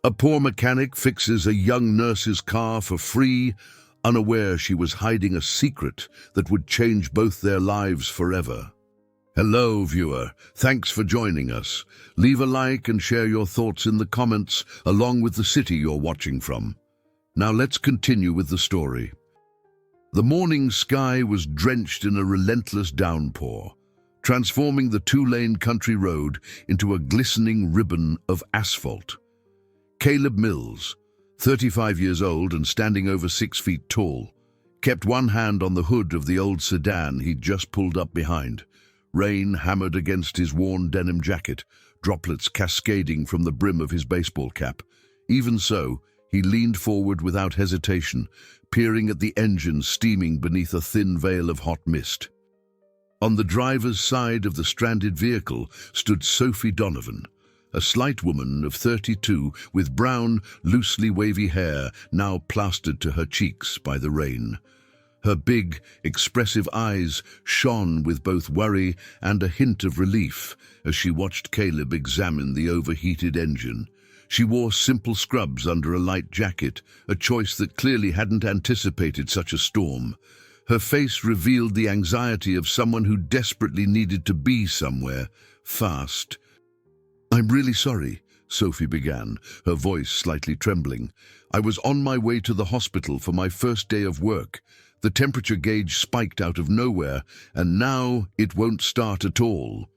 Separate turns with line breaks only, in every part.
A poor mechanic fixes a young nurse's car for free, unaware she was hiding a secret that would change both their lives forever. Hello, viewer. Thanks for joining us. Leave a like and share your thoughts in the comments, along with the city you're watching from. Now let's continue with the story. The morning sky was drenched in a relentless downpour, transforming the two-lane country road into a glistening ribbon of asphalt. Caleb Mills, 35 years old and standing over 6 feet tall, kept one hand on the hood of the old sedan he'd just pulled up behind. Rain hammered against his worn denim jacket, droplets cascading from the brim of his baseball cap. Even so, he leaned forward without hesitation, peering at the engine steaming beneath a thin veil of hot mist. On the driver's side of the stranded vehicle stood Sophie Donovan, a slight woman of 32 with brown, loosely wavy hair now plastered to her cheeks by the rain. Her big, expressive eyes shone with both worry and a hint of relief as she watched Caleb examine the overheated engine. She wore simple scrubs under a light jacket, a choice that clearly hadn't anticipated such a storm. Her face revealed the anxiety of someone who desperately needed to be somewhere, fast. "I'm really sorry," Sophie began, her voice slightly trembling. "I was on my way to the hospital for my first day of work. The temperature gauge spiked out of nowhere, and now it won't start at all."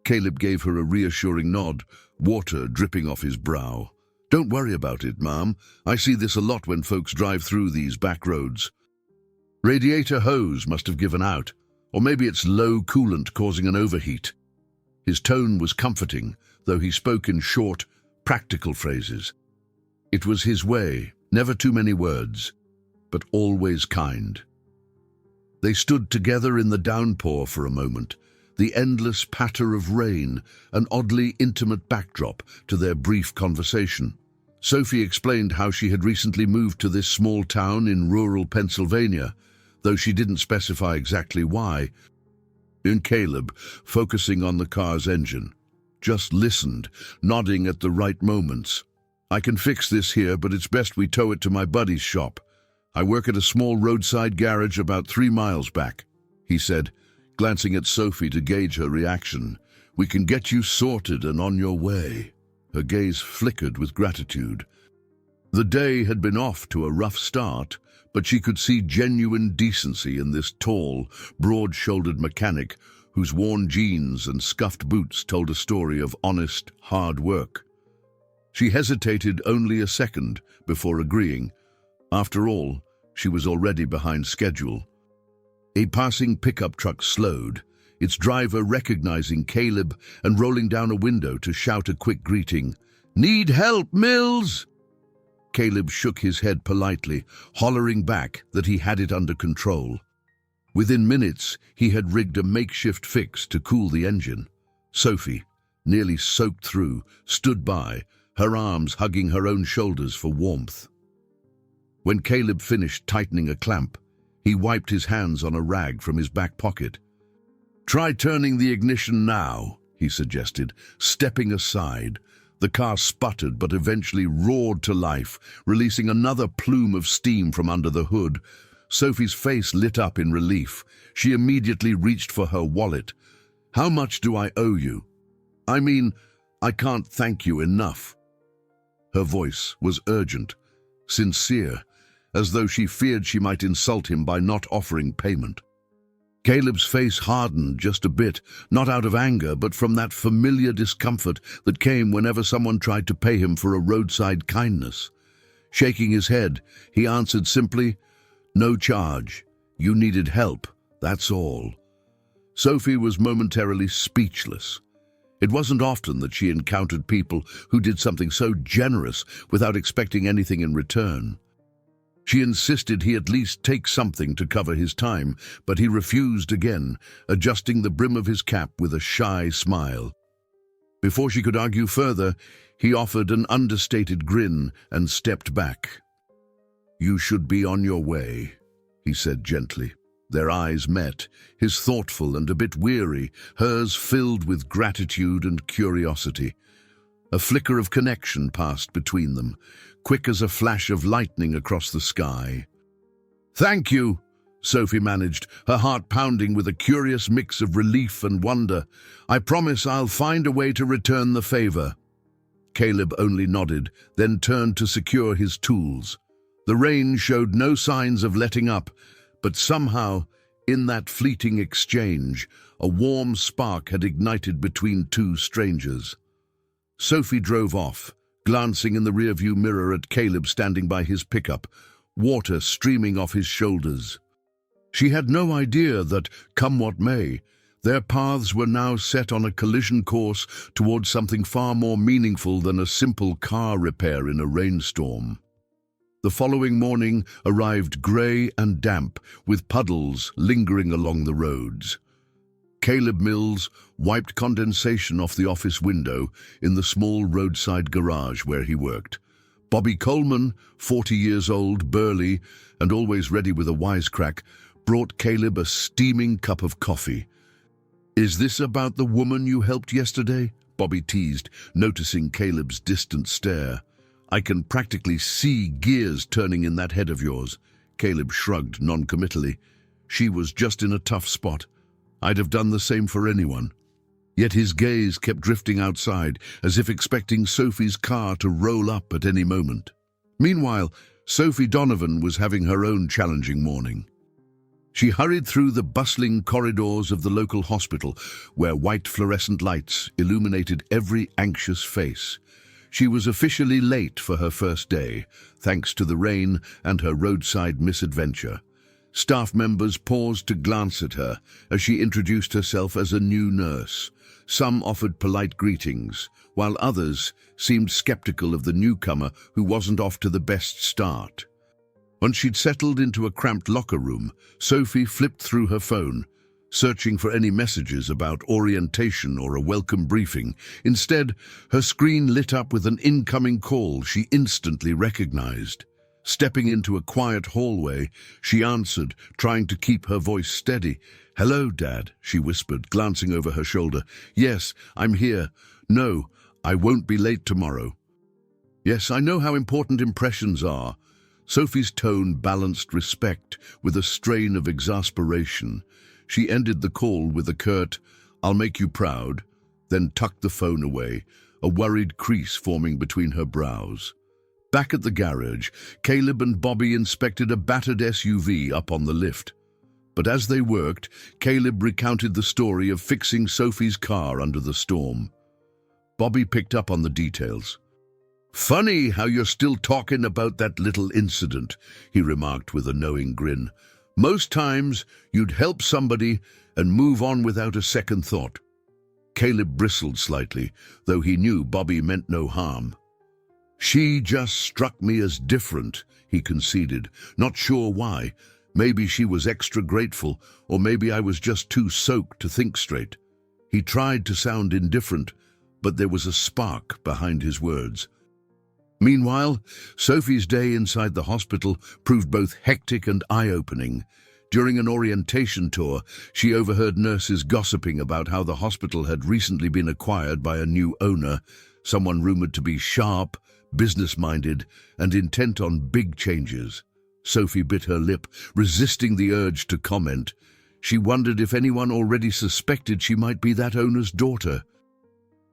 Caleb gave her a reassuring nod, water dripping off his brow. "Don't worry about it, ma'am. I see this a lot when folks drive through these back roads. Radiator hose must have given out, or maybe it's low coolant causing an overheat." His tone was comforting, though he spoke in short, practical phrases. It was his way, never too many words, but always kind. They stood together in the downpour for a moment, the endless patter of rain, an oddly intimate backdrop to their brief conversation. Sophie explained how she had recently moved to this small town in rural Pennsylvania, though she didn't specify exactly why. And Caleb, focusing on the car's engine, just listened, nodding at the right moments. "I can fix this here, but it's best we tow it to my buddy's shop. I work at a small roadside garage about 3 miles back," he said, glancing at Sophie to gauge her reaction. "We can get you sorted and on your way." Her gaze flickered with gratitude. The day had been off to a rough start, but she could see genuine decency in this tall, broad-shouldered mechanic whose worn jeans and scuffed boots told a story of honest, hard work. She hesitated only a second before agreeing. After all, she was already behind schedule. A passing pickup truck slowed, its driver recognizing Caleb and rolling down a window to shout a quick greeting. "Need help, Mills?" Caleb shook his head politely, hollering back that he had it under control. Within minutes, he had rigged a makeshift fix to cool the engine. Sophie, nearly soaked through, stood by, her arms hugging her own shoulders for warmth. When Caleb finished tightening a clamp, he wiped his hands on a rag from his back pocket. "Try turning the ignition now," he suggested, stepping aside. The car sputtered but eventually roared to life, releasing another plume of steam from under the hood. Sophie's face lit up in relief. She immediately reached for her wallet. "How much do I owe you? I mean, I can't thank you enough." Her voice was urgent, sincere, as though she feared she might insult him by not offering payment. Caleb's face hardened just a bit, not out of anger, but from that familiar discomfort that came whenever someone tried to pay him for a roadside kindness. Shaking his head, he answered simply, "No charge. You needed help, that's all." Sophie was momentarily speechless. It wasn't often that she encountered people who did something so generous without expecting anything in return. She insisted he at least take something to cover his time, but he refused again, adjusting the brim of his cap with a shy smile. Before she could argue further, he offered an understated grin and stepped back. "You should be on your way," he said gently. Their eyes met, his thoughtful and a bit weary, hers filled with gratitude and curiosity. A flicker of connection passed between them, quick as a flash of lightning across the sky. "Thank you," Sophie managed, her heart pounding with a curious mix of relief and wonder. "I promise I'll find a way to return the favor." Caleb only nodded, then turned to secure his tools. The rain showed no signs of letting up, but somehow, in that fleeting exchange, a warm spark had ignited between two strangers. Sophie drove off, glancing in the rearview mirror at Caleb standing by his pickup, water streaming off his shoulders. She had no idea that, come what may, their paths were now set on a collision course towards something far more meaningful than a simple car repair in a rainstorm. The following morning arrived grey and damp, with puddles lingering along the roads. Caleb Mills wiped condensation off the office window in the small roadside garage where he worked. Bobby Coleman, 40 years old, burly, and always ready with a wisecrack, brought Caleb a steaming cup of coffee. "Is this about the woman you helped yesterday?" Bobby teased, noticing Caleb's distant stare. "I can practically see gears turning in that head of yours." Caleb shrugged noncommittally. "She was just in a tough spot. I'd have done the same for anyone." Yet his gaze kept drifting outside, as if expecting Sophie's car to roll up at any moment. Meanwhile, Sophie Donovan was having her own challenging morning. She hurried through the bustling corridors of the local hospital, where white fluorescent lights illuminated every anxious face. She was officially late for her first day, thanks to the rain and her roadside misadventure. Staff members paused to glance at her as she introduced herself as a new nurse. Some offered polite greetings, while others seemed skeptical of the newcomer who wasn't off to the best start. Once she'd settled into a cramped locker room, Sophie flipped through her phone, searching for any messages about orientation or a welcome briefing. Instead, her screen lit up with an incoming call she instantly recognized. Stepping into a quiet hallway, she answered, trying to keep her voice steady. "Hello, Dad," she whispered, glancing over her shoulder. "Yes, I'm here. No, I won't be late tomorrow." "Yes, I know how important impressions are." Sophie's tone balanced respect with a strain of exasperation. She ended the call with a curt, "I'll make you proud," then tucked the phone away, a worried crease forming between her brows. Back at the garage, Caleb and Bobby inspected a battered SUV up on the lift. But as they worked, Caleb recounted the story of fixing Sophie's car under the storm. Bobby picked up on the details. "Funny how you're still talking about that little incident," he remarked with a knowing grin. "Most times, you'd help somebody and move on without a second thought." Caleb bristled slightly, though he knew Bobby meant no harm. "She just struck me as different," he conceded, not sure why. Maybe she was extra grateful, or maybe I was just too soaked to think straight. He tried to sound indifferent, but there was a spark behind his words. Meanwhile, Sophie's day inside the hospital proved both hectic and eye-opening. During an orientation tour, she overheard nurses gossiping about how the hospital had recently been acquired by a new owner, someone rumored to be sharp, business-minded, and intent on big changes. Sophie bit her lip, resisting the urge to comment. She wondered if anyone already suspected she might be that owner's daughter.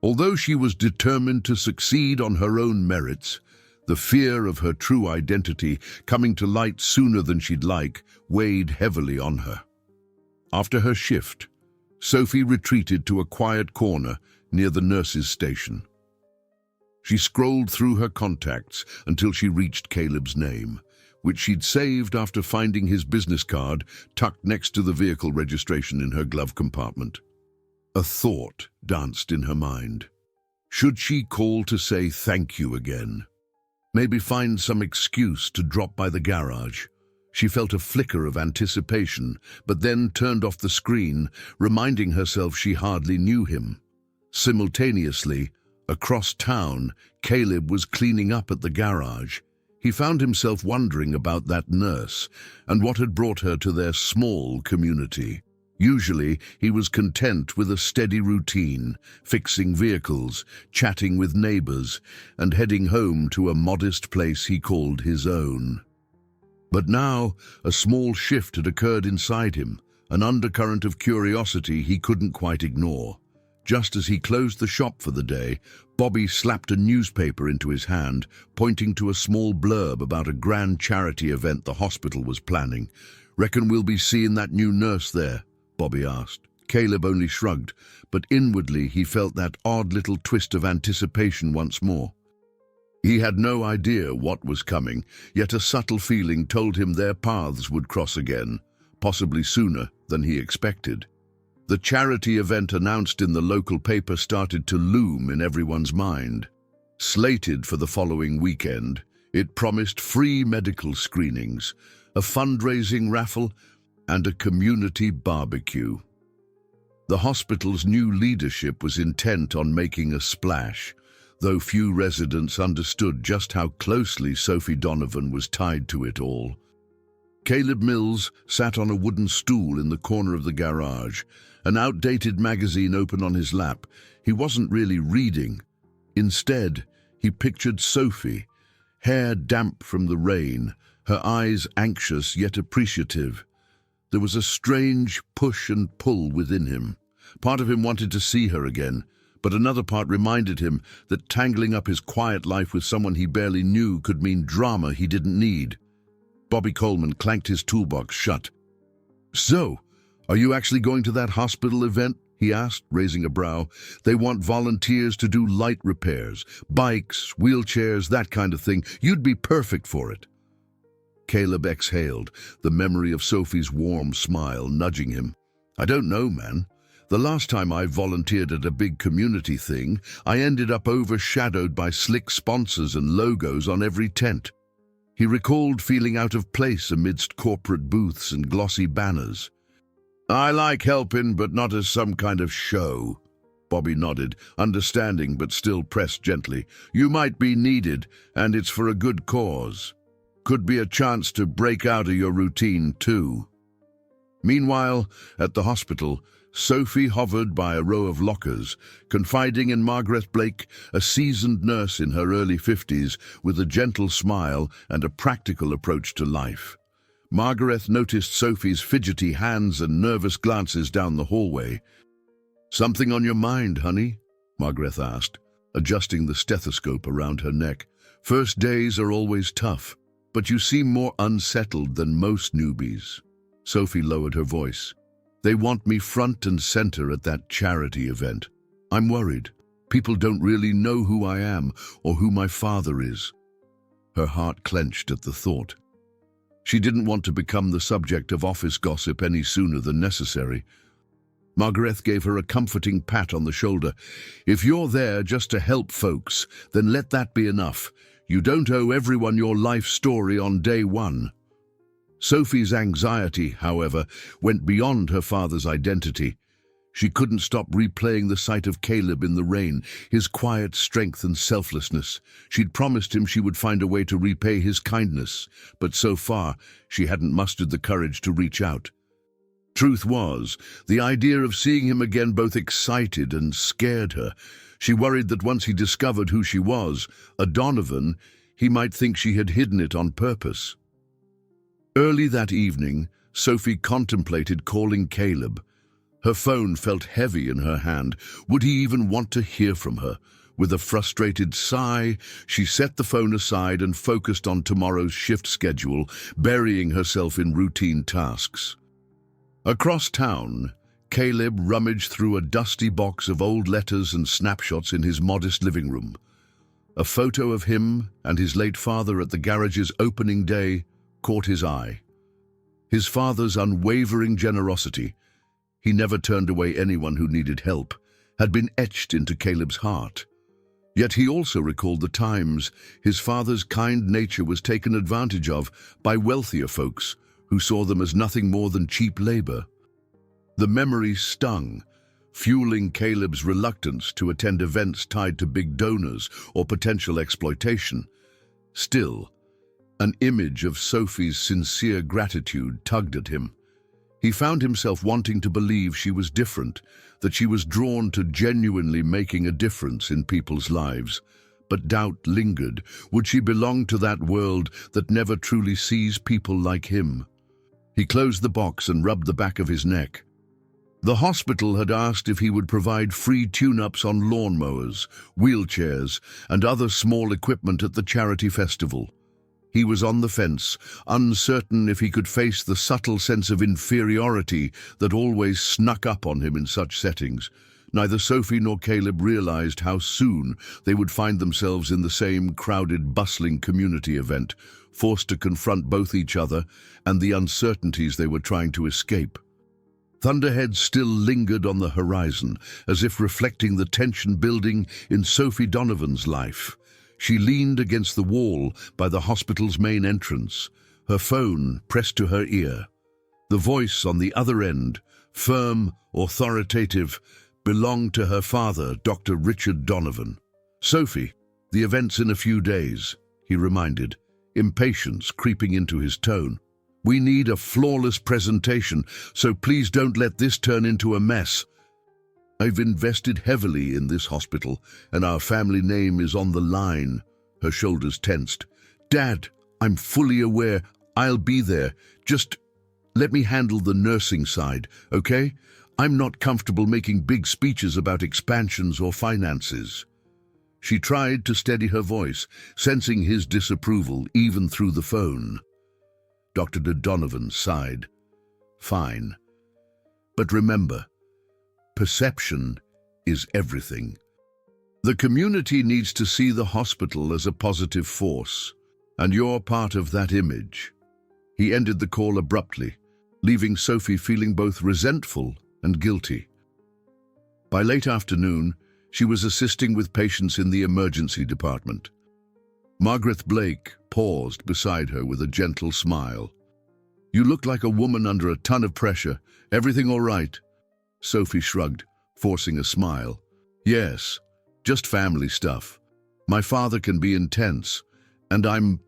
Although she was determined to succeed on her own merits, the fear of her true identity coming to light sooner than she'd like weighed heavily on her. After her shift, Sophie retreated to a quiet corner near the nurse's station. She scrolled through her contacts until she reached Caleb's name, which she'd saved after finding his business card tucked next to the vehicle registration in her glove compartment. A thought danced in her mind. Should she call to say thank you again? Maybe find some excuse to drop by the garage. She felt a flicker of anticipation, but then turned off the screen, reminding herself she hardly knew him. Simultaneously, across town, Caleb was cleaning up at the garage. He found himself wondering about that nurse and what had brought her to their small community. Usually, he was content with a steady routine, fixing vehicles, chatting with neighbors, and heading home to a modest place he called his own. But now, a small shift had occurred inside him, an undercurrent of curiosity he couldn't quite ignore. Just as he closed the shop for the day, Bobby slapped a newspaper into his hand, pointing to a small blurb about a grand charity event the hospital was planning. "Reckon we'll be seeing that new nurse there?" Bobby asked. Caleb only shrugged, but inwardly he felt that odd little twist of anticipation once more. He had no idea what was coming, yet a subtle feeling told him their paths would cross again, possibly sooner than he expected. The charity event announced in the local paper started to loom in everyone's mind. Slated for the following weekend, it promised free medical screenings, a fundraising raffle, and a community barbecue. The hospital's new leadership was intent on making a splash, though few residents understood just how closely Sophie Donovan was tied to it all. Caleb Mills sat on a wooden stool in the corner of the garage, an outdated magazine open on his lap. He wasn't really reading. Instead, he pictured Sophie, hair damp from the rain, her eyes anxious yet appreciative. There was a strange push and pull within him. Part of him wanted to see her again, but another part reminded him that tangling up his quiet life with someone he barely knew could mean drama he didn't need. Bobby Coleman clanked his toolbox shut. "So, are you actually going to that hospital event?" he asked, raising a brow. "They want volunteers to do light repairs, bikes, wheelchairs, that kind of thing. You'd be perfect for it." Caleb exhaled, the memory of Sophie's warm smile nudging him. "I don't know, man. The last time I volunteered at a big community thing, I ended up overshadowed by slick sponsors and logos on every tent." He recalled feeling out of place amidst corporate booths and glossy banners. "I like helping, but not as some kind of show." Bobby nodded, understanding but still pressed gently. "You might be needed, and it's for a good cause. Could be a chance to break out of your routine, too." Meanwhile, at the hospital, Sophie hovered by a row of lockers, confiding in Margaret Blake, a seasoned nurse in her early 50s, with a gentle smile and a practical approach to life. Margaret noticed Sophie's fidgety hands and nervous glances down the hallway. "Something on your mind, honey?" Margaret asked, adjusting the stethoscope around her neck. "First days are always tough, but you seem more unsettled than most newbies." Sophie lowered her voice. "They want me front and center at that charity event. I'm worried. People don't really know who I am or who my father is." Her heart clenched at the thought. She didn't want to become the subject of office gossip any sooner than necessary. Margaret gave her a comforting pat on the shoulder. "If you're there just to help folks, then let that be enough. You don't owe everyone your life story on day one." Sophie's anxiety, however, went beyond her father's identity. She couldn't stop replaying the sight of Caleb in the rain, his quiet strength and selflessness. She'd promised him she would find a way to repay his kindness, but so far she hadn't mustered the courage to reach out. Truth was, the idea of seeing him again both excited and scared her. She worried that once he discovered who she was, a Donovan, he might think she had hidden it on purpose. Early that evening, Sophie contemplated calling Caleb. Her phone felt heavy in her hand. Would he even want to hear from her? With a frustrated sigh, she set the phone aside and focused on tomorrow's shift schedule, burying herself in routine tasks. Across town, Caleb rummaged through a dusty box of old letters and snapshots in his modest living room. A photo of him and his late father at the garage's opening day caught his eye. His father's unwavering generosity, he never turned away anyone who needed help, had been etched into Caleb's heart. Yet he also recalled the times his father's kind nature was taken advantage of by wealthier folks who saw them as nothing more than cheap labor. The memory stung, fueling Caleb's reluctance to attend events tied to big donors or potential exploitation. Still, an image of Sophie's sincere gratitude tugged at him. He found himself wanting to believe she was different, that she was drawn to genuinely making a difference in people's lives. But doubt lingered. Would she belong to that world that never truly sees people like him? He closed the box and rubbed the back of his neck. The hospital had asked if he would provide free tune-ups on lawnmowers, wheelchairs, and other small equipment at the charity festival. He was on the fence, uncertain if he could face the subtle sense of inferiority that always snuck up on him in such settings. Neither Sophie nor Caleb realized how soon they would find themselves in the same crowded, bustling community event, forced to confront both each other and the uncertainties they were trying to escape. Thunderhead still lingered on the horizon, as if reflecting the tension building in Sophie Donovan's life. She leaned against the wall by the hospital's main entrance, her phone pressed to her ear. The voice on the other end, firm, authoritative, belonged to her father, Dr. Richard Donovan. "Sophie, the event's in a few days," he reminded, impatience creeping into his tone. "We need a flawless presentation, so please don't let this turn into a mess. I've invested heavily in this hospital, and our family name is on the line." Her shoulders tensed. "Dad, I'm fully aware. I'll be there. Just let me handle the nursing side, okay? I'm not comfortable making big speeches about expansions or finances." She tried to steady her voice, sensing his disapproval even through the phone. Dr. Donovan sighed. "Fine. But remember, perception is everything. The community needs to see the hospital as a positive force, and you're part of that image." He ended the call abruptly, leaving Sophie feeling both resentful and guilty. By late afternoon, she was assisting with patients in the emergency department. Margaret Blake paused beside her with a gentle smile. "You look like a woman under a ton of pressure. Everything all right?" Sophie shrugged, forcing a smile. "Yes, just family stuff. My father can be intense, and I'm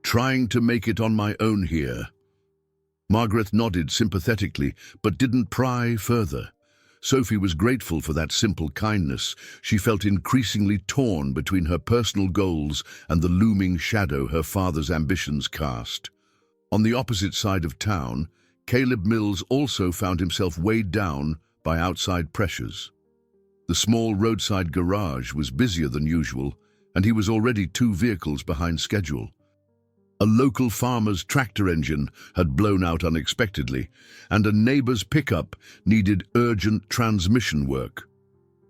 trying to make it on my own here." Margaret nodded sympathetically, but didn't pry further. Sophie was grateful for that simple kindness. She felt increasingly torn between her personal goals and the looming shadow her father's ambitions cast. On the opposite side of town, Caleb Mills also found himself weighed down by outside pressures. The small roadside garage was busier than usual, and he was already 2 vehicles behind schedule. A local farmer's tractor engine had blown out unexpectedly, and a neighbor's pickup needed urgent transmission work.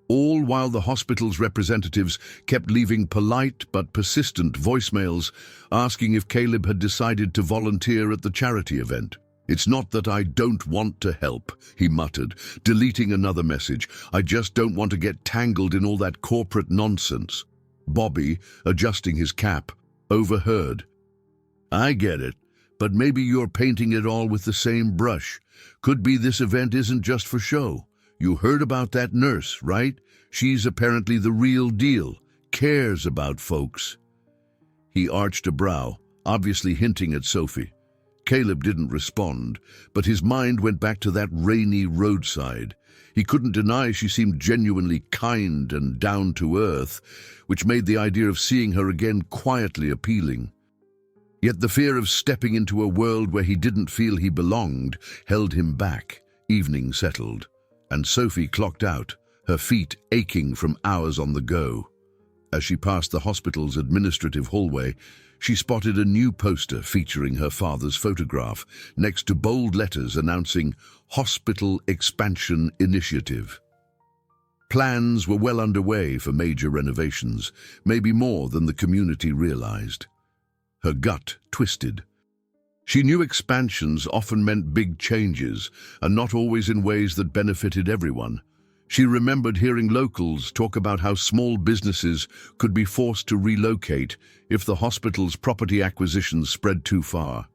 All while the hospital's representatives kept leaving polite but persistent voicemails asking if Caleb had decided to volunteer at the charity event. "It's not that I don't want to help," he muttered, deleting another message. "I just don't want to get tangled in all that corporate nonsense." Bobby, adjusting his cap, overheard. "I get it, but maybe you're painting it all with the same brush. Could be this event isn't just for show. You heard about that nurse, right? She's apparently the real deal, cares about folks." He arched a brow, obviously hinting at Sophie. Caleb didn't respond, but his mind went back to that rainy roadside. He couldn't deny she seemed genuinely kind and down to earth, which made the idea of seeing her again quietly appealing. Yet the fear of stepping into a world where he didn't feel he belonged held him back. Evening settled, and Sophie clocked out, her feet aching from hours on the go. As she passed the hospital's administrative hallway, she spotted a new poster featuring her father's photograph, next to bold letters announcing Hospital Expansion Initiative. Plans were well underway for major renovations, maybe more than the community realized. Her gut twisted. She knew expansions often meant big changes, and not always in ways that benefited everyone. She remembered hearing locals talk about how small businesses could be forced to relocate if the hospital's property acquisitions spread too far.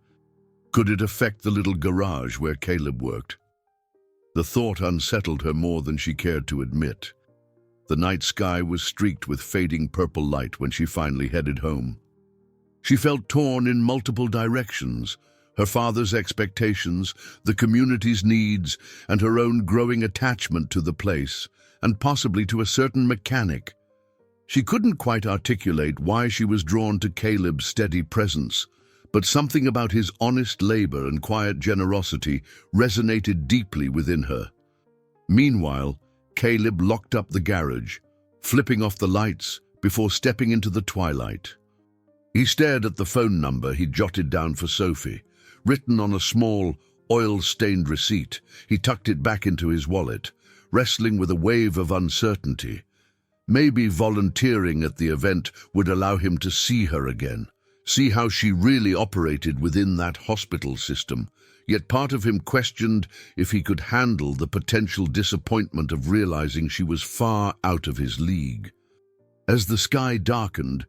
Could it affect the little garage where Caleb worked? The thought unsettled her more than she cared to admit. The night sky was streaked with fading purple light when she finally headed home. She felt torn in multiple directions. her father's expectations, the community's needs, and her own growing attachment to the place, and possibly to a certain mechanic. She couldn't quite articulate why she was drawn to Caleb's steady presence, but something about his honest labor and quiet generosity resonated deeply within her. Meanwhile, Caleb locked up the garage, flipping off the lights before stepping into the twilight. He stared at the phone number he'd jotted down for Sophie, written on a small, oil-stained receipt. He tucked it back into his wallet, wrestling with a wave of uncertainty. Maybe volunteering at the event would allow him to see her again, see how she really operated within that hospital system. Yet part of him questioned if he could handle the potential disappointment of realizing she was far out of his league. As the sky darkened,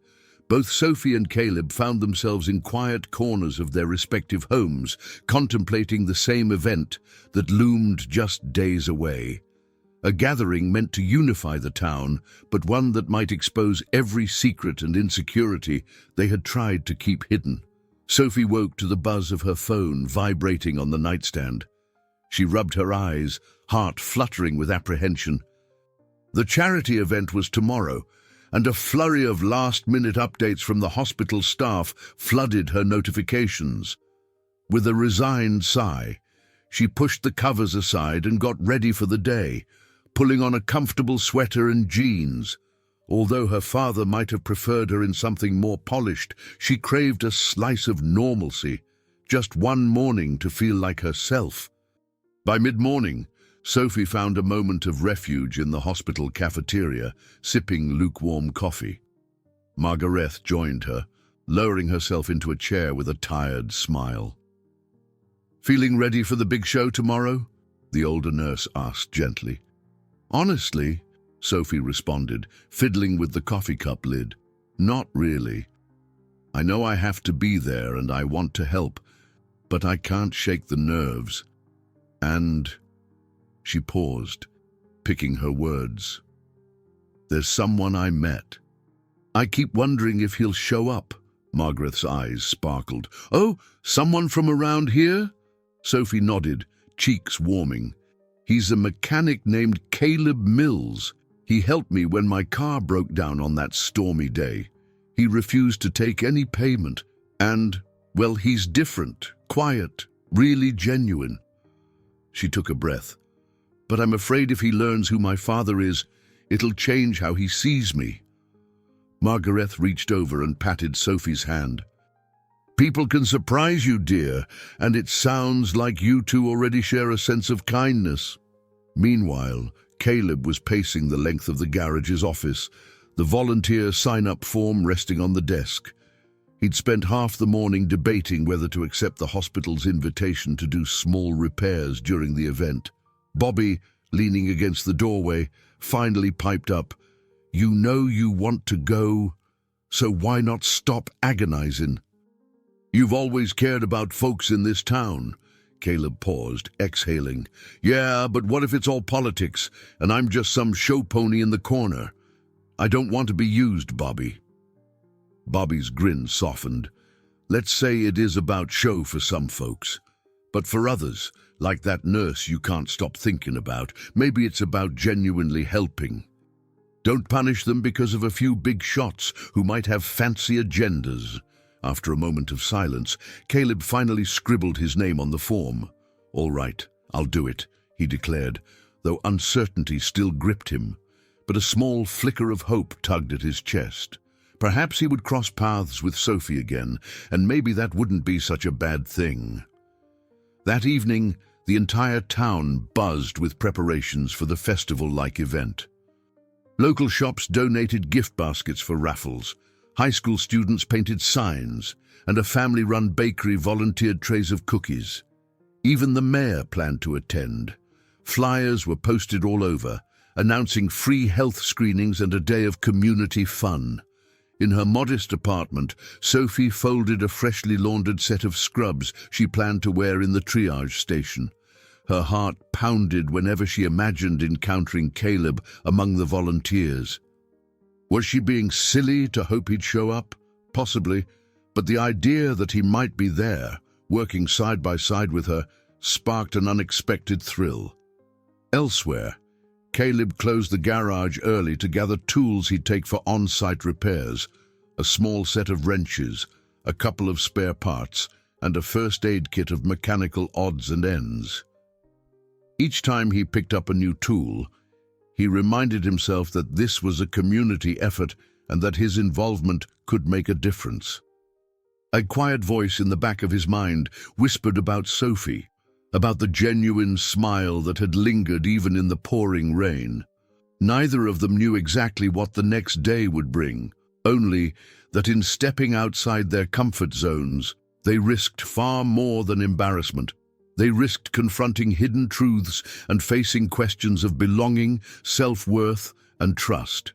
both Sophie and Caleb found themselves in quiet corners of their respective homes, contemplating the same event that loomed just days away. A gathering meant to unify the town, but one that might expose every secret and insecurity they had tried to keep hidden. Sophie woke to the buzz of her phone vibrating on the nightstand. She rubbed her eyes, heart fluttering with apprehension. The charity event was tomorrow, and a flurry of last-minute updates from the hospital staff flooded her notifications. With a resigned sigh, she pushed the covers aside and got ready for the day, pulling on a comfortable sweater and jeans. Although her father might have preferred her in something more polished, she craved a slice of normalcy, just one morning to feel like herself. By mid-morning, Sophie found a moment of refuge in the hospital cafeteria, sipping lukewarm coffee. Margaret joined her, lowering herself into a chair with a tired smile. "Feeling ready for the big show tomorrow?" the older nurse asked gently. "Honestly," Sophie responded, fiddling with the coffee cup lid, "not really. I know I have to be there and I want to help, but I can't shake the nerves. And..." She paused, picking her words. "There's someone I met. I keep wondering if he'll show up." Margaret's eyes sparkled. "Oh, someone from around here?" Sophie nodded, cheeks warming. "He's a mechanic named Caleb Mills. He helped me when my car broke down on that stormy day. He refused to take any payment, and, well, he's different, quiet, really genuine." She took a breath. "But I'm afraid if he learns who my father is, it'll change how he sees me." Margaret reached over and patted Sophie's hand. "People can surprise you, dear, and it sounds like you two already share a sense of kindness." Meanwhile, Caleb was pacing the length of the garage's office, the volunteer sign-up form resting on the desk. He'd spent half the morning debating whether to accept the hospital's invitation to do small repairs during the event. Bobby, leaning against the doorway, finally piped up, "You know you want to go, so why not stop agonizing? You've always cared about folks in this town." Caleb paused, exhaling. "Yeah, but what if it's all politics, and I'm just some show pony in the corner? I don't want to be used, Bobby." Bobby's grin softened. "Let's say it is about show for some folks. But for others, like that nurse you can't stop thinking about, maybe it's about genuinely helping. Don't punish them because of a few big shots who might have fancy agendas." After a moment of silence, Caleb finally scribbled his name on the form. "All right, I'll do it," he declared, though uncertainty still gripped him. But a small flicker of hope tugged at his chest. Perhaps he would cross paths with Sophie again, and maybe that wouldn't be such a bad thing. That evening, the entire town buzzed with preparations for the festival-like event. Local shops donated gift baskets for raffles, high school students painted signs, and a family-run bakery volunteered trays of cookies. Even the mayor planned to attend. Flyers were posted all over, announcing free health screenings and a day of community fun. In her modest apartment, Sophie folded a freshly laundered set of scrubs she planned to wear in the triage station. Her heart pounded whenever she imagined encountering Caleb among the volunteers. Was she being silly to hope he'd show up? Possibly, but the idea that he might be there, working side by side with her, sparked an unexpected thrill. Elsewhere, Caleb closed the garage early to gather tools he'd take for on-site repairs, a small set of wrenches, a couple of spare parts, and a first aid kit of mechanical odds and ends. Each time he picked up a new tool, he reminded himself that this was a community effort and that his involvement could make a difference. A quiet voice in the back of his mind whispered about Sophie, about the genuine smile that had lingered even in the pouring rain. Neither of them knew exactly what the next day would bring, only that in stepping outside their comfort zones, they risked far more than embarrassment. They risked confronting hidden truths and facing questions of belonging, self-worth, and trust.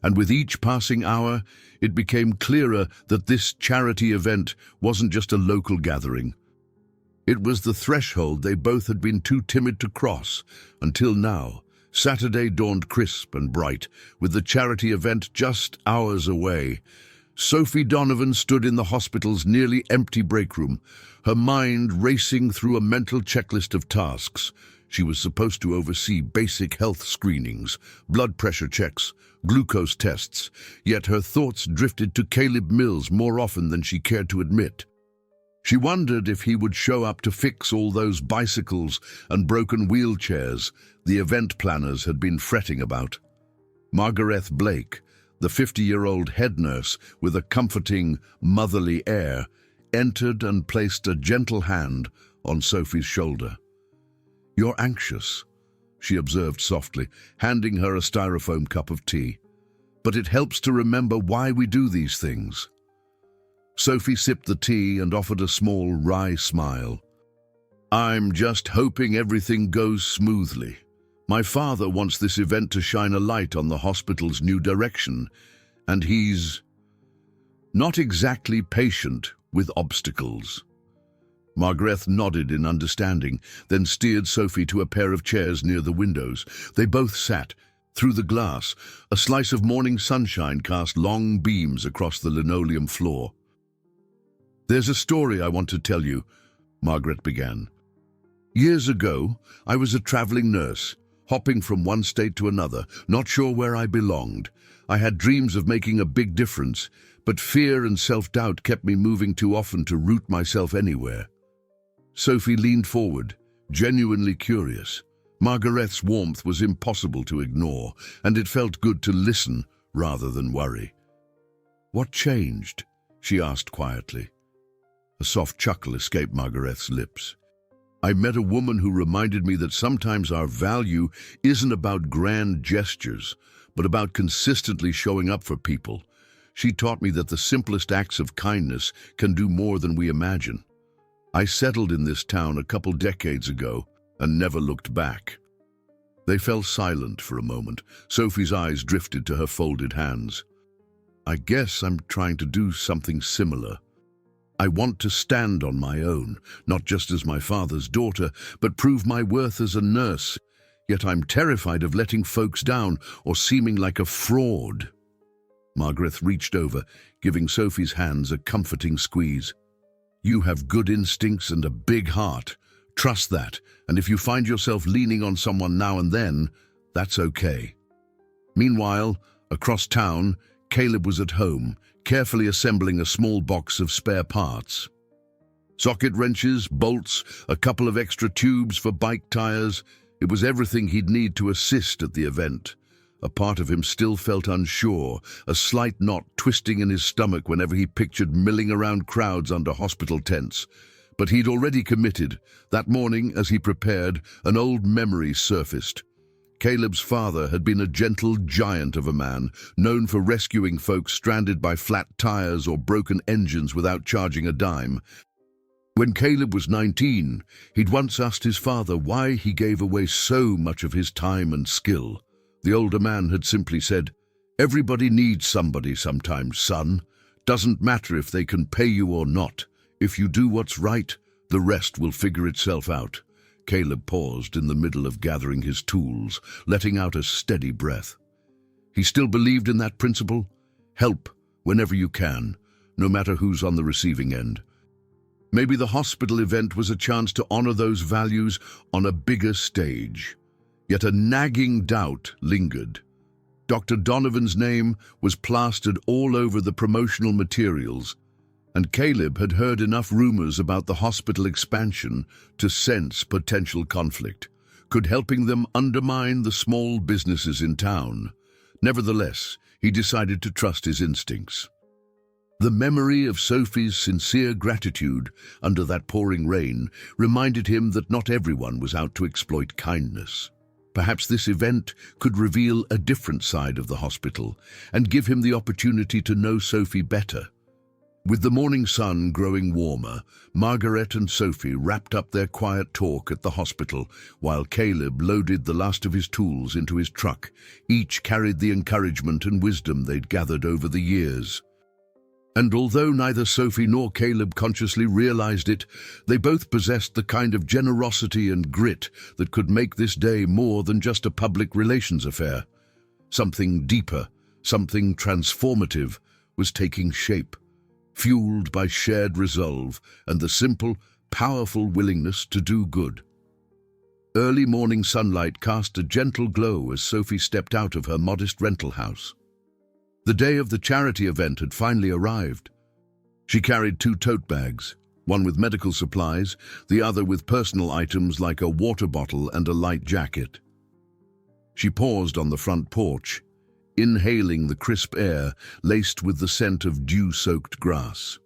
And with each passing hour, it became clearer that this charity event wasn't just a local gathering. It was the threshold they both had been too timid to cross, until now. Saturday dawned crisp and bright, with the charity event just hours away. Sophie Donovan stood in the hospital's nearly empty break room, her mind racing through a mental checklist of tasks. She was supposed to oversee basic health screenings, blood pressure checks, glucose tests, yet her thoughts drifted to Caleb Mills more often than she cared to admit. She wondered if he would show up to fix all those bicycles and broken wheelchairs the event planners had been fretting about. Margaret Blake, the 50-year-old head nurse with a comforting, motherly air, entered and placed a gentle hand on Sophie's shoulder. "You're anxious," she observed softly, handing her a styrofoam cup of tea. "But it helps to remember why we do these things." Sophie sipped the tea and offered a small, wry smile. "I'm just hoping everything goes smoothly. My father wants this event to shine a light on the hospital's new direction, and he's not exactly patient with obstacles." Margaret nodded in understanding, then steered Sophie to a pair of chairs near the windows. They both sat. Through the glass, a slice of morning sunshine cast long beams across the linoleum floor. "There's a story I want to tell you," Margaret began. "Years ago, I was a traveling nurse, hopping from one state to another, not sure where I belonged. I had dreams of making a big difference, but fear and self-doubt kept me moving too often to root myself anywhere." Sophie leaned forward, genuinely curious. Margaret's warmth was impossible to ignore, and it felt good to listen rather than worry. "What changed?" she asked quietly. A soft chuckle escaped Margaret's lips. "I met a woman who reminded me that sometimes our value isn't about grand gestures, but about consistently showing up for people. She taught me that the simplest acts of kindness can do more than we imagine. I settled in this town a couple decades ago and never looked back." They fell silent for a moment. Sophie's eyes drifted to her folded hands. "I guess I'm trying to do something similar. I want to stand on my own, not just as my father's daughter, but prove my worth as a nurse. Yet I'm terrified of letting folks down or seeming like a fraud." Margaret reached over, giving Sophie's hands a comforting squeeze. "You have good instincts and a big heart. Trust that, and if you find yourself leaning on someone now and then, that's okay." Meanwhile, across town, Caleb was at home, carefully assembling a small box of spare parts. Socket wrenches, bolts, a couple of extra tubes for bike tires. It was everything he'd need to assist at the event. A part of him still felt unsure, a slight knot twisting in his stomach whenever he pictured milling around crowds under hospital tents. But he'd already committed. That morning, as he prepared, an old memory surfaced. Caleb's father had been a gentle giant of a man, known for rescuing folks stranded by flat tires or broken engines without charging a dime. When Caleb was 19, he'd once asked his father why he gave away so much of his time and skill. The older man had simply said, "Everybody needs somebody sometimes, son. Doesn't matter if they can pay you or not. If you do what's right, the rest will figure itself out." Caleb paused in the middle of gathering his tools, letting out a steady breath. He still believed in that principle: help whenever you can, no matter who's on the receiving end. Maybe the hospital event was a chance to honor those values on a bigger stage. Yet a nagging doubt lingered. Dr. Donovan's name was plastered all over the promotional materials, and Caleb had heard enough rumors about the hospital expansion to sense potential conflict. Could helping them undermine the small businesses in town? Nevertheless, he decided to trust his instincts. The memory of Sophie's sincere gratitude under that pouring rain reminded him that not everyone was out to exploit kindness. Perhaps this event could reveal a different side of the hospital and give him the opportunity to know Sophie better. With the morning sun growing warmer, Margaret and Sophie wrapped up their quiet talk at the hospital while Caleb loaded the last of his tools into his truck. Each carried the encouragement and wisdom they'd gathered over the years. And although neither Sophie nor Caleb consciously realized it, they both possessed the kind of generosity and grit that could make this day more than just a public relations affair. Something deeper, something transformative, was taking shape, fueled by shared resolve and the simple, powerful willingness to do good. Early morning sunlight cast a gentle glow as Sophie stepped out of her modest rental house. The day of the charity event had finally arrived. She carried 2 tote bags, one with medical supplies, the other with personal items like a water bottle and a light jacket. She paused on the front porch, inhaling the crisp air laced with the scent of dew-soaked grass.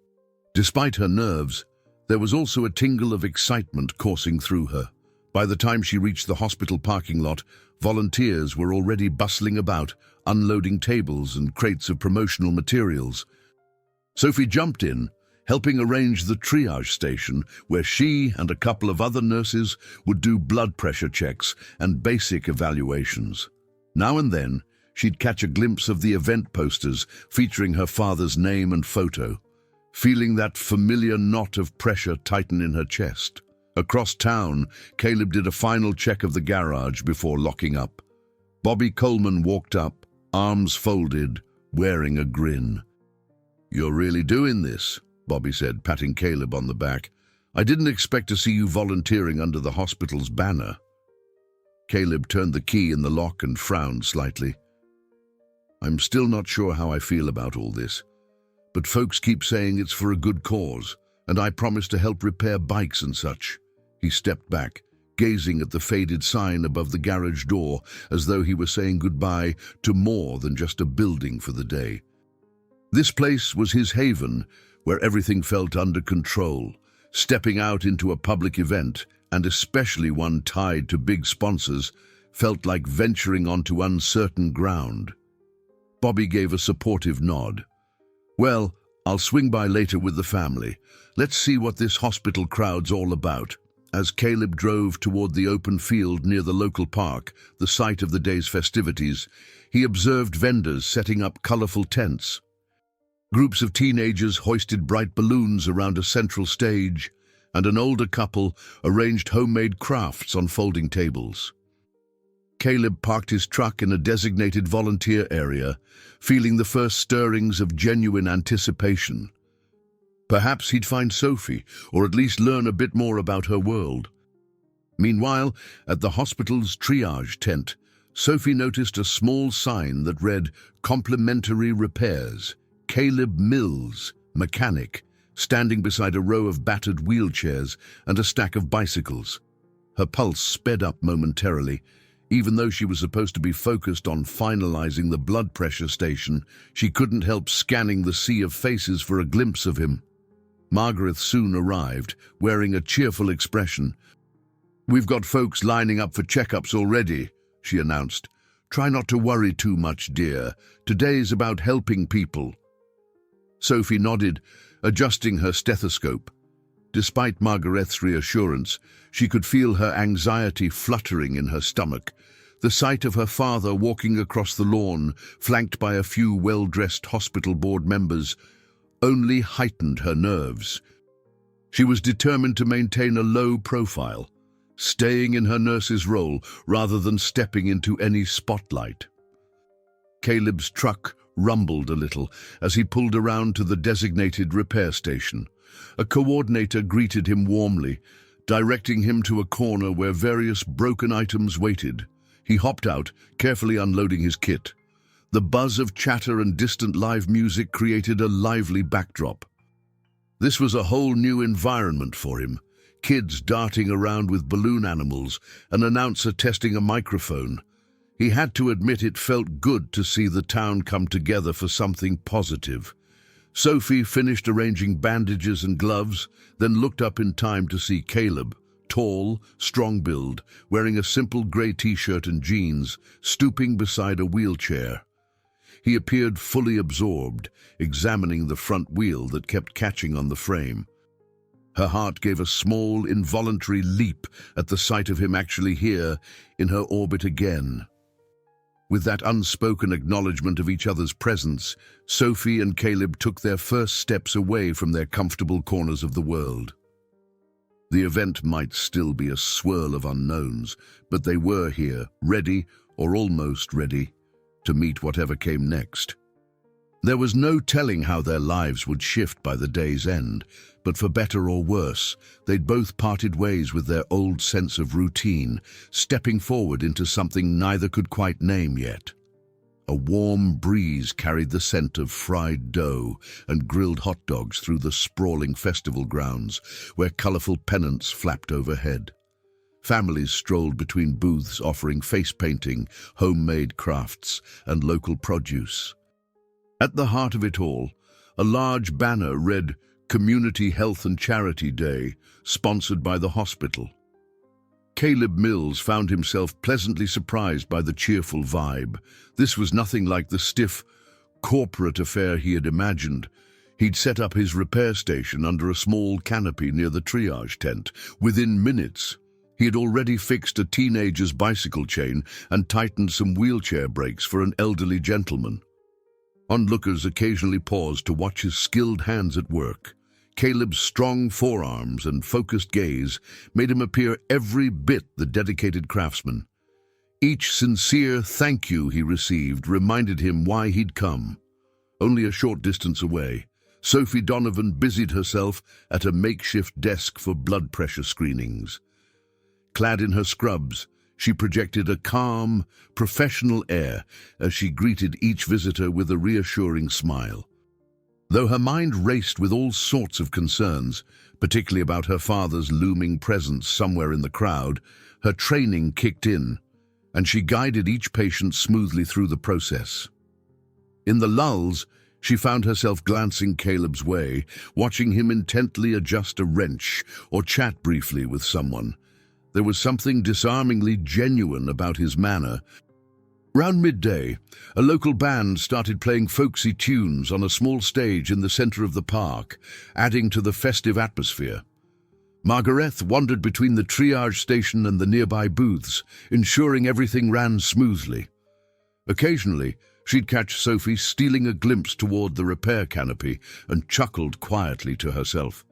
Despite her nerves, there was also a tingle of excitement coursing through her. By the time she reached the hospital parking lot, volunteers were already bustling about, unloading tables and crates of promotional materials. Sophie jumped in, helping arrange the triage station where she and a couple of other nurses would do blood pressure checks and basic evaluations. Now and then, she'd catch a glimpse of the event posters featuring her father's name and photo, feeling that familiar knot of pressure tighten in her chest. Across town, Caleb did a final check of the garage before locking up. Bobby Coleman walked up, arms folded, wearing a grin. "You're really doing this," Bobby said, patting Caleb on the back. "I didn't expect to see you volunteering under the hospital's banner." Caleb turned the key in the lock and frowned slightly. "I'm still not sure how I feel about all this, but folks keep saying it's for a good cause, and I promised to help repair bikes and such." He stepped back, gazing at the faded sign above the garage door as though he were saying goodbye to more than just a building for the day. This place was his haven, where everything felt under control. Stepping out into a public event, and especially one tied to big sponsors, felt like venturing onto uncertain ground. Bobby gave a supportive nod. "Well, I'll swing by later with the family. Let's see what this hospital crowd's all about." As Caleb drove toward the open field near the local park, the site of the day's festivities, he observed vendors setting up colorful tents. Groups of teenagers hoisted bright balloons around a central stage, and an older couple arranged homemade crafts on folding tables. Caleb parked his truck in a designated volunteer area, feeling the first stirrings of genuine anticipation. Perhaps he'd find Sophie, or at least learn a bit more about her world. Meanwhile, at the hospital's triage tent, Sophie noticed a small sign that read, "Complimentary Repairs, Caleb Mills, Mechanic," standing beside a row of battered wheelchairs and a stack of bicycles. Her pulse sped up momentarily. Even though she was supposed to be focused on finalizing the blood pressure station, she couldn't help scanning the sea of faces for a glimpse of him. Margaret soon arrived, wearing a cheerful expression. "We've got folks lining up for checkups already," she announced. "Try not to worry too much, dear. Today's about helping people." Sophie nodded, adjusting her stethoscope. Despite Margaret's reassurance, she could feel her anxiety fluttering in her stomach. The sight of her father walking across the lawn, flanked by a few well-dressed hospital board members, only heightened her nerves. She was determined to maintain a low profile, staying in her nurse's role rather than stepping into any spotlight. Caleb's truck rumbled a little as he pulled around to the designated repair station. A coordinator greeted him warmly, directing him to a corner where various broken items waited. He hopped out, carefully unloading his kit. The buzz of chatter and distant live music created a lively backdrop. This was a whole new environment for him. Kids darting around with balloon animals, an announcer testing a microphone. He had to admit it felt good to see the town come together for something positive. Sophie finished arranging bandages and gloves, then looked up in time to see Caleb, tall, strong-build, wearing a simple grey t-shirt and jeans, stooping beside a wheelchair. He appeared fully absorbed, examining the front wheel that kept catching on the frame. Her heart gave a small, involuntary leap at the sight of him actually here, in her orbit again. With that unspoken acknowledgement of each other's presence, Sophie and Caleb took their first steps away from their comfortable corners of the world. The event might still be a swirl of unknowns, but they were here, ready, or almost ready, to meet whatever came next. There was no telling how their lives would shift by the day's end, but for better or worse, they'd both parted ways with their old sense of routine, stepping forward into something neither could quite name yet. A warm breeze carried the scent of fried dough and grilled hot dogs through the sprawling festival grounds, where colorful pennants flapped overhead. Families strolled between booths offering face painting, homemade crafts, and local produce. At the heart of it all, a large banner read Community Health and Charity Day, sponsored by the hospital. Caleb Mills found himself pleasantly surprised by the cheerful vibe. This was nothing like the stiff, corporate affair he had imagined. He'd set up his repair station under a small canopy near the triage tent. Within minutes, he had already fixed a teenager's bicycle chain and tightened some wheelchair brakes for an elderly gentleman. Onlookers occasionally paused to watch his skilled hands at work. Caleb's strong forearms and focused gaze made him appear every bit the dedicated craftsman. Each sincere thank you he received reminded him why he'd come. Only a short distance away, Sophie Donovan busied herself at a makeshift desk for blood pressure screenings. Clad in her scrubs, she projected a calm, professional air as she greeted each visitor with a reassuring smile. Though her mind raced with all sorts of concerns, particularly about her father's looming presence somewhere in the crowd, her training kicked in, and she guided each patient smoothly through the process. In the lulls, she found herself glancing Caleb's way, watching him intently adjust a wrench or chat briefly with someone. There was something disarmingly genuine about his manner. Round midday, a local band started playing folksy tunes on a small stage in the center of the park, adding to the festive atmosphere. Margaret wandered between the triage station and the nearby booths, ensuring everything ran smoothly. Occasionally, she'd catch Sophie stealing a glimpse toward the repair canopy and chuckled quietly to herself.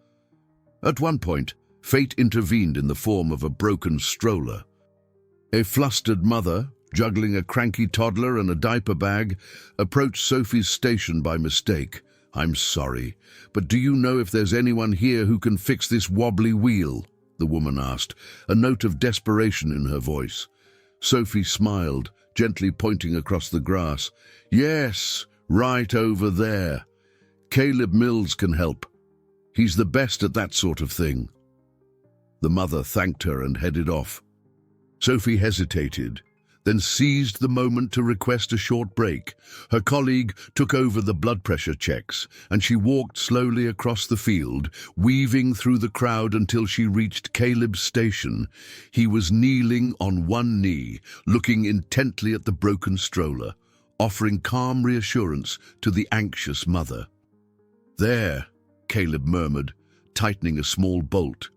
At one point, fate intervened in the form of a broken stroller. A flustered mother, juggling a cranky toddler and a diaper bag, approached Sophie's station by mistake. "I'm sorry, but do you know if there's anyone here who can fix this wobbly wheel?" the woman asked, a note of desperation in her voice. Sophie smiled, gently pointing across the grass. "Yes, right over there. Caleb Mills can help. He's the best at that sort of thing." The mother thanked her and headed off. Sophie hesitated, then seized the moment to request a short break. Her colleague took over the blood pressure checks, and she walked slowly across the field, weaving through the crowd until she reached Caleb's station. He was kneeling on one knee, looking intently at the broken stroller, offering calm reassurance to the anxious mother. "There," Caleb murmured, tightening a small bolt.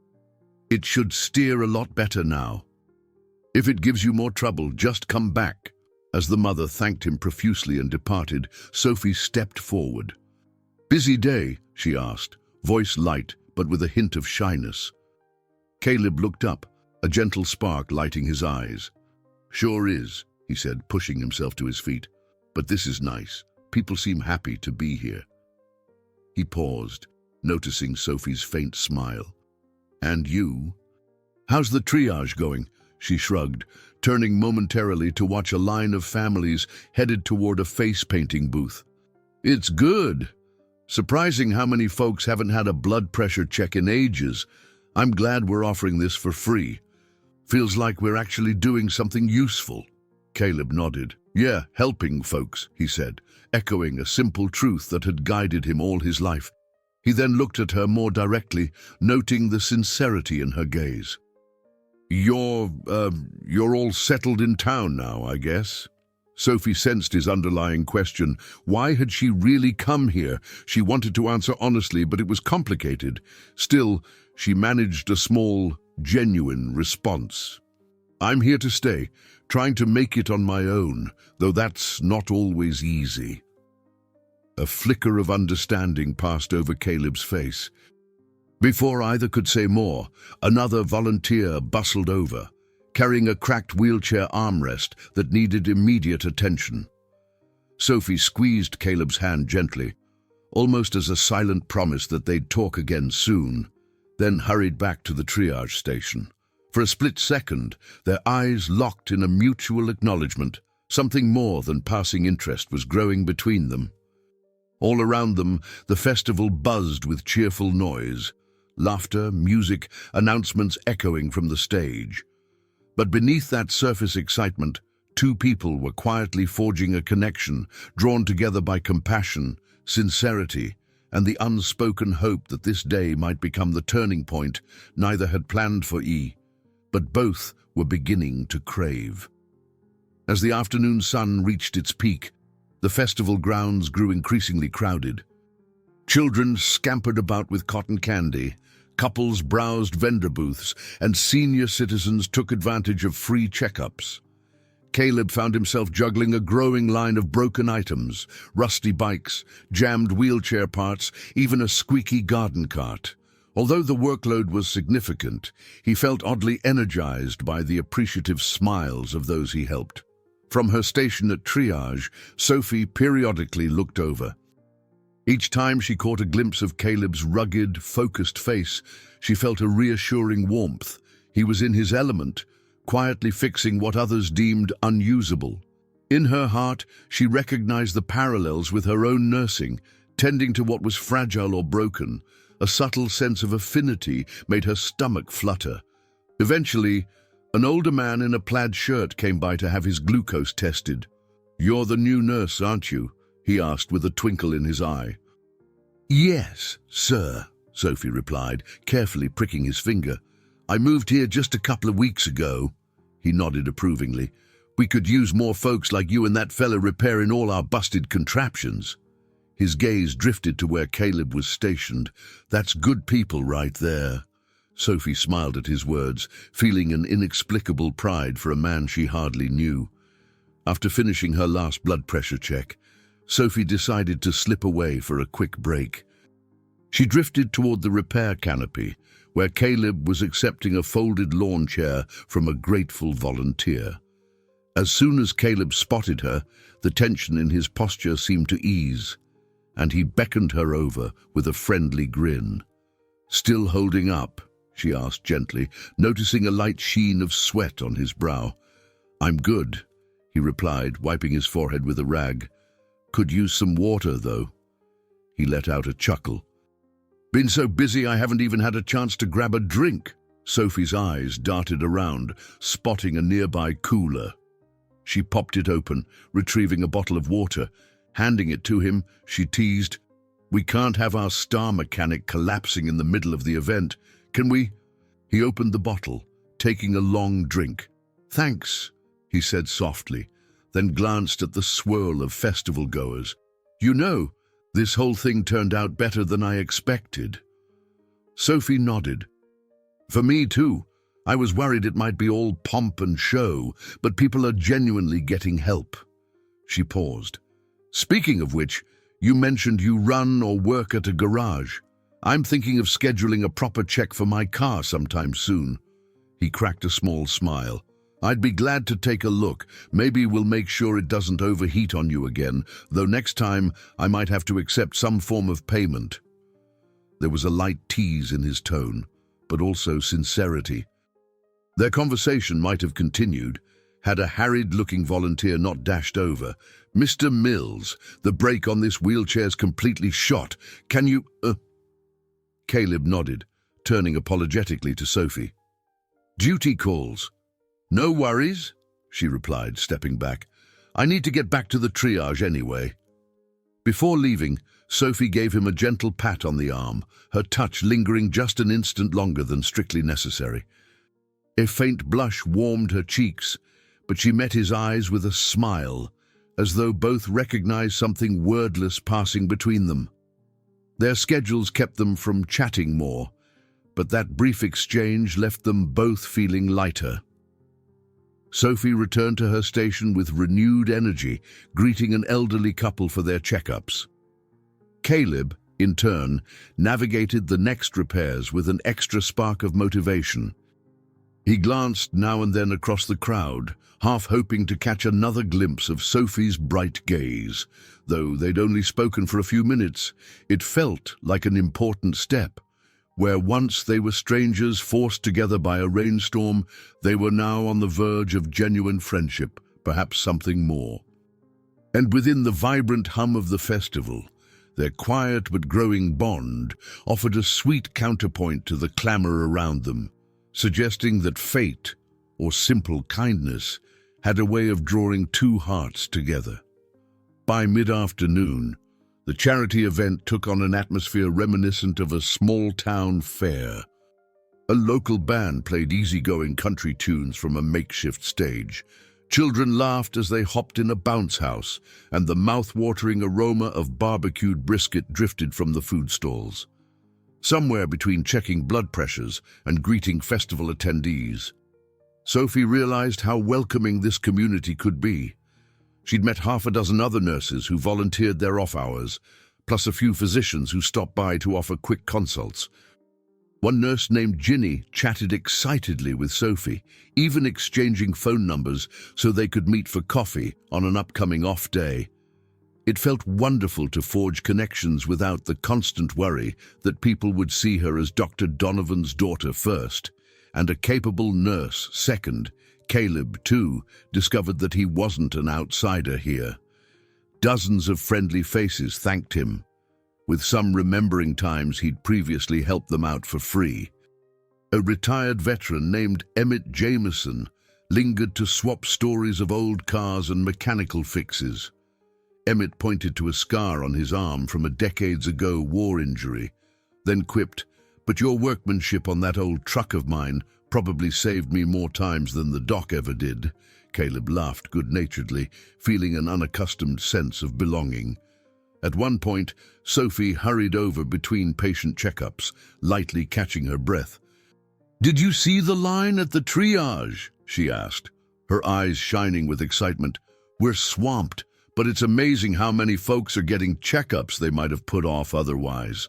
"It should steer a lot better now. If it gives you more trouble, just come back." As the mother thanked him profusely and departed, Sophie stepped forward. "Busy day?" she asked, voice light but with a hint of shyness. Caleb looked up, a gentle spark lighting his eyes. "Sure is," he said, pushing himself to his feet. "But this is nice. People seem happy to be here." He paused, noticing Sophie's faint smile. "And you? How's the triage going?" She shrugged, turning momentarily to watch a line of families headed toward a face-painting booth. "It's good. Surprising how many folks haven't had a blood pressure check in ages. I'm glad we're offering this for free. Feels like we're actually doing something useful." Caleb nodded. "Yeah, helping folks," he said, echoing a simple truth that had guided him all his life. He then looked at her more directly, noting the sincerity in her gaze. You're all settled in town now, I guess?" Sophie sensed his underlying question. Why had she really come here? She wanted to answer honestly, but it was complicated. Still, she managed a small, genuine response. "I'm here to stay, trying to make it on my own, though that's not always easy." A flicker of understanding passed over Caleb's face. Before either could say more, another volunteer bustled over, carrying a cracked wheelchair armrest that needed immediate attention. Sophie squeezed Caleb's hand gently, almost as a silent promise that they'd talk again soon, then hurried back to the triage station. For a split second, their eyes locked in a mutual acknowledgement. Something more than passing interest was growing between them. All around them, the festival buzzed with cheerful noise, laughter, music, announcements echoing from the stage. But beneath that surface excitement, two people were quietly forging a connection, drawn together by compassion, sincerity, and the unspoken hope that this day might become the turning point neither had planned for but both were beginning to crave. As the afternoon sun reached its peak, the festival grounds grew increasingly crowded. Children scampered about with cotton candy, couples browsed vendor booths, and senior citizens took advantage of free checkups. Caleb found himself juggling a growing line of broken items, rusty bikes, jammed wheelchair parts, even a squeaky garden cart. Although the workload was significant, he felt oddly energized by the appreciative smiles of those he helped. From her station at triage, Sophie periodically looked over. Each time she caught a glimpse of Caleb's rugged, focused face, she felt a reassuring warmth. He was in his element, quietly fixing what others deemed unusable. In her heart, she recognized the parallels with her own nursing, tending to what was fragile or broken. A subtle sense of affinity made her stomach flutter. Eventually, an older man in a plaid shirt came by to have his glucose tested. "You're the new nurse, aren't you?" he asked with a twinkle in his eye. "Yes, sir," Sophie replied, carefully pricking his finger. "I moved here just a couple of weeks ago." He nodded approvingly. "We could use more folks like you and that fella repairing all our busted contraptions." His gaze drifted to where Caleb was stationed. "That's good people right there." Sophie smiled at his words, feeling an inexplicable pride for a man she hardly knew. After finishing her last blood pressure check, Sophie decided to slip away for a quick break. She drifted toward the repair canopy, where Caleb was accepting a folded lawn chair from a grateful volunteer. As soon as Caleb spotted her, the tension in his posture seemed to ease, and he beckoned her over with a friendly grin. "Still holding up?" she asked gently, noticing a light sheen of sweat on his brow. "I'm good," he replied, wiping his forehead with a rag. "Could use some water, though." He let out a chuckle. "Been so busy I haven't even had a chance to grab a drink." Sophie's eyes darted around, spotting a nearby cooler. She popped it open, retrieving a bottle of water. Handing it to him, she teased, "We can't have our star mechanic collapsing in the middle of the event, can we?" He opened the bottle, taking a long drink. "Thanks," he said softly, then glanced at the swirl of festival goers. "You know, this whole thing turned out better than I expected." Sophie nodded. "For me too. I was worried it might be all pomp and show, but people are genuinely getting help." She paused. "Speaking of which, you mentioned you run or work at a garage. I'm thinking of scheduling a proper check for my car sometime soon." He cracked a small smile. I'd be glad to take a look. Maybe we'll make sure it doesn't overheat on you again, though next time I might have to accept some form of payment." There was a light tease in his tone, but also sincerity. Their conversation might have continued, had a harried-looking volunteer not dashed over. "Mr. Mills, the brake on this wheelchair's completely shot. Can you—" Caleb nodded, turning apologetically to Sophie. "Duty calls." "No worries," she replied, stepping back. "I need to get back to the triage anyway." Before leaving, Sophie gave him a gentle pat on the arm, her touch lingering just an instant longer than strictly necessary. A faint blush warmed her cheeks, but she met his eyes with a smile, as though both recognized something wordless passing between them. Their schedules kept them from chatting more, but that brief exchange left them both feeling lighter. Sophie returned to her station with renewed energy, greeting an elderly couple for their checkups. Caleb, in turn, navigated the next repairs with an extra spark of motivation. He glanced now and then across the crowd, half hoping to catch another glimpse of Sophie's bright gaze. Though they'd only spoken for a few minutes, it felt like an important step. Where once they were strangers forced together by a rainstorm, they were now on the verge of genuine friendship, perhaps something more. And within the vibrant hum of the festival, their quiet but growing bond offered a sweet counterpoint to the clamor around them, suggesting that fate, or simple kindness, had a way of drawing two hearts together. By mid-afternoon, the charity event took on an atmosphere reminiscent of a small-town fair. A local band played easygoing country tunes from a makeshift stage. Children laughed as they hopped in a bounce house, and the mouth-watering aroma of barbecued brisket drifted from the food stalls. Somewhere between checking blood pressures and greeting festival attendees, Sophie realized how welcoming this community could be. She'd met half a dozen other nurses who volunteered their off hours, plus a few physicians who stopped by to offer quick consults. One nurse named Ginny chatted excitedly with Sophie, even exchanging phone numbers so they could meet for coffee on an upcoming off day. It felt wonderful to forge connections without the constant worry that people would see her as Dr. Donovan's daughter first, and a capable nurse second. Caleb, too, discovered that he wasn't an outsider here. Dozens of friendly faces thanked him, with some remembering times he'd previously helped them out for free. A retired veteran named Emmett Jameson lingered to swap stories of old cars and mechanical fixes. Emmett pointed to a scar on his arm from a decades-ago war injury, then quipped, "But your workmanship on that old truck of mine probably saved me more times than the doc ever did." Caleb laughed good-naturedly, feeling an unaccustomed sense of belonging. At one point, Sophie hurried over between patient checkups, lightly catching her breath. "Did you see the line at the triage?" she asked, her eyes shining with excitement. "We're swamped, but it's amazing how many folks are getting checkups they might have put off otherwise."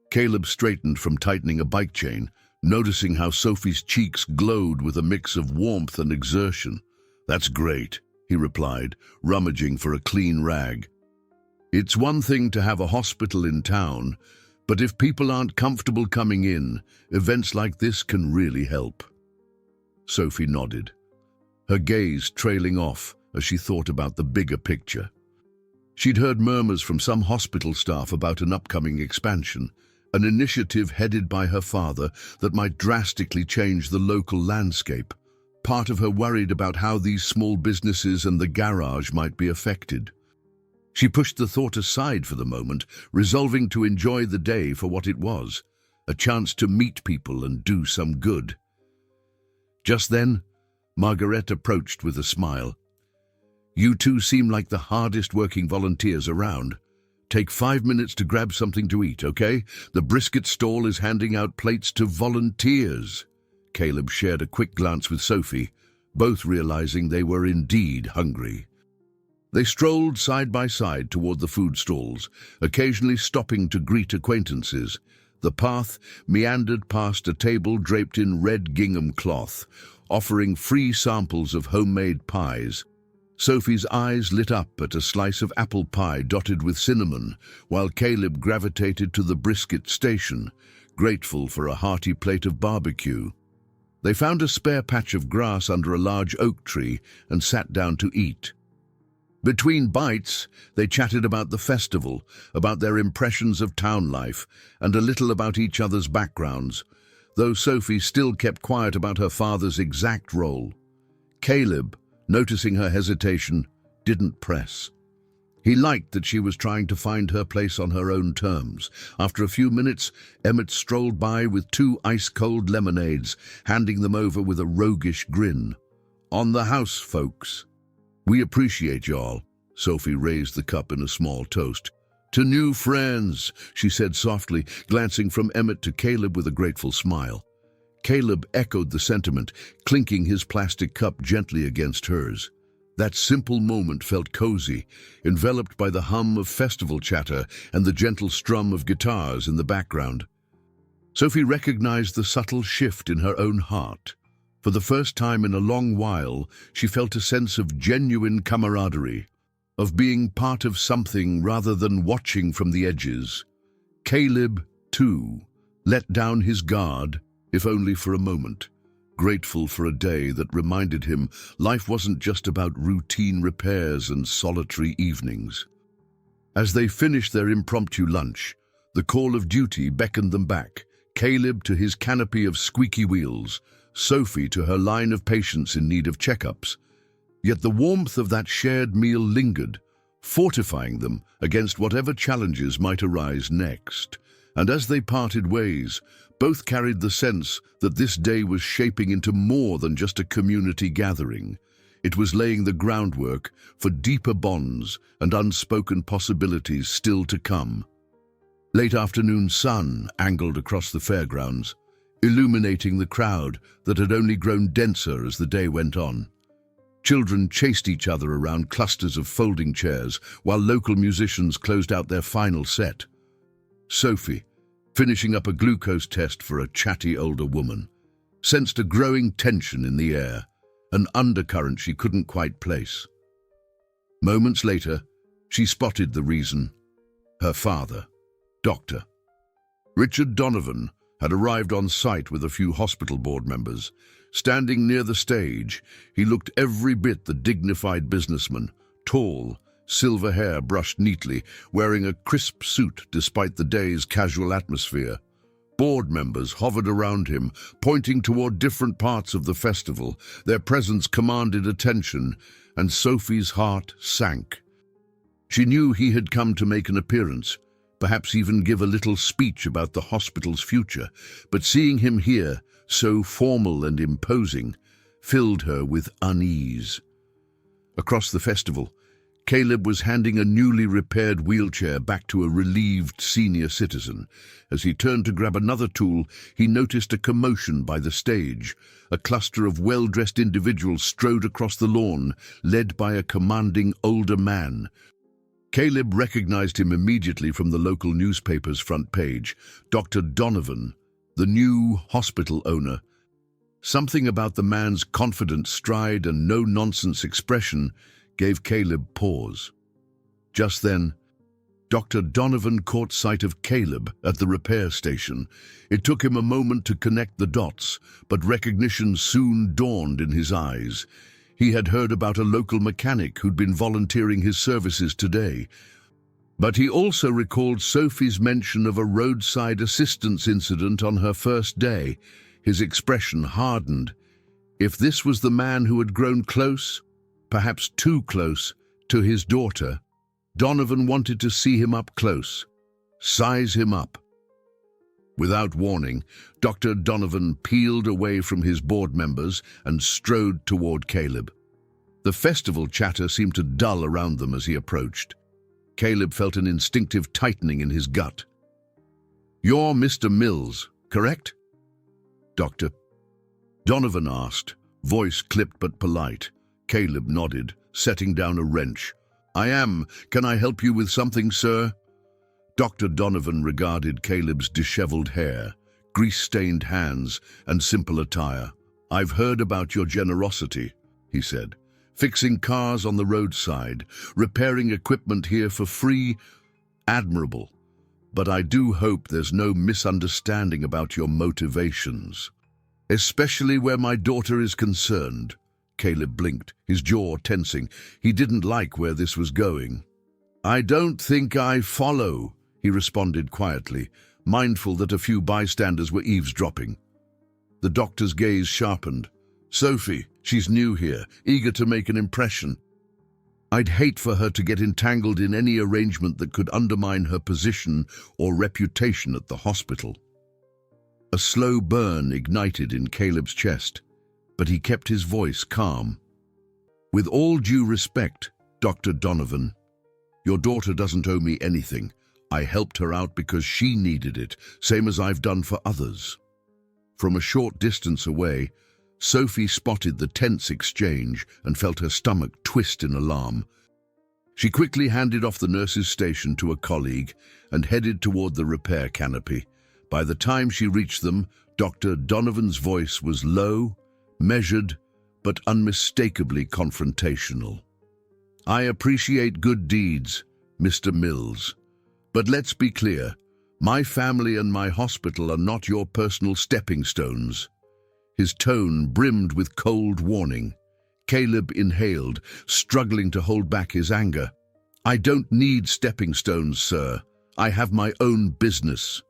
Caleb straightened from tightening a bike chain, noticing how Sophie's cheeks glowed with a mix of warmth and exertion. "That's great," he replied, rummaging for a clean rag. "It's one thing to have a hospital in town, but if people aren't comfortable coming in, events like this can really help." Sophie nodded, her gaze trailing off as she thought about the bigger picture. She'd heard murmurs from some hospital staff about an upcoming expansion, an initiative headed by her father that might drastically change the local landscape. Part of her worried about how these small businesses and the garage might be affected. She pushed the thought aside for the moment, resolving to enjoy the day for what it was, a chance to meet people and do some good. Just then, Margaret approached with a smile. "You two seem like the hardest working volunteers around. Take 5 minutes to grab something to eat, okay? The brisket stall is handing out plates to volunteers." Caleb shared a quick glance with Sophie, both realizing they were indeed hungry. They strolled side by side toward the food stalls, occasionally stopping to greet acquaintances. The path meandered past a table draped in red gingham cloth, offering free samples of homemade pies. Sophie's eyes lit up at a slice of apple pie dotted with cinnamon, while Caleb gravitated to the brisket station, grateful for a hearty plate of barbecue. They found a spare patch of grass under a large oak tree and sat down to eat. Between bites, they chatted about the festival, about their impressions of town life, and a little about each other's backgrounds, though Sophie still kept quiet about her father's exact role. Caleb, noticing her hesitation, didn't press. He liked that she was trying to find her place on her own terms. After a few minutes, Emmett strolled by with 2 ice-cold lemonades, handing them over with a roguish grin. "On the house, folks." "We appreciate y'all." Sophie raised the cup in a small toast. "To new friends," she said softly, glancing from Emmett to Caleb with a grateful smile. Caleb echoed the sentiment, clinking his plastic cup gently against hers. That simple moment felt cozy, enveloped by the hum of festival chatter and the gentle strum of guitars in the background. Sophie recognized the subtle shift in her own heart. For the first time in a long while, she felt a sense of genuine camaraderie, of being part of something rather than watching from the edges. Caleb, too, let down his guard, if only for a moment, grateful for a day that reminded him life wasn't just about routine repairs and solitary evenings. As they finished their impromptu lunch, the call of duty beckoned them back, Caleb to his canopy of squeaky wheels, Sophie to her line of patients in need of checkups. Yet the warmth of that shared meal lingered, fortifying them against whatever challenges might arise next. And as they parted ways, both carried the sense that this day was shaping into more than just a community gathering. It was laying the groundwork for deeper bonds and unspoken possibilities still to come. Late afternoon sun angled across the fairgrounds, illuminating the crowd that had only grown denser as the day went on. Children chased each other around clusters of folding chairs while local musicians closed out their final set. Sophie, finishing up a glucose test for a chatty older woman, sensed a growing tension in the air, an undercurrent she couldn't quite place. Moments later, she spotted the reason. Her father, Dr. Richard Donovan, had arrived on site with a few hospital board members. Standing near the stage, he looked every bit the dignified businessman, tall, silver hair brushed neatly, wearing a crisp suit despite the day's casual atmosphere. Board members hovered around him, pointing toward different parts of the festival. Their presence commanded attention, and Sophie's heart sank. She knew he had come to make an appearance, perhaps even give a little speech about the hospital's future, but seeing him here, so formal and imposing, filled her with unease. Across the festival, Caleb was handing a newly repaired wheelchair back to a relieved senior citizen. As he turned to grab another tool, he noticed a commotion by the stage. A cluster of well-dressed individuals strode across the lawn, led by a commanding older man. Caleb recognized him immediately from the local newspaper's front page, Dr. Donovan, the new hospital owner. Something about the man's confident stride and no-nonsense expression gave Caleb pause. Just then, Dr. Donovan caught sight of Caleb at the repair station. It took him a moment to connect the dots, but recognition soon dawned in his eyes. He had heard about a local mechanic who'd been volunteering his services today. But he also recalled Sophie's mention of a roadside assistance incident on her first day. His expression hardened. If this was the man who had grown close, perhaps too close, to his daughter, Donovan wanted to see him up close, size him up. Without warning, Dr. Donovan peeled away from his board members and strode toward Caleb. The festival chatter seemed to dull around them as he approached. Caleb felt an instinctive tightening in his gut. "You're Mr. Mills, correct?" Dr. Donovan asked, voice clipped but polite. Caleb nodded, setting down a wrench. "I am. Can I help you with something, sir?" Dr. Donovan regarded Caleb's disheveled hair, grease-stained hands, and simple attire. "I've heard about your generosity," he said. "Fixing cars on the roadside, repairing equipment here for free. Admirable. But I do hope there's no misunderstanding about your motivations. Especially where my daughter is concerned." Caleb blinked, his jaw tensing. He didn't like where this was going. "I don't think I follow," he responded quietly, mindful that a few bystanders were eavesdropping. The doctor's gaze sharpened. "Sophie, she's new here, eager to make an impression. I'd hate for her to get entangled in any arrangement that could undermine her position or reputation at the hospital." A slow burn ignited in Caleb's chest, but he kept his voice calm. "With all due respect, Dr. Donovan, your daughter doesn't owe me anything. I helped her out because she needed it, same as I've done for others." From a short distance away, Sophie spotted the tense exchange and felt her stomach twist in alarm. She quickly handed off the nurse's station to a colleague and headed toward the repair canopy. By the time she reached them, Dr. Donovan's voice was low, measured, but unmistakably confrontational. "I appreciate good deeds, Mr. Mills. But let's be clear, my family and my hospital are not your personal stepping stones." His tone brimmed with cold warning. Caleb inhaled, struggling to hold back his anger. "I don't need stepping stones, sir. I have my own business.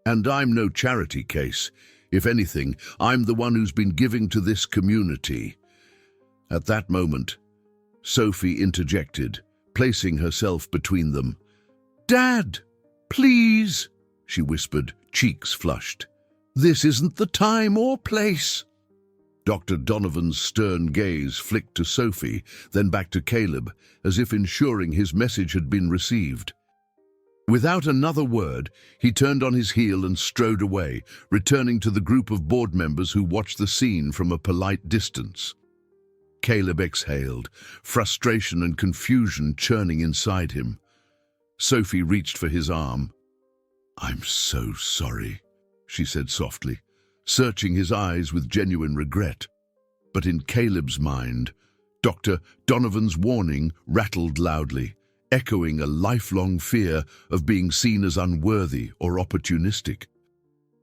And I'm no charity case. If anything, I'm the one who's been giving to this community." At that moment, Sophie interjected, placing herself between them. "Dad, please," she whispered, cheeks flushed. "This isn't the time or place." Dr. Donovan's stern gaze flicked to Sophie, then back to Caleb, as if ensuring his message had been received. Without another word, he turned on his heel and strode away, returning to the group of board members who watched the scene from a polite distance. Caleb exhaled, frustration and confusion churning inside him. Sophie reached for his arm. "I'm so sorry," she said softly, searching his eyes with genuine regret. But in Caleb's mind, Dr. Donovan's warning rattled loudly, echoing a lifelong fear of being seen as unworthy or opportunistic.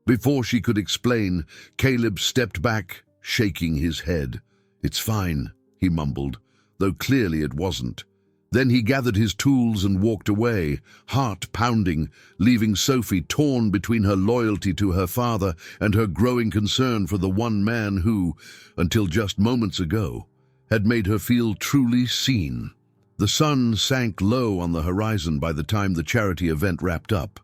Before she could explain, Caleb stepped back, shaking his head. "It's fine," he mumbled, though clearly it wasn't. Then he gathered his tools and walked away, heart pounding, leaving Sophie torn between her loyalty to her father and her growing concern for the one man who, until just moments ago, had made her feel truly seen. The sun sank low on the horizon by the time the charity event wrapped up.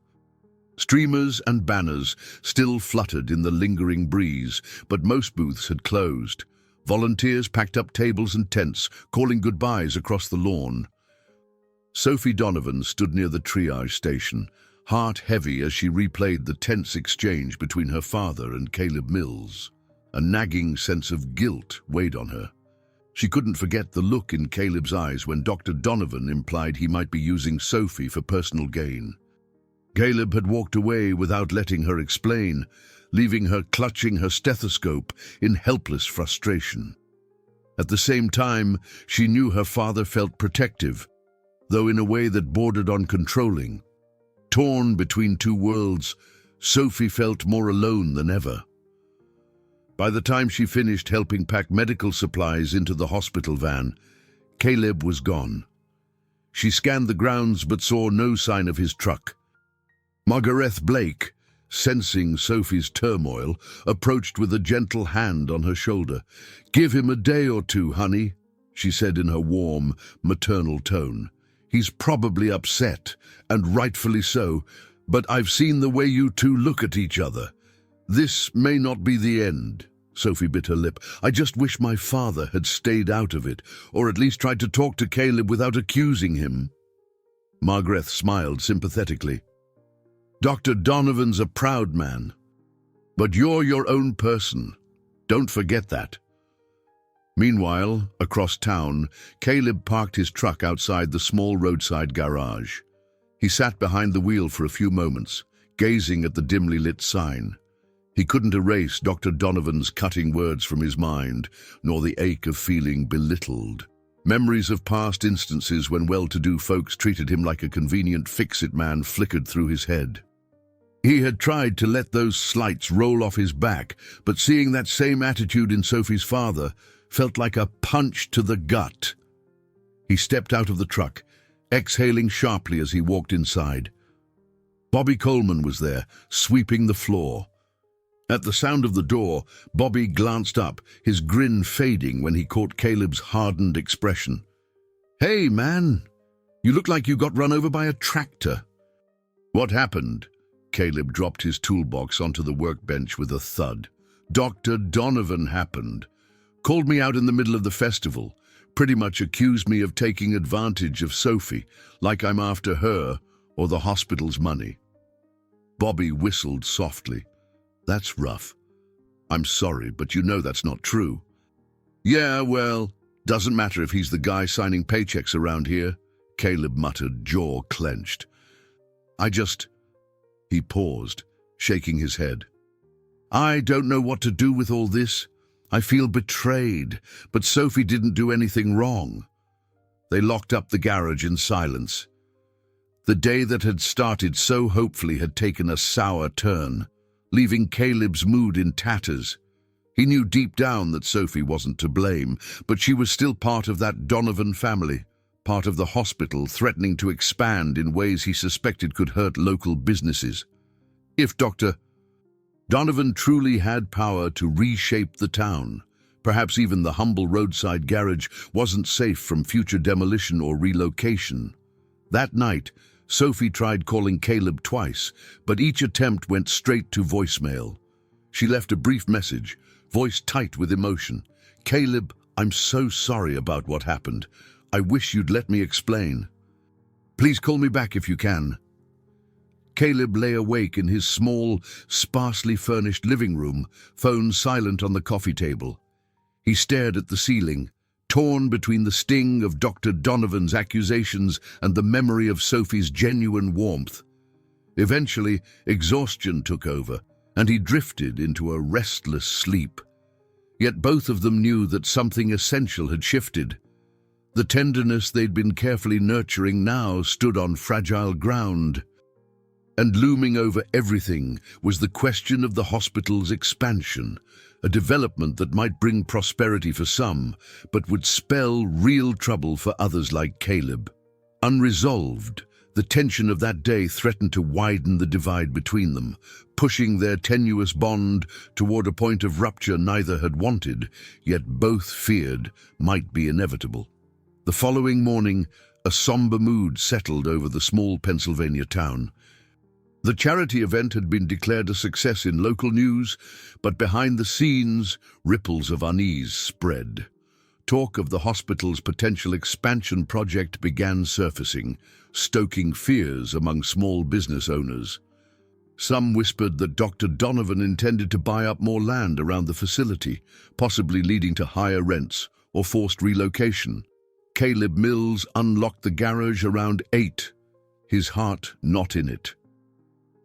Streamers and banners still fluttered in the lingering breeze, but most booths had closed. Volunteers packed up tables and tents, calling goodbyes across the lawn. Sophie Donovan stood near the triage station, heart heavy as she replayed the tense exchange between her father and Caleb Mills. A nagging sense of guilt weighed on her. She couldn't forget the look in Caleb's eyes when Dr. Donovan implied he might be using Sophie for personal gain. Caleb had walked away without letting her explain, leaving her clutching her stethoscope in helpless frustration. At the same time, she knew her father felt protective, though in a way that bordered on controlling. Torn between two worlds, Sophie felt more alone than ever. By the time she finished helping pack medical supplies into the hospital van, Caleb was gone. She scanned the grounds but saw no sign of his truck. Margaret Blake, sensing Sophie's turmoil, approached with a gentle hand on her shoulder. "Give him a day or two, honey," she said in her warm, maternal tone. "He's probably upset, and rightfully so, but I've seen the way you two look at each other. This may not be the end." Sophie bit her lip. "I just wish my father had stayed out of it, or at least tried to talk to Caleb without accusing him." Margaret smiled sympathetically. "Dr. Donovan's a proud man, but you're your own person. Don't forget that." Meanwhile, across town, Caleb parked his truck outside the small roadside garage. He sat behind the wheel for a few moments, gazing at the dimly lit sign. He couldn't erase Dr. Donovan's cutting words from his mind, nor the ache of feeling belittled. Memories of past instances when well-to-do folks treated him like a convenient fix-it man flickered through his head. He had tried to let those slights roll off his back, but seeing that same attitude in Sophie's father felt like a punch to the gut. He stepped out of the truck, exhaling sharply as he walked inside. Bobby Coleman was there, sweeping the floor. At the sound of the door, Bobby glanced up, his grin fading when he caught Caleb's hardened expression. "Hey, man, you look like you got run over by a tractor." "What happened?" Caleb dropped his toolbox onto the workbench with a thud. "Dr. Donovan happened. Called me out in the middle of the festival. Pretty much accused me of taking advantage of Sophie, like I'm after her or the hospital's money." Bobby whistled softly. "That's rough. I'm sorry, but you know that's not true." "Yeah, well, doesn't matter if he's the guy signing paychecks around here," Caleb muttered, jaw clenched. He paused, shaking his head. "I don't know what to do with all this. I feel betrayed, but Sophie didn't do anything wrong." They locked up the garage in silence. The day that had started so hopefully had taken a sour turn, leaving Caleb's mood in tatters. He knew deep down that Sophie wasn't to blame, but she was still part of that Donovan family, part of the hospital threatening to expand in ways he suspected could hurt local businesses. If Dr. Donovan truly had power to reshape the town, perhaps even the humble roadside garage wasn't safe from future demolition or relocation. That night, Sophie tried calling Caleb twice, but each attempt went straight to voicemail. She left a brief message, voice tight with emotion. "Caleb, I'm so sorry about what happened. I wish you'd let me explain. Please call me back if you can." Caleb lay awake in his small, sparsely furnished living room, phone silent on the coffee table. He stared at the ceiling, torn between the sting of Dr. Donovan's accusations and the memory of Sophie's genuine warmth. Eventually, exhaustion took over, and he drifted into a restless sleep. Yet both of them knew that something essential had shifted. The tenderness they'd been carefully nurturing now stood on fragile ground. And looming over everything was the question of the hospital's expansion, a development that might bring prosperity for some, but would spell real trouble for others like Caleb. Unresolved, the tension of that day threatened to widen the divide between them, pushing their tenuous bond toward a point of rupture neither had wanted, yet both feared might be inevitable. The following morning, a somber mood settled over the small Pennsylvania town. The charity event had been declared a success in local news, but behind the scenes, ripples of unease spread. Talk of the hospital's potential expansion project began surfacing, stoking fears among small business owners. Some whispered that Dr. Donovan intended to buy up more land around the facility, possibly leading to higher rents or forced relocation. Caleb Mills unlocked the garage around 8, his heart not in it.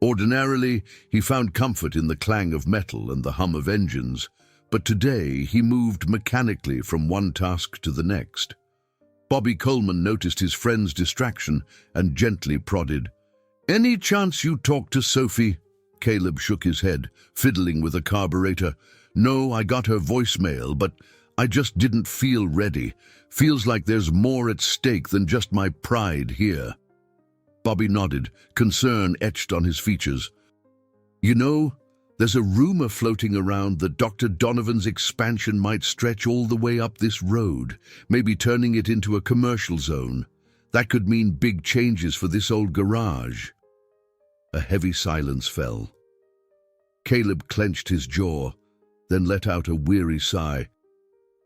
Ordinarily, he found comfort in the clang of metal and the hum of engines, but today he moved mechanically from one task to the next. Bobby Coleman noticed his friend's distraction and gently prodded. "Any chance you talk to Sophie?" Caleb shook his head, fiddling with a carburetor. "No, I got her voicemail, but I just didn't feel ready. Feels like there's more at stake than just my pride here." Bobby nodded, concern etched on his features. "You know, there's a rumor floating around that Dr. Donovan's expansion might stretch all the way up this road, maybe turning it into a commercial zone. That could mean big changes for this old garage." A heavy silence fell. Caleb clenched his jaw, then let out a weary sigh.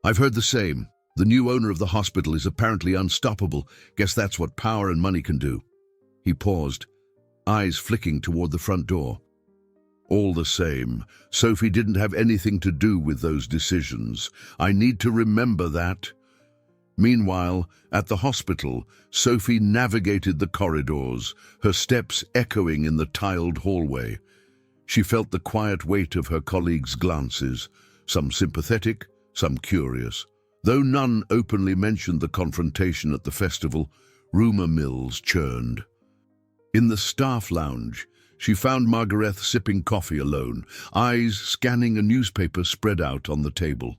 "I've heard the same. The new owner of the hospital is apparently unstoppable. Guess that's what power and money can do." He paused, eyes flicking toward the front door. "All the same, Sophie didn't have anything to do with those decisions. I need to remember that." Meanwhile, at the hospital, Sophie navigated the corridors, her steps echoing in the tiled hallway. She felt the quiet weight of her colleagues' glances, some sympathetic, some curious. Though none openly mentioned the confrontation at the festival, rumor mills churned. In the staff lounge, she found Margaret sipping coffee alone, eyes scanning a newspaper spread out on the table.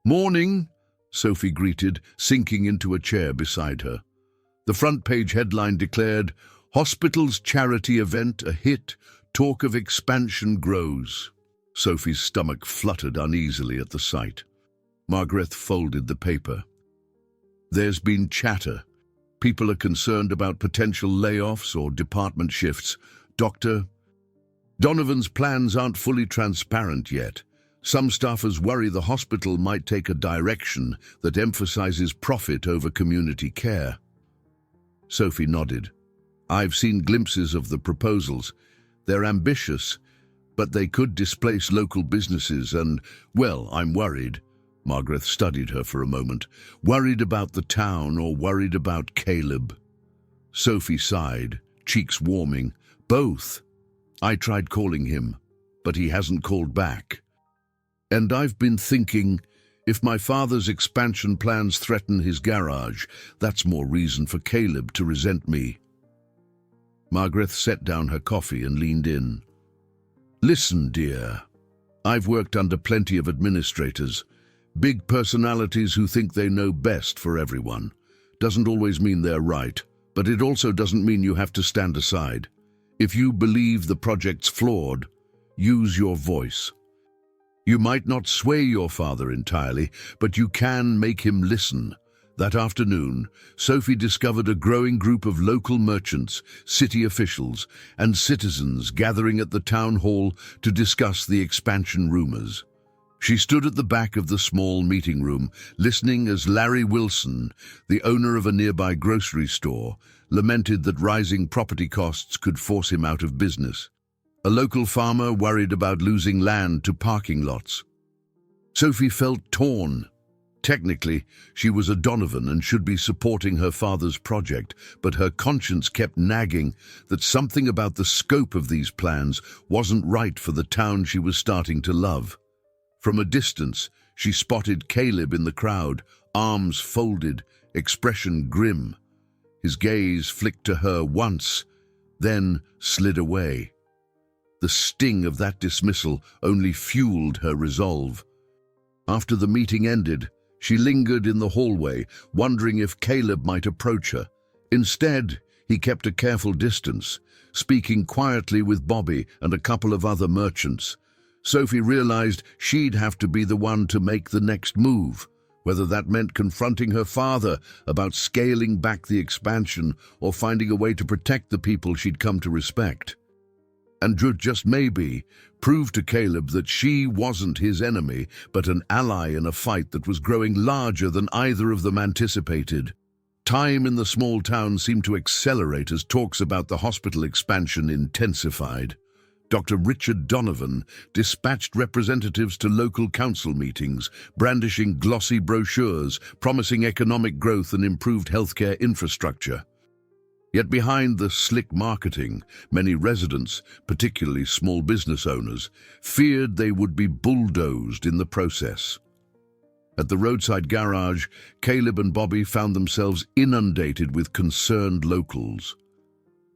"Morning," Sophie greeted, sinking into a chair beside her. The front-page headline declared, "Hospital's charity event a hit, talk of expansion grows." Sophie's stomach fluttered uneasily at the sight. Margaret folded the paper. "There's been chatter. People are concerned about potential layoffs or department shifts. Dr. Donovan's plans aren't fully transparent yet. Some staffers worry the hospital might take a direction that emphasizes profit over community care." Sophie nodded. "I've seen glimpses of the proposals. They're ambitious, but they could displace local businesses and, well, I'm worried." Margaret studied her for a moment. "Worried about the town or worried about Caleb?" Sophie sighed, cheeks warming. "Both. I tried calling him, but he hasn't called back. And I've been thinking, if my father's expansion plans threaten his garage, that's more reason for Caleb to resent me." Margaret set down her coffee and leaned in. "Listen, dear. I've worked under plenty of administrators. Big personalities who think they know best for everyone. Doesn't always mean they're right, but it also doesn't mean you have to stand aside. If you believe the project's flawed, use your voice. You might not sway your father entirely, but you can make him listen." That afternoon, Sophie discovered a growing group of local merchants, city officials, and citizens gathering at the town hall to discuss the expansion rumors. She stood at the back of the small meeting room, listening as Larry Wilson, the owner of a nearby grocery store, lamented that rising property costs could force him out of business. A local farmer worried about losing land to parking lots. Sophie felt torn. Technically, she was a Donovan and should be supporting her father's project, but her conscience kept nagging that something about the scope of these plans wasn't right for the town she was starting to love. From a distance, she spotted Caleb in the crowd, arms folded, expression grim. His gaze flicked to her once, then slid away. The sting of that dismissal only fueled her resolve. After the meeting ended, she lingered in the hallway, wondering if Caleb might approach her. Instead, he kept a careful distance, speaking quietly with Bobby and a couple of other merchants. Sophie realized she'd have to be the one to make the next move, whether that meant confronting her father about scaling back the expansion or finding a way to protect the people she'd come to respect. And just maybe prove to Caleb that she wasn't his enemy, but an ally in a fight that was growing larger than either of them anticipated. Time in the small town seemed to accelerate as talks about the hospital expansion intensified. Dr. Richard Donovan dispatched representatives to local council meetings, brandishing glossy brochures promising economic growth and improved healthcare infrastructure. Yet behind the slick marketing, many residents, particularly small business owners, feared they would be bulldozed in the process. At the roadside garage, Caleb and Bobby found themselves inundated with concerned locals.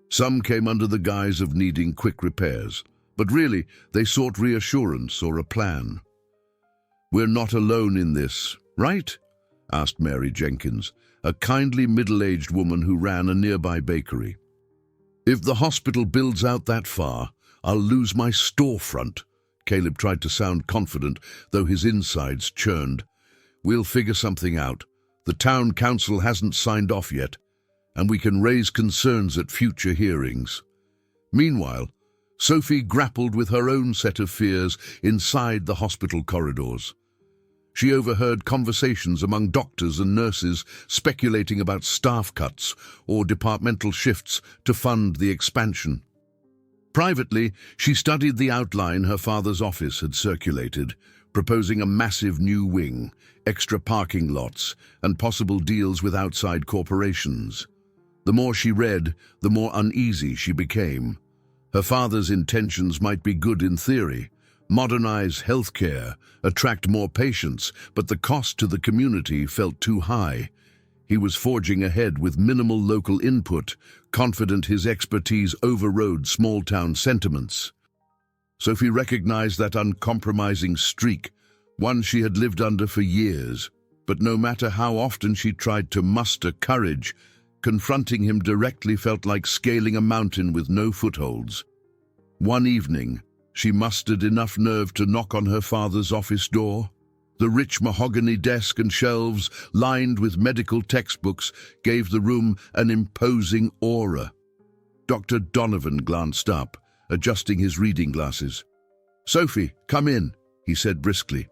Some came under the guise of needing quick repairs, but really they sought reassurance or a plan. "We're not alone in this, right?" asked Mary Jenkins, a kindly middle-aged woman who ran a nearby bakery. "If the hospital builds out that far, I'll lose my storefront." Caleb tried to sound confident, though his insides churned. "We'll figure something out. The town council hasn't signed off yet, and we can raise concerns at future hearings." Meanwhile, Sophie grappled with her own set of fears inside the hospital corridors. She overheard conversations among doctors and nurses speculating about staff cuts or departmental shifts to fund the expansion. Privately, she studied the outline her father's office had circulated, proposing a massive new wing, extra parking lots, and possible deals with outside corporations. The more she read, the more uneasy she became. Her father's intentions might be good in theory: modernize healthcare, attract more patients, but the cost to the community felt too high. He was forging ahead with minimal local input, confident his expertise overrode small-town sentiments. Sophie recognized that uncompromising streak, one she had lived under for years. But no matter how often she tried to muster courage, confronting him directly felt like scaling a mountain with no footholds. One evening, she mustered enough nerve to knock on her father's office door. The rich mahogany desk and shelves, lined with medical textbooks, gave the room an imposing aura. Dr. Donovan glanced up, adjusting his reading glasses. "Sophie, come in," he said briskly.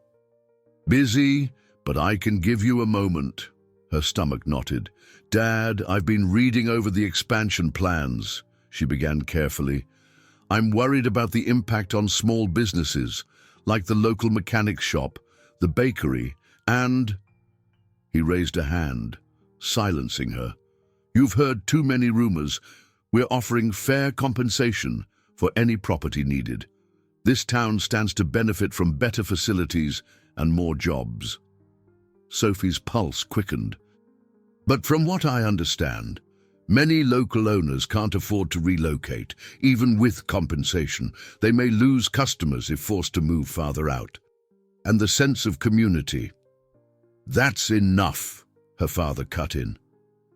"Busy, but I can give you a moment." Her stomach knotted. "Dad, I've been reading over the expansion plans," she began carefully. "I'm worried about the impact on small businesses, like the local mechanics shop, the bakery, and—" He raised a hand, silencing her. "You've heard too many rumors. We're offering fair compensation for any property needed. This town stands to benefit from better facilities and more jobs." Sophie's pulse quickened. "But from what I understand, many local owners can't afford to relocate, even with compensation. They may lose customers if forced to move farther out. And the sense of community—" "That's enough," her father cut in.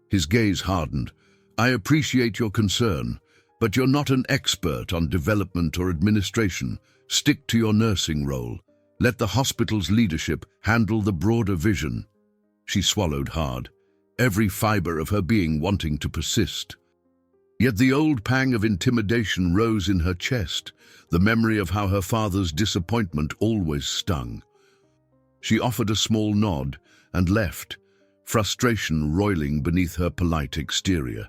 His gaze hardened. "I appreciate your concern, but you're not an expert on development or administration. Stick to your nursing role. Let the hospital's leadership handle the broader vision." She swallowed hard, every fiber of her being wanting to persist. Yet the old pang of intimidation rose in her chest. The memory of how her father's disappointment always stung. She offered a small nod and left, frustration roiling beneath her polite exterior.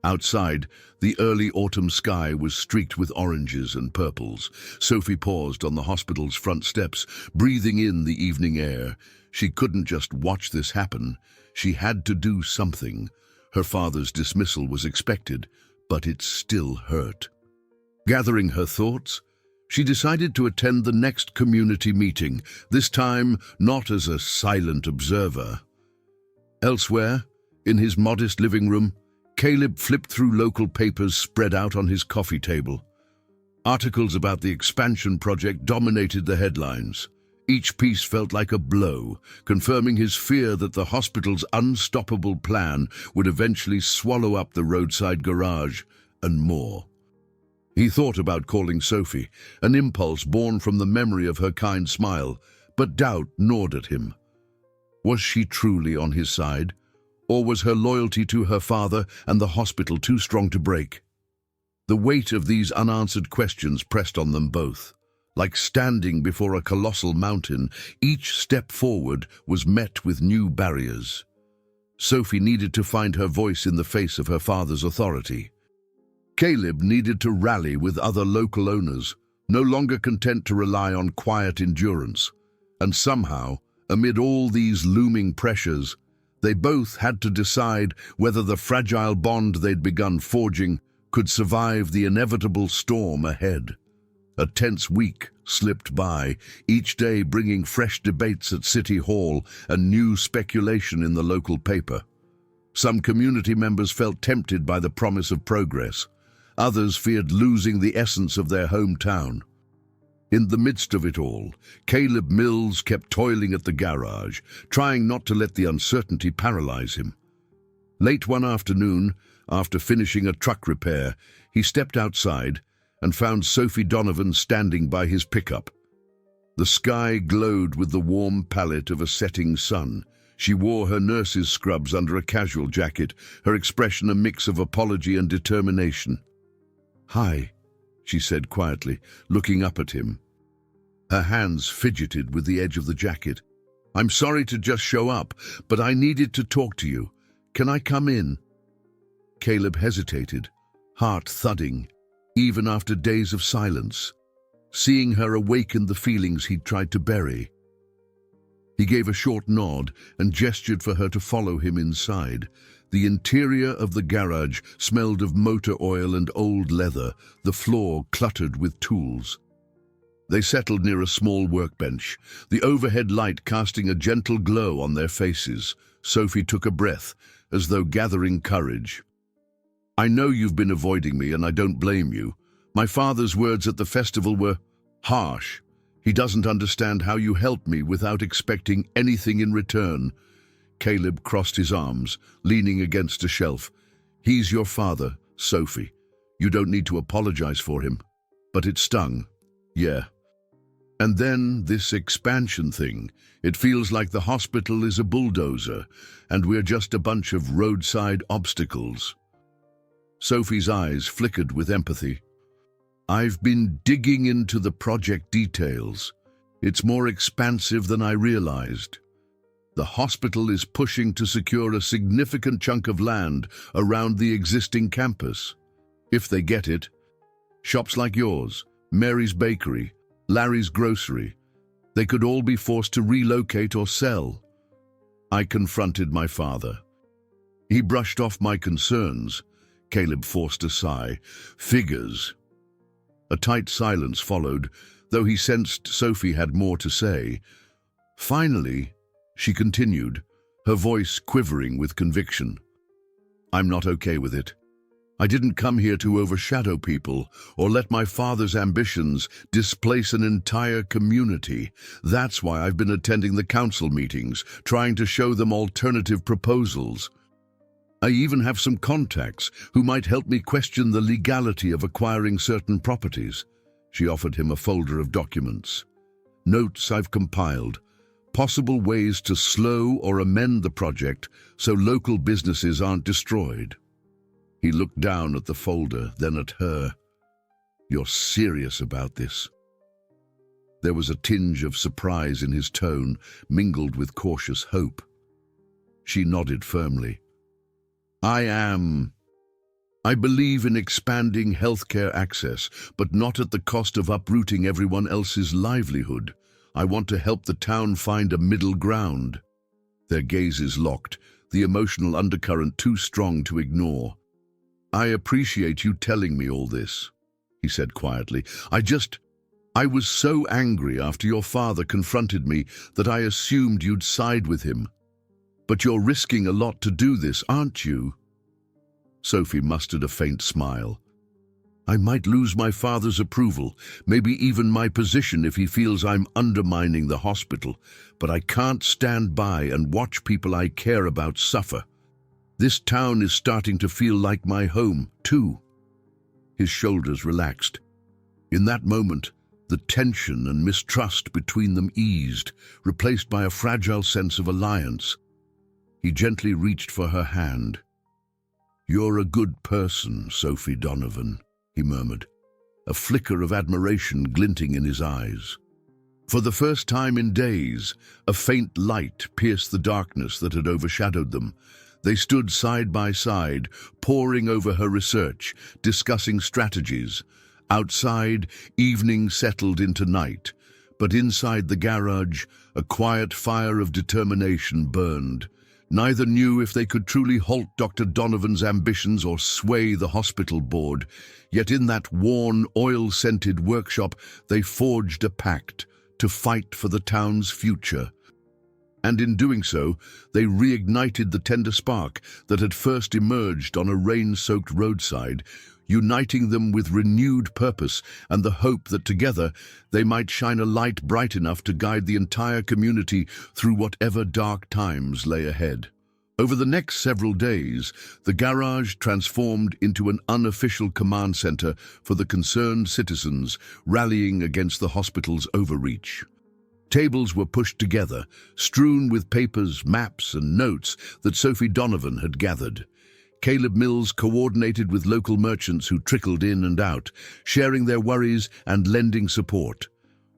Outside, the early autumn sky was streaked with oranges and purples. Sophie paused on the hospital's front steps, breathing in the evening air. She couldn't just watch this happen. She had to do something. Her father's dismissal was expected, but it still hurt. Gathering her thoughts, she decided to attend the next community meeting, this time not as a silent observer. Elsewhere, in his modest living room, Caleb flipped through local papers spread out on his coffee table. Articles about the expansion project dominated the headlines. Each piece felt like a blow, confirming his fear that the hospital's unstoppable plan would eventually swallow up the roadside garage and more. He thought about calling Sophie, an impulse born from the memory of her kind smile, but doubt gnawed at him. Was she truly on his side? Or was her loyalty to her father and the hospital too strong to break? The weight of these unanswered questions pressed on them both. Like standing before a colossal mountain, each step forward was met with new barriers. Sophie needed to find her voice in the face of her father's authority. Caleb needed to rally with other local owners, no longer content to rely on quiet endurance. And somehow, amid all these looming pressures, they both had to decide whether the fragile bond they'd begun forging could survive the inevitable storm ahead. A tense week slipped by, each day bringing fresh debates at City Hall and new speculation in the local paper. Some community members felt tempted by the promise of progress. Others feared losing the essence of their hometown. In the midst of it all, Caleb Mills kept toiling at the garage, trying not to let the uncertainty paralyze him. Late one afternoon, after finishing a truck repair, he stepped outside and found Sophie Donovan standing by his pickup. The sky glowed with the warm palette of a setting sun. She wore her nurse's scrubs under a casual jacket, her expression a mix of apology and determination. "Hi," she said quietly, looking up at him. Her hands fidgeted with the edge of the jacket. "I'm sorry to just show up, but I needed to talk to you. Can I come in?" Caleb hesitated, heart thudding, even after days of silence. Seeing her awakened the feelings he'd tried to bury. He gave a short nod and gestured for her to follow him inside. The interior of the garage smelled of motor oil and old leather, the floor cluttered with tools. They settled near a small workbench, the overhead light casting a gentle glow on their faces. Sophie took a breath, as though gathering courage. "I know you've been avoiding me, and I don't blame you. My father's words at the festival were harsh. He doesn't understand how you helped me without expecting anything in return." Caleb crossed his arms, leaning against a shelf. "He's your father, Sophie. You don't need to apologize for him." But it stung. Yeah. And then this expansion thing. It feels like the hospital is a bulldozer, and we're just a bunch of roadside obstacles. Sophie's eyes flickered with empathy. "I've been digging into the project details. It's more expansive than I realized. The hospital is pushing to secure a significant chunk of land around the existing campus. If they get it, shops like yours, Mary's Bakery, Larry's Grocery, they could all be forced to relocate or sell." I confronted my father. He brushed off my concerns. Caleb forced a sigh. "Figures." A tight silence followed, though he sensed Sophie had more to say. Finally, she continued, her voice quivering with conviction. "I'm not okay with it. I didn't come here to overshadow people or let my father's ambitions displace an entire community. That's why I've been attending the council meetings, trying to show them alternative proposals. I even have some contacts who might help me question the legality of acquiring certain properties." She offered him a folder of documents. "Notes I've compiled. Possible ways to slow or amend the project so local businesses aren't destroyed." He looked down at the folder, then at her. "You're serious about this?" There was a tinge of surprise in his tone, mingled with cautious hope. She nodded firmly. "I am. I believe in expanding healthcare access, but not at the cost of uprooting everyone else's livelihood. I want to help the town find a middle ground." Their gazes locked, the emotional undercurrent too strong to ignore. "I appreciate you telling me all this," he said quietly. I was so angry after your father confronted me that I assumed you'd side with him. But you're risking a lot to do this, aren't you?" Sophie mustered a faint smile. "I might lose my father's approval, maybe even my position if he feels I'm undermining the hospital, but I can't stand by and watch people I care about suffer. This town is starting to feel like my home, too." His shoulders relaxed. In that moment, the tension and mistrust between them eased, replaced by a fragile sense of alliance. He gently reached for her hand. "You're a good person, Sophie Donovan," he murmured, a flicker of admiration glinting in his eyes. For the first time in days, a faint light pierced the darkness that had overshadowed them. They stood side by side, poring over her research, discussing strategies. Outside, evening settled into night, but inside the garage, a quiet fire of determination burned. Neither knew if they could truly halt Dr. Donovan's ambitions or sway the hospital board, yet in that worn, oil-scented workshop they forged a pact to fight for the town's future. And in doing so, they reignited the tender spark that had first emerged on a rain-soaked roadside, uniting them with renewed purpose and the hope that together they might shine a light bright enough to guide the entire community through whatever dark times lay ahead. Over the next several days, the garage transformed into an unofficial command center for the concerned citizens rallying against the hospital's overreach. Tables were pushed together, strewn with papers, maps, and notes that Sophie Donovan had gathered. Caleb Mills coordinated with local merchants who trickled in and out, sharing their worries and lending support.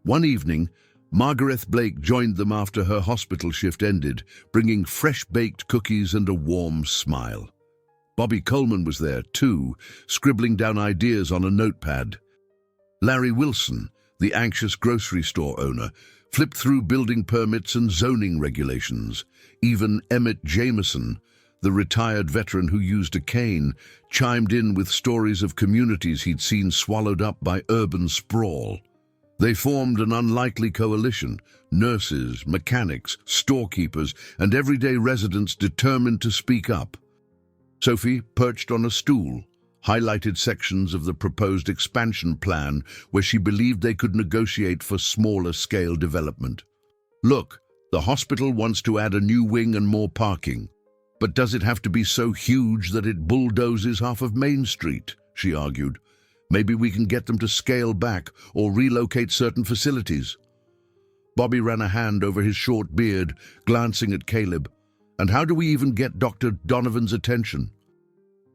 One evening, Margaret Blake joined them after her hospital shift ended, bringing fresh-baked cookies and a warm smile. Bobby Coleman was there, too, scribbling down ideas on a notepad. Larry Wilson, the anxious grocery store owner, flipped through building permits and zoning regulations. Even Emmett Jameson, The retired veteran who used a cane chimed in with stories of communities he'd seen swallowed up by urban sprawl. They formed an unlikely coalition: nurses, mechanics, storekeepers, and everyday residents determined to speak up. Sophie, perched on a stool, highlighted sections of the proposed expansion plan where she believed they could negotiate for smaller-scale development. "Look, the hospital wants to add a new wing and more parking. But does it have to be so huge that it bulldozes half of Main Street?" she argued. "Maybe we can get them to scale back or relocate certain facilities." Bobby ran a hand over his short beard, glancing at Caleb. "And how do we even get Dr. Donovan's attention?"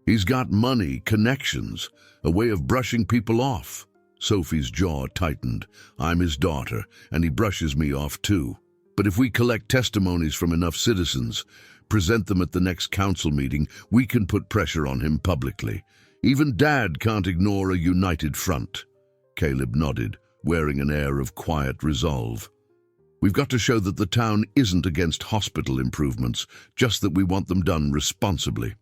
"He's got money, connections, a way of brushing people off." Sophie's jaw tightened. "I'm his daughter, and he brushes me off too. But if we collect testimonies from enough citizens, present them at the next council meeting, we can put pressure on him publicly. Even Dad can't ignore a united front." Caleb nodded, wearing an air of quiet resolve. "We've got to show that the town isn't against hospital improvements, just that we want them done responsibly.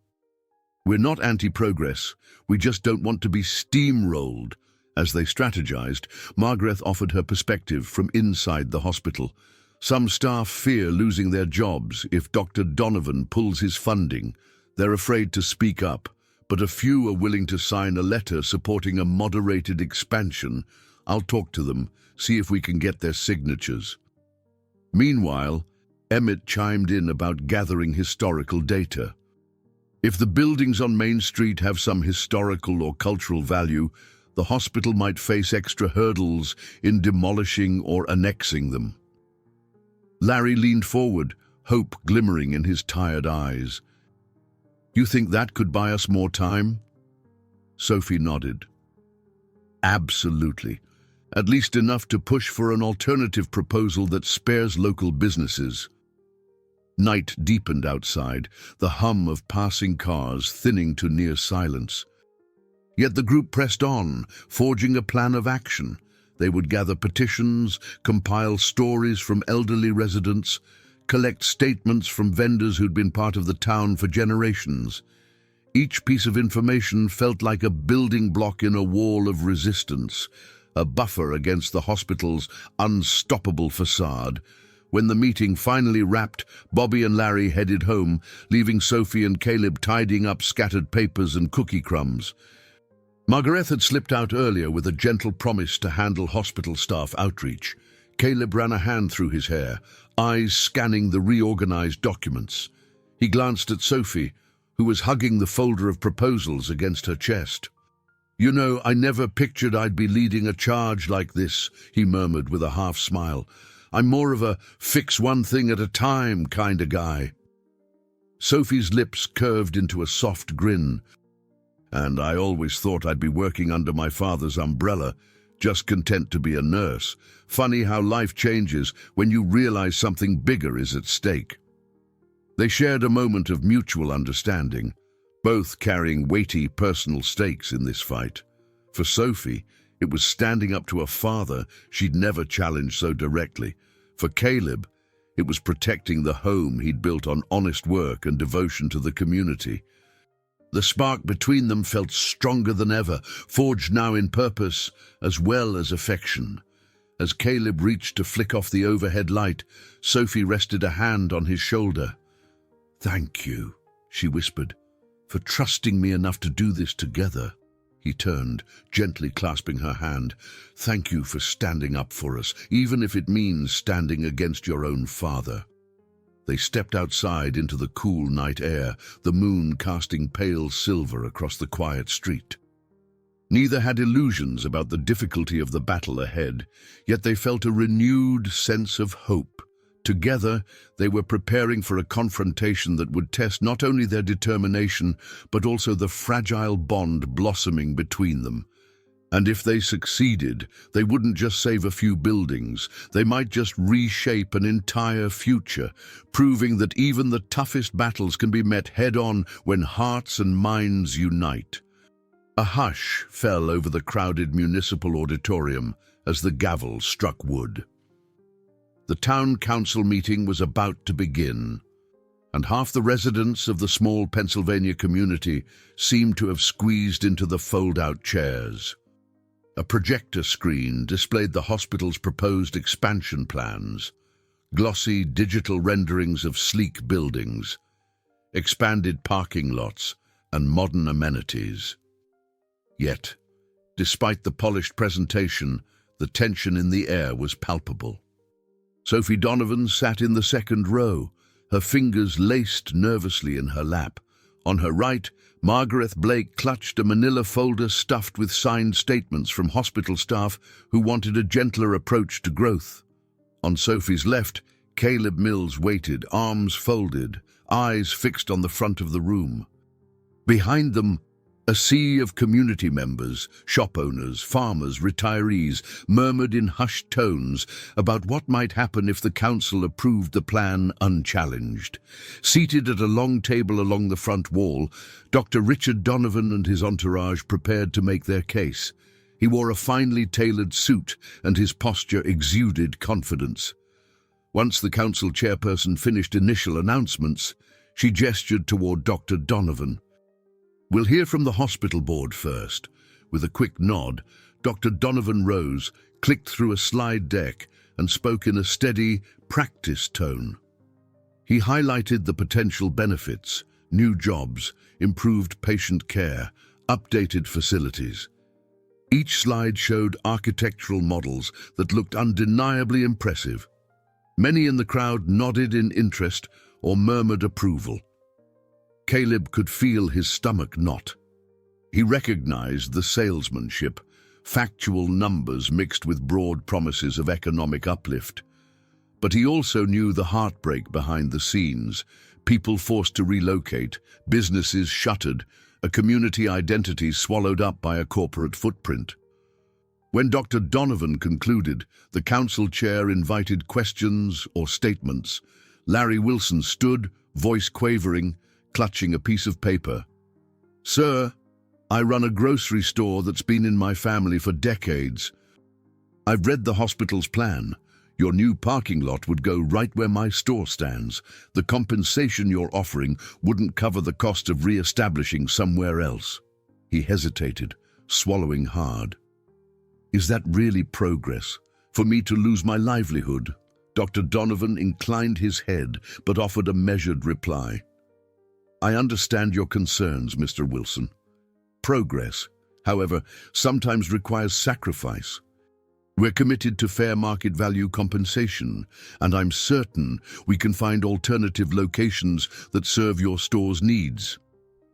We're not anti-progress, we just don't want to be steamrolled." As they strategized, Margaret offered her perspective from inside the hospital. Some staff fear losing their jobs if Dr. Donovan pulls his funding. They're afraid to speak up, but a few are willing to sign a letter supporting a moderated expansion. "I'll talk to them, see if we can get their signatures." Meanwhile, Emmett chimed in about gathering historical data. "If the buildings on Main Street have some historical or cultural value, the hospital might face extra hurdles in demolishing or annexing them." Larry leaned forward, hope glimmering in his tired eyes. "You think that could buy us more time?" Sophie nodded. "Absolutely. At least enough to push for an alternative proposal that spares local businesses." Night deepened outside, the hum of passing cars thinning to near silence. Yet the group pressed on, forging a plan of action. They would gather petitions, compile stories from elderly residents, collect statements from vendors who'd been part of the town for generations. Each piece of information felt like a building block in a wall of resistance, a buffer against the hospital's unstoppable facade. When the meeting finally wrapped, Bobby and Larry headed home, leaving Sophie and Caleb tidying up scattered papers and cookie crumbs. Margaret had slipped out earlier with a gentle promise to handle hospital staff outreach. Caleb ran a hand through his hair, eyes scanning the reorganized documents. He glanced at Sophie, who was hugging the folder of proposals against her chest. "You know, I never pictured I'd be leading a charge like this," he murmured with a half-smile. "I'm more of a fix one thing at a time kind of guy." Sophie's lips curved into a soft grin. "And I always thought I'd be working under my father's umbrella, just content to be a nurse. Funny how life changes when you realize something bigger is at stake." They shared a moment of mutual understanding, both carrying weighty personal stakes in this fight. For Sophie, it was standing up to a father she'd never challenged so directly. For Caleb, it was protecting the home he'd built on honest work and devotion to the community. The spark between them felt stronger than ever, forged now in purpose as well as affection. As Caleb reached to flick off the overhead light, Sophie rested a hand on his shoulder. "Thank you," she whispered, "for trusting me enough to do this together." He turned, gently clasping her hand. "Thank you for standing up for us, even if it means standing against your own father." They stepped outside into the cool night air, the moon casting pale silver across the quiet street. Neither had illusions about the difficulty of the battle ahead, yet they felt a renewed sense of hope. Together, they were preparing for a confrontation that would test not only their determination, but also the fragile bond blossoming between them. And if they succeeded, they wouldn't just save a few buildings, they might just reshape an entire future, proving that even the toughest battles can be met head-on when hearts and minds unite. A hush fell over the crowded municipal auditorium as the gavel struck wood. The town council meeting was about to begin. and half the residents of the small Pennsylvania community seemed to have squeezed into the fold-out chairs. A projector screen displayed the hospital's proposed expansion plans, glossy digital renderings of sleek buildings, expanded parking lots, and modern amenities. Yet, despite the polished presentation, the tension in the air was palpable. Sophie Donovan sat in the second row, her fingers laced nervously in her lap. On her right, Margaret Blake clutched a manila folder stuffed with signed statements from hospital staff who wanted a gentler approach to growth. On Sophie's left, Caleb Mills waited, arms folded, eyes fixed on the front of the room. Behind them, a sea of community members, shop owners, farmers, retirees, murmured in hushed tones about what might happen if the council approved the plan unchallenged. Seated at a long table along the front wall, Dr. Richard Donovan and his entourage prepared to make their case. He wore a finely tailored suit, and his posture exuded confidence. Once the council chairperson finished initial announcements, she gestured toward Dr. Donovan. "We'll hear from the hospital board first." With a quick nod, Dr. Donovan rose, clicked through a slide deck, and spoke in a steady, practiced tone. He highlighted the potential benefits: new jobs, improved patient care, updated facilities. Each slide showed architectural models that looked undeniably impressive. Many in the crowd nodded in interest or murmured approval. Caleb could feel his stomach knot. He recognized the salesmanship, factual numbers mixed with broad promises of economic uplift. But he also knew the heartbreak behind the scenes: people forced to relocate, businesses shuttered, a community identity swallowed up by a corporate footprint. When Dr. Donovan concluded, the council chair invited questions or statements. Larry Wilson stood, voice quavering, clutching a piece of paper. "Sir, I run a grocery store that's been in my family for decades. I've read the hospital's plan. Your new parking lot would go right where my store stands. The compensation you're offering wouldn't cover the cost of re-establishing somewhere else." He hesitated, swallowing hard. "Is that really progress? For me to lose my livelihood?" Dr. Donovan inclined his head, but offered a measured reply. "I understand your concerns, Mr. Wilson. Progress, however, sometimes requires sacrifice. We're committed to fair market value compensation, and I'm certain we can find alternative locations that serve your store's needs."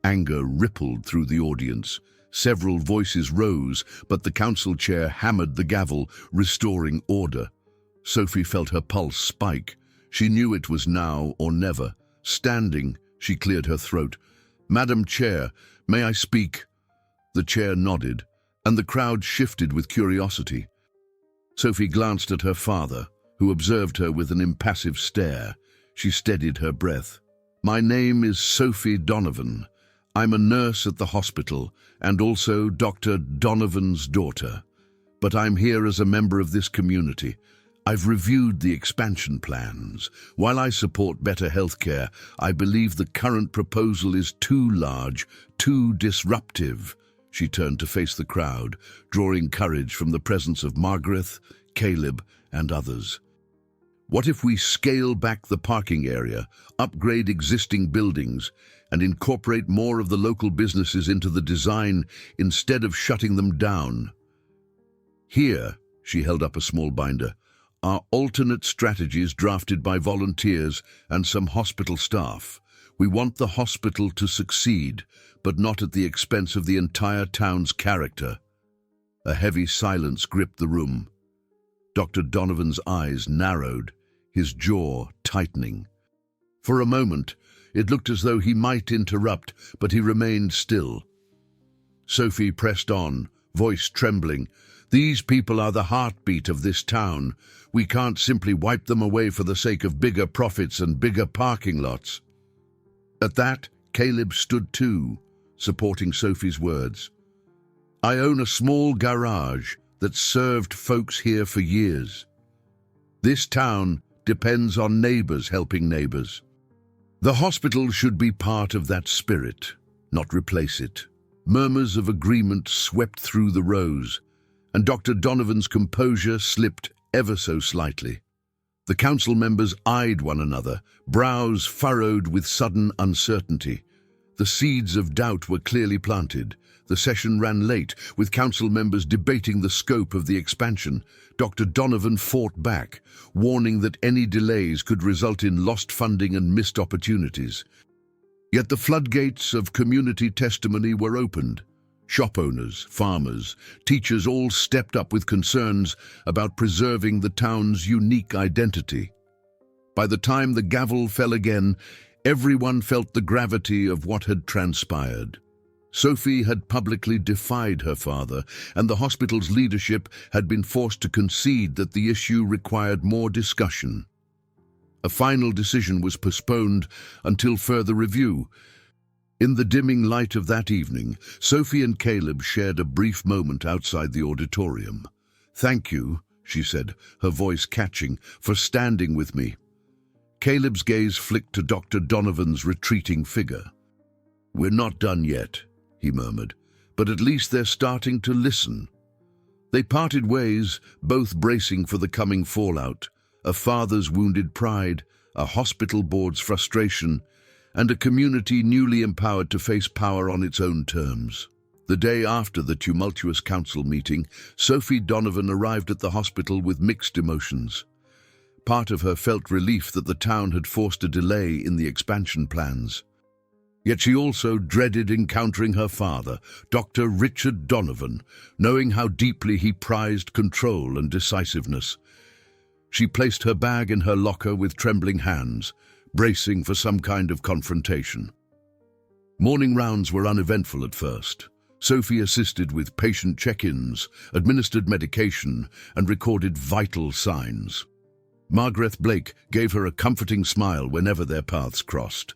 Anger rippled through the audience. Several voices rose, but the council chair hammered the gavel, restoring order. Sophie felt her pulse spike. She knew it was now or never. Standing, she cleared her throat. "Madam Chair, may I speak?" The chair nodded, and the crowd shifted with curiosity. Sophie glanced at her father, who observed her with an impassive stare. She steadied her breath. "My name is Sophie Donovan. I'm a nurse at the hospital, and also Dr. Donovan's daughter. But I'm here as a member of this community. I've reviewed the expansion plans. While I support better healthcare, I believe the current proposal is too large, too disruptive." She turned to face the crowd, drawing courage from the presence of Margaret, Caleb, and others. "What if we scale back the parking area, upgrade existing buildings, and incorporate more of the local businesses into the design instead of shutting them down? Here," she held up a small binder, "are alternate strategies drafted by volunteers and some hospital staff. We want the hospital to succeed, but not at the expense of the entire town's character." A heavy silence gripped the room. Dr. Donovan's eyes narrowed, his jaw tightening. For a moment, it looked as though he might interrupt, but he remained still. Sophie pressed on, voice trembling. "These people are the heartbeat of this town. We can't simply wipe them away for the sake of bigger profits and bigger parking lots." At that, Caleb stood too, supporting Sophie's words. "I own a small garage that served folks here for years. This town depends on neighbors helping neighbors. The hospital should be part of that spirit, not replace it. Murmurs of agreement swept through the rows, and Dr. Donovan's composure slipped ever so slightly. The council members eyed one another, brows furrowed with sudden uncertainty. The seeds of doubt were clearly planted. The session ran late, with council members debating the scope of the expansion. Dr. Donovan fought back, warning that any delays could result in lost funding and missed opportunities. Yet the floodgates of community testimony were opened. Shop owners, farmers, teachers all stepped up with concerns about preserving the town's unique identity. By the time the gavel fell again, everyone felt the gravity of what had transpired. Sophie had publicly defied her father, and the hospital's leadership had been forced to concede that the issue required more discussion. A final decision was postponed until further review. In the dimming light of that evening, Sophie and Caleb shared a brief moment outside the auditorium. "Thank you," she said, her voice catching, "for standing with me." Caleb's gaze flicked to Dr. Donovan's retreating figure. "We're not done yet," he murmured, "but at least they're starting to listen." They parted ways, both bracing for the coming fallout, a father's wounded pride, a hospital board's frustration, and a community newly empowered to face power on its own terms. The day after the tumultuous council meeting, Sophie Donovan arrived at the hospital with mixed emotions. Part of her felt relief that the town had forced a delay in the expansion plans. Yet she also dreaded encountering her father, Dr. Richard Donovan, knowing how deeply he prized control and decisiveness. She placed her bag in her locker with trembling hands, bracing for some kind of confrontation. Morning rounds were uneventful at first. Sophie assisted with patient check-ins, administered medication, and recorded vital signs. Margaret Blake gave her a comforting smile whenever their paths crossed.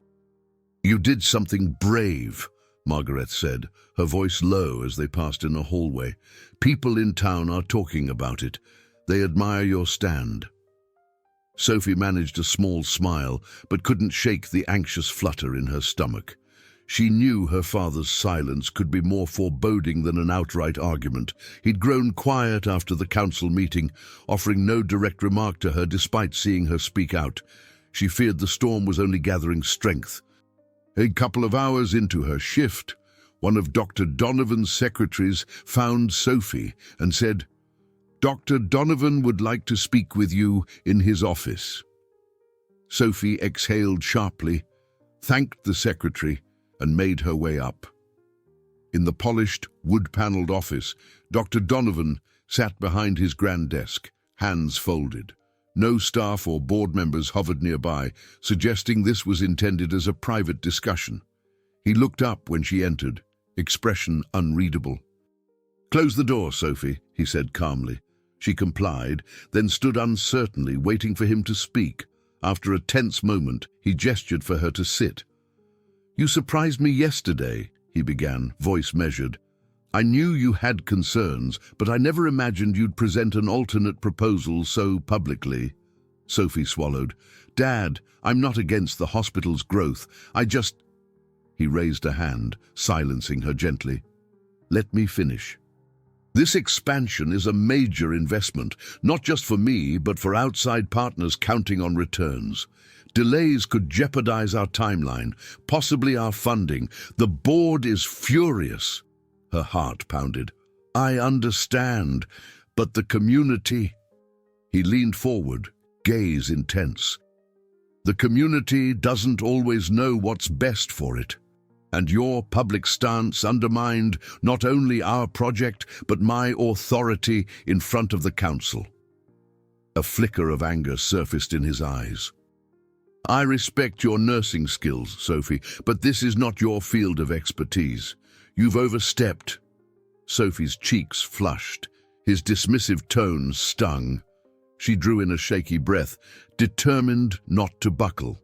"You did something brave," Margaret said, her voice low as they passed in a hallway. "People in town are talking about it. They admire your stand." Sophie managed a small smile, but couldn't shake the anxious flutter in her stomach. She knew her father's silence could be more foreboding than an outright argument. He'd grown quiet after the council meeting, offering no direct remark to her despite seeing her speak out. She feared the storm was only gathering strength. A couple of hours into her shift, one of Dr. Donovan's secretaries found Sophie and said, "Dr. Donovan would like to speak with you in his office." Sophie exhaled sharply, thanked the secretary, and made her way up. In the polished, wood-paneled office, Dr. Donovan sat behind his grand desk, hands folded. No staff or board members hovered nearby, suggesting this was intended as a private discussion. He looked up when she entered, expression unreadable. "Close the door, Sophie," he said calmly. She complied, then stood uncertainly, waiting for him to speak. After a tense moment, he gestured for her to sit. "You surprised me yesterday," he began, voice measured. "I knew you had concerns, but I never imagined you'd present an alternate proposal so publicly." Sophie swallowed. "Dad, I'm not against the hospital's growth. I just—" He raised a hand, silencing her gently. "Let me finish. This expansion is a major investment, not just for me, but for outside partners counting on returns. Delays could jeopardize our timeline, possibly our funding. The board is furious." Her heart pounded. "I understand, but the community—" He leaned forward, gaze intense. "The community doesn't always know what's best for it. And your public stance undermined not only our project, but my authority in front of the council." A flicker of anger surfaced in his eyes. "I respect your nursing skills, Sophie, but this is not your field of expertise. You've overstepped." Sophie's cheeks flushed. His dismissive tone stung. She drew in a shaky breath, determined not to buckle.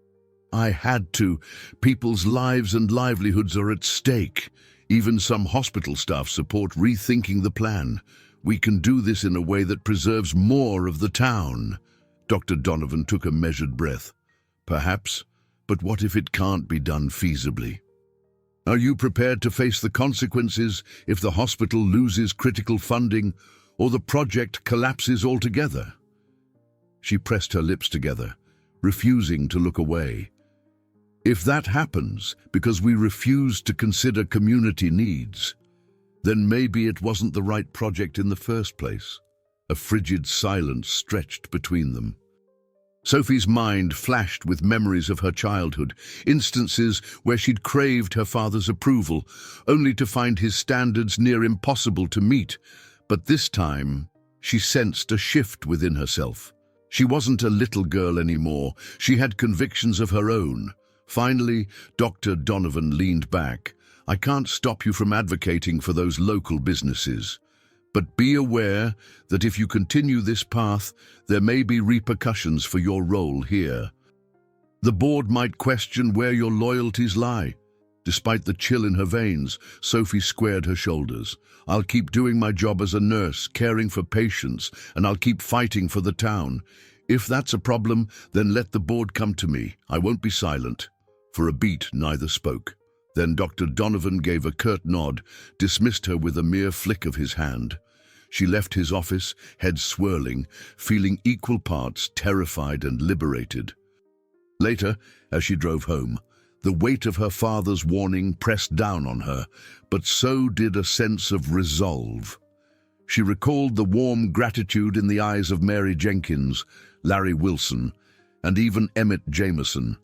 "I had to. People's lives and livelihoods are at stake. Even some hospital staff support rethinking the plan. We can do this in a way that preserves more of the town." Dr. Donovan took a measured breath. "Perhaps, But what if it can't be done feasibly? Are you prepared to face the consequences if the hospital loses critical funding or the project collapses altogether? She pressed her lips together, refusing to look away. If that happens because we refuse to consider community needs, then maybe it wasn't the right project in the first place. A frigid silence stretched between them. Sophie's mind flashed with memories of her childhood, instances where she'd craved her father's approval, only to find his standards near impossible to meet. But this time, she sensed a shift within herself. She wasn't a little girl anymore. She had convictions of her own. Finally, Dr. Donovan leaned back. I can't stop you from advocating for those local businesses. But be aware that if you continue this path, there may be repercussions for your role here. The board might question where your loyalties lie. Despite the chill in her veins, Sophie squared her shoulders. I'll keep doing my job as a nurse, caring for patients, and I'll keep fighting for the town. If that's a problem, then let the board come to me. I won't be silent. For a beat, neither spoke. Then Dr. Donovan gave a curt nod, dismissed her with a mere flick of his hand. She left his office, head swirling, feeling equal parts terrified and liberated. Later, as she drove home, the weight of her father's warning pressed down on her, but so did a sense of resolve. She recalled the warm gratitude in the eyes of Mary Jenkins, Larry Wilson, and even Emmett Jameson,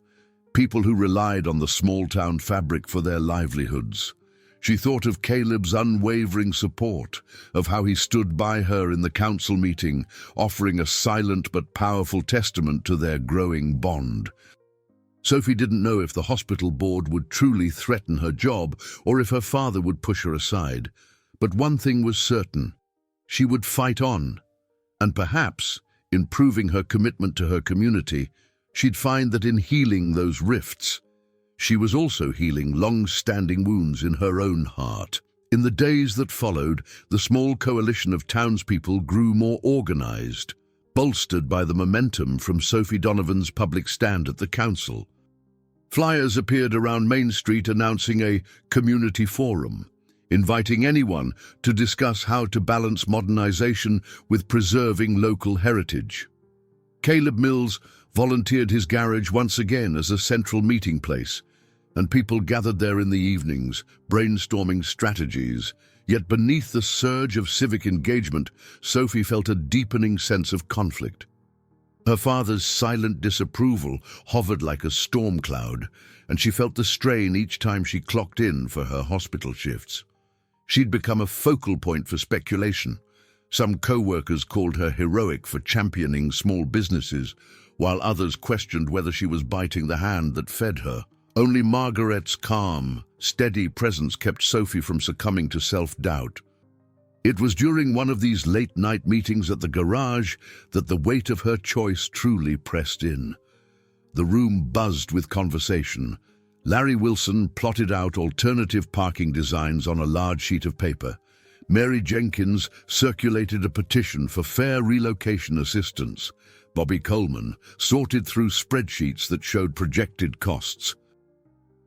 people who relied on the small-town fabric for their livelihoods. She thought of Caleb's unwavering support, of how he stood by her in the council meeting, offering a silent but powerful testament to their growing bond. Sophie didn't know if the hospital board would truly threaten her job or if her father would push her aside. But one thing was certain: she would fight on, and perhaps, in proving her commitment to her community, she'd find that in healing those rifts, she was also healing long-standing wounds in her own heart. In the days that followed, the small coalition of townspeople grew more organized, bolstered by the momentum from Sophie Donovan's public stand at the council. Flyers appeared around Main Street announcing a community forum, inviting anyone to discuss how to balance modernization with preserving local heritage. Caleb Mills volunteered his garage once again as a central meeting place, and people gathered there in the evenings, brainstorming strategies. Yet beneath the surge of civic engagement, Sophie felt a deepening sense of conflict. Her father's silent disapproval hovered like a storm cloud, and she felt the strain each time she clocked in for her hospital shifts. She'd become a focal point for speculation. Some co-workers called her heroic for championing small businesses, while others questioned whether she was biting the hand that fed her. Only Margaret's calm, steady presence kept Sophie from succumbing to self-doubt. It was during one of these late-night meetings at the garage that the weight of her choice truly pressed in. The room buzzed with conversation. Larry Wilson plotted out alternative parking designs on a large sheet of paper. Mary Jenkins circulated a petition for fair relocation assistance. Bobby Coleman sorted through spreadsheets that showed projected costs.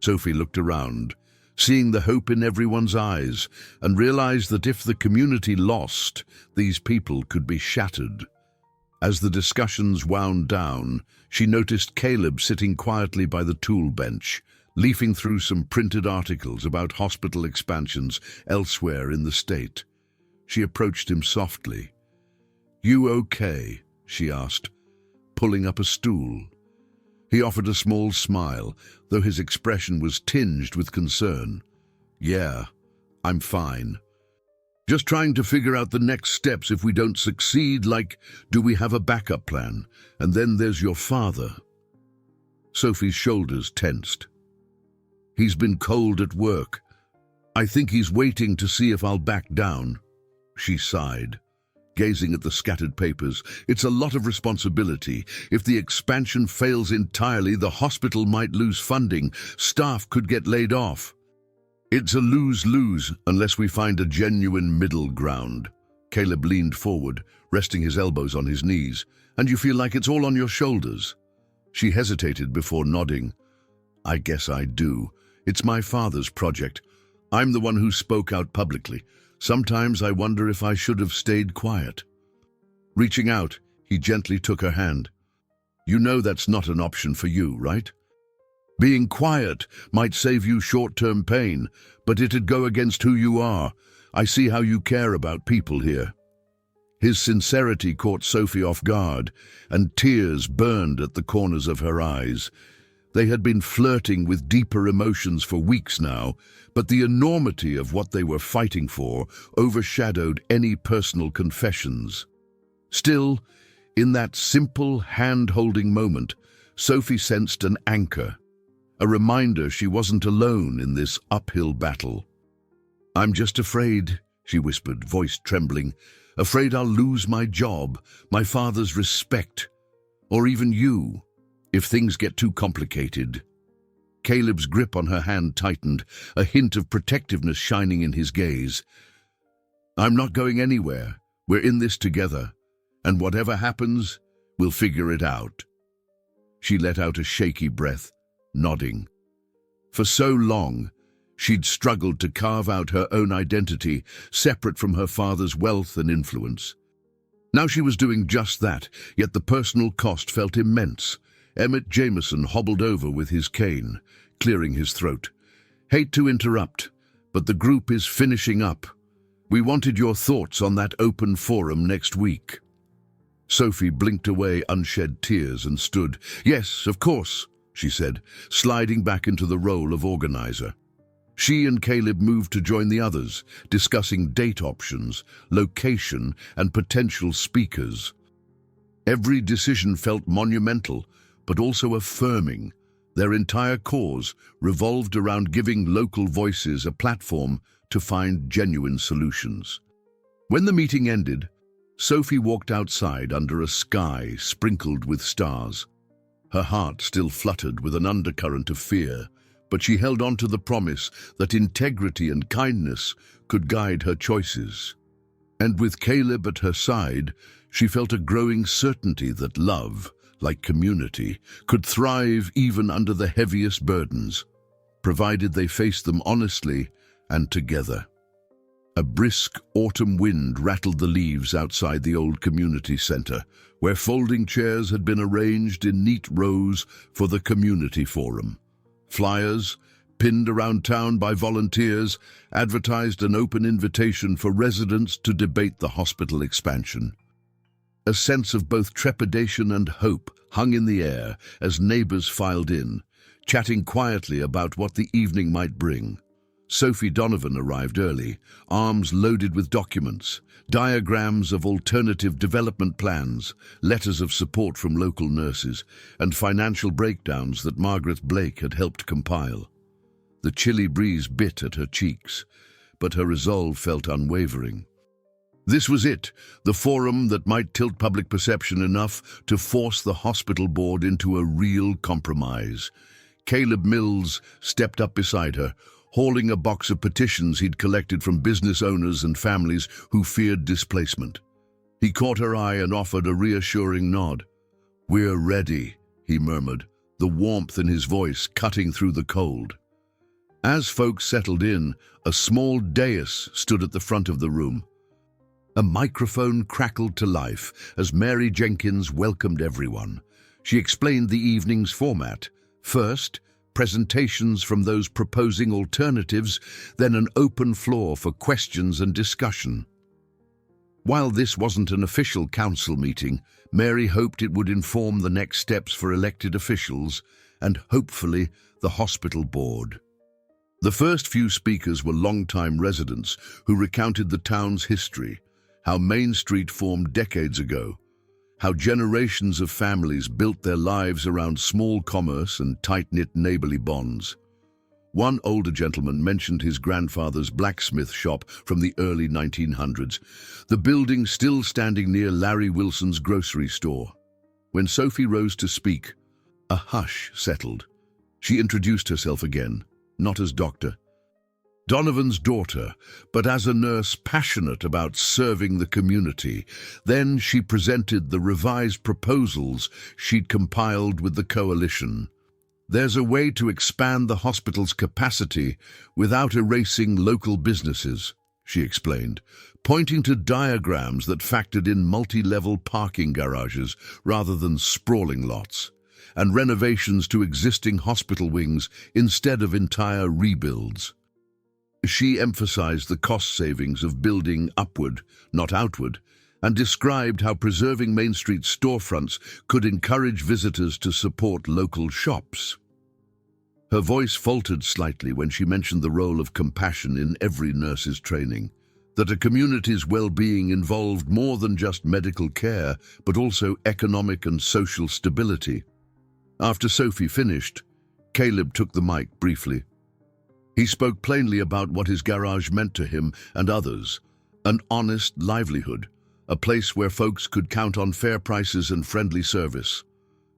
Sophie looked around, seeing the hope in everyone's eyes, and realized that if the community lost, these people could be shattered. As the discussions wound down, she noticed Caleb sitting quietly by the tool bench, leafing through some printed articles about hospital expansions elsewhere in the state. She approached him softly. "You okay?" she asked, pulling up a stool. He offered a small smile, though his expression was tinged with concern. "Yeah, I'm fine. Just trying to figure out the next steps if we don't succeed, like, do we have a backup plan? And then there's your father." Sophie's shoulders tensed. "He's been cold at work. I think he's waiting to see if I'll back down." She sighed, gazing at the scattered papers. "It's a lot of responsibility. If the expansion fails entirely, the hospital might lose funding. Staff could get laid off. It's a lose-lose unless we find a genuine middle ground." Caleb leaned forward, resting his elbows on his knees. "And you feel like it's all on your shoulders?" She hesitated before nodding. I guess I do. It's my father's project. I'm the one who spoke out publicly. Sometimes I wonder if I should have stayed quiet. Reaching out, he gently took her hand. You know that's not an option for you, right? Being quiet might save you short-term pain, but it'd go against who you are. I see how you care about people here. His sincerity caught Sophie off guard, and tears burned at the corners of her eyes. They had been flirting with deeper emotions for weeks now, but the enormity of what they were fighting for overshadowed any personal confessions. Still, in that simple hand-holding moment, Sophie sensed an anchor, a reminder she wasn't alone in this uphill battle. I'm just afraid, she whispered, voice trembling, afraid I'll lose my job, my father's respect, or even you, if things get too complicated. Caleb's grip on her hand tightened, a hint of protectiveness shining in his gaze. I'm not going anywhere. We're in this together, and whatever happens, we'll figure it out. She let out a shaky breath, nodding. For so long, she'd struggled to carve out her own identity, separate from her father's wealth and influence. Now she was doing just that, yet the personal cost felt immense. Emmett Jameson hobbled over with his cane, clearing his throat. Hate to interrupt, but the group is finishing up. We wanted your thoughts on that open forum next week. Sophie blinked away unshed tears and stood. Yes, of course, she said, sliding back into the role of organizer. She and Caleb moved to join the others, discussing date options, location, and potential speakers. Every decision felt monumental, but also affirming. Their entire cause revolved around giving local voices a platform to find genuine solutions. When the meeting ended, Sophie walked outside under a sky sprinkled with stars. Her heart still fluttered with an undercurrent of fear, but she held on to the promise that integrity and kindness could guide her choices. And with Caleb at her side, she felt a growing certainty that love, like community, could thrive even under the heaviest burdens, provided they faced them honestly and together. A brisk autumn wind rattled the leaves outside the old community center, where folding chairs had been arranged in neat rows for the community forum. Flyers, pinned around town by volunteers, advertised an open invitation for residents to debate the hospital expansion. A sense of both trepidation and hope hung in the air as neighbors filed in, chatting quietly about what the evening might bring. Sophie Donovan arrived early, arms loaded with documents, diagrams of alternative development plans, letters of support from local nurses, and financial breakdowns that Margaret Blake had helped compile. The chilly breeze bit at her cheeks, but her resolve felt unwavering. This was it, the forum that might tilt public perception enough to force the hospital board into a real compromise. Caleb Mills stepped up beside her, hauling a box of petitions he'd collected from business owners and families who feared displacement. He caught her eye and offered a reassuring nod. "We're ready," he murmured, the warmth in his voice cutting through the cold. As folks settled in, a small dais stood at the front of the room. A microphone crackled to life as Mary Jenkins welcomed everyone. She explained the evening's format. First, presentations from those proposing alternatives, then an open floor for questions and discussion. While this wasn't an official council meeting, Mary hoped it would inform the next steps for elected officials and, hopefully, the hospital board. The first few speakers were long-time residents who recounted the town's history, how Main Street formed decades ago, how generations of families built their lives around small commerce and tight-knit neighborly bonds. One older gentleman mentioned his grandfather's blacksmith shop from the early 1900s, the building still standing near Larry Wilson's grocery store. When Sophie rose to speak, a hush settled. She introduced herself again, not as Dr. Donovan's daughter, but as a nurse passionate about serving the community. Then she presented the revised proposals she'd compiled with the coalition. There's a way to expand the hospital's capacity without erasing local businesses, she explained, pointing to diagrams that factored in multi-level parking garages rather than sprawling lots, and renovations to existing hospital wings instead of entire rebuilds. She emphasized the cost savings of building upward, not outward, and described how preserving Main Street storefronts could encourage visitors to support local shops. Her voice faltered slightly when she mentioned the role of compassion in every nurse's training, that a community's well-being involved more than just medical care, but also economic and social stability. After Sophie finished, Caleb took the mic briefly. He spoke plainly about what his garage meant to him and others, an honest livelihood, a place where folks could count on fair prices and friendly service.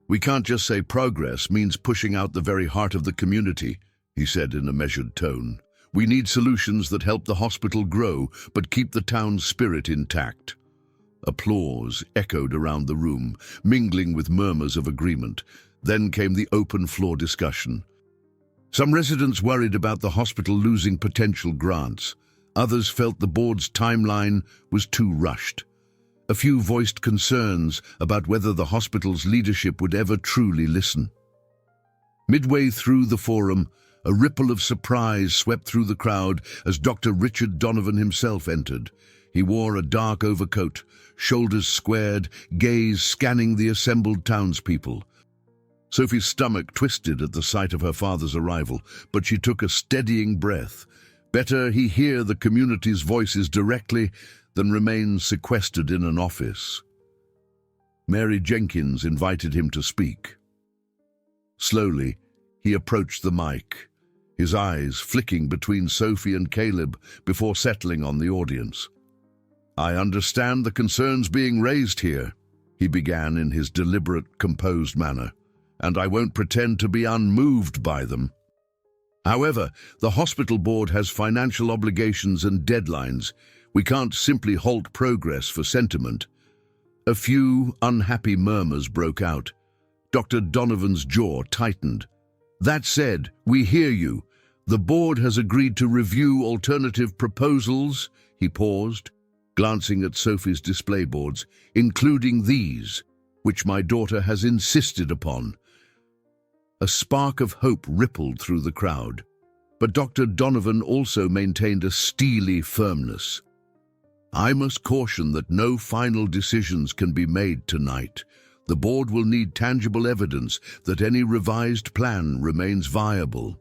"We can't just say progress means pushing out the very heart of the community," he said in a measured tone. "We need solutions that help the hospital grow but keep the town's spirit intact." Applause echoed around the room, mingling with murmurs of agreement. Then came the open floor discussion. Some residents worried about the hospital losing potential grants. Others felt the board's timeline was too rushed. A few voiced concerns about whether the hospital's leadership would ever truly listen. Midway through the forum, a ripple of surprise swept through the crowd as Dr. Richard Donovan himself entered. He wore a dark overcoat, shoulders squared, gaze scanning the assembled townspeople. Sophie's stomach twisted at the sight of her father's arrival, but she took a steadying breath. Better he hear the community's voices directly than remain sequestered in an office. Mary Jenkins invited him to speak. Slowly, he approached the mic, his eyes flicking between Sophie and Caleb before settling on the audience. "I understand the concerns being raised here," he began in his deliberate, composed manner, "and I won't pretend to be unmoved by them. However, the hospital board has financial obligations and deadlines. We can't simply halt progress for sentiment." A few unhappy murmurs broke out. Dr. Donovan's jaw tightened. "That said, we hear you. The board has agreed to review alternative proposals," he paused, glancing at Sophie's display boards, "including these, which my daughter has insisted upon." A spark of hope rippled through the crowd, but Dr. Donovan also maintained a steely firmness. "I must caution that no final decisions can be made tonight. The board will need tangible evidence that any revised plan remains viable."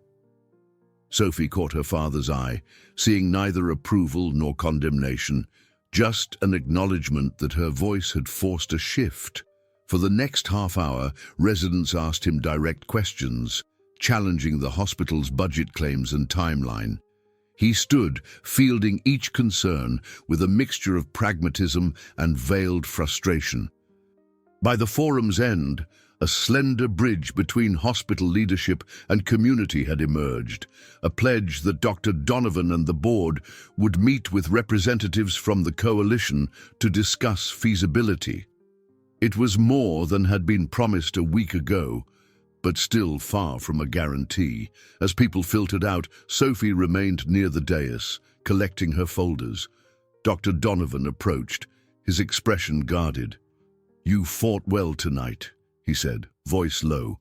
Sophie caught her father's eye, seeing neither approval nor condemnation, just an acknowledgement that her voice had forced a shift. For the next half hour, residents asked him direct questions, challenging the hospital's budget claims and timeline. He stood, fielding each concern with a mixture of pragmatism and veiled frustration. By the forum's end, a slender bridge between hospital leadership and community had emerged, a pledge that Dr. Donovan and the board would meet with representatives from the coalition to discuss feasibility. It was more than had been promised a week ago, but still far from a guarantee. As people filtered out, Sophie remained near the dais, collecting her folders. Dr. Donovan approached, his expression guarded. "You fought well tonight," he said, voice low.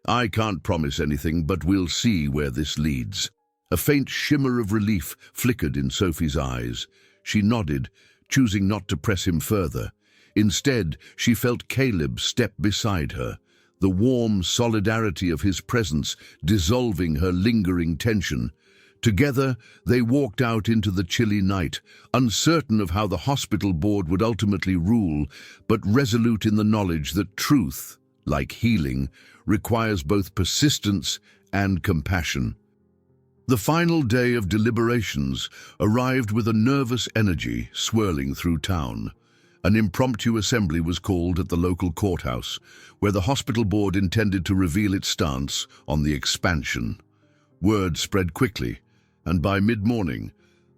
"I can't promise anything, but we'll see where this leads." A faint shimmer of relief flickered in Sophie's eyes. She nodded, choosing not to press him further. Instead, she felt Caleb step beside her, the warm solidarity of his presence dissolving her lingering tension. Together, they walked out into the chilly night, uncertain of how the hospital board would ultimately rule, but resolute in the knowledge that truth, like healing, requires both persistence and compassion. The final day of deliberations arrived with a nervous energy swirling through town. An impromptu assembly was called at the local courthouse, where the hospital board intended to reveal its stance on the expansion. Word spread quickly, and by mid-morning,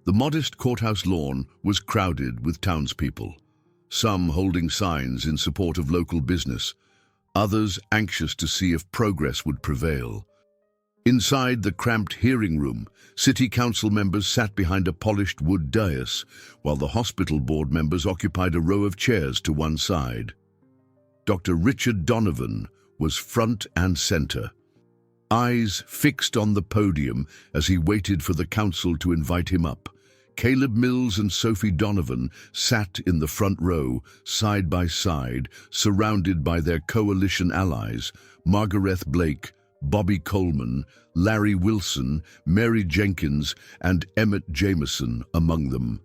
the modest courthouse lawn was crowded with townspeople, some holding signs in support of local business, others anxious to see if progress would prevail. Inside the cramped hearing room, city council members sat behind a polished wood dais, while the hospital board members occupied a row of chairs to one side. Dr. Richard Donovan was front and center, eyes fixed on the podium as he waited for the council to invite him up. Caleb Mills and Sophie Donovan sat in the front row, side by side, surrounded by their coalition allies, Margaret Blake, Bobby Coleman, Larry Wilson, Mary Jenkins, and Emmett Jameson among them.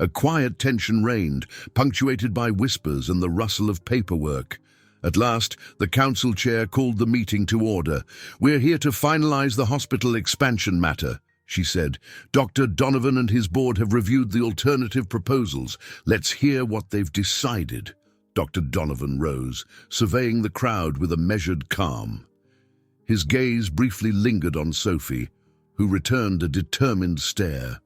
A quiet tension reigned, punctuated by whispers and the rustle of paperwork. At last, the council chair called the meeting to order. "We're here to finalize the hospital expansion matter," she said. "Dr. Donovan and his board have reviewed the alternative proposals. Let's hear what they've decided." Dr. Donovan rose, surveying the crowd with a measured calm. His gaze briefly lingered on Sophie, who returned a determined stare.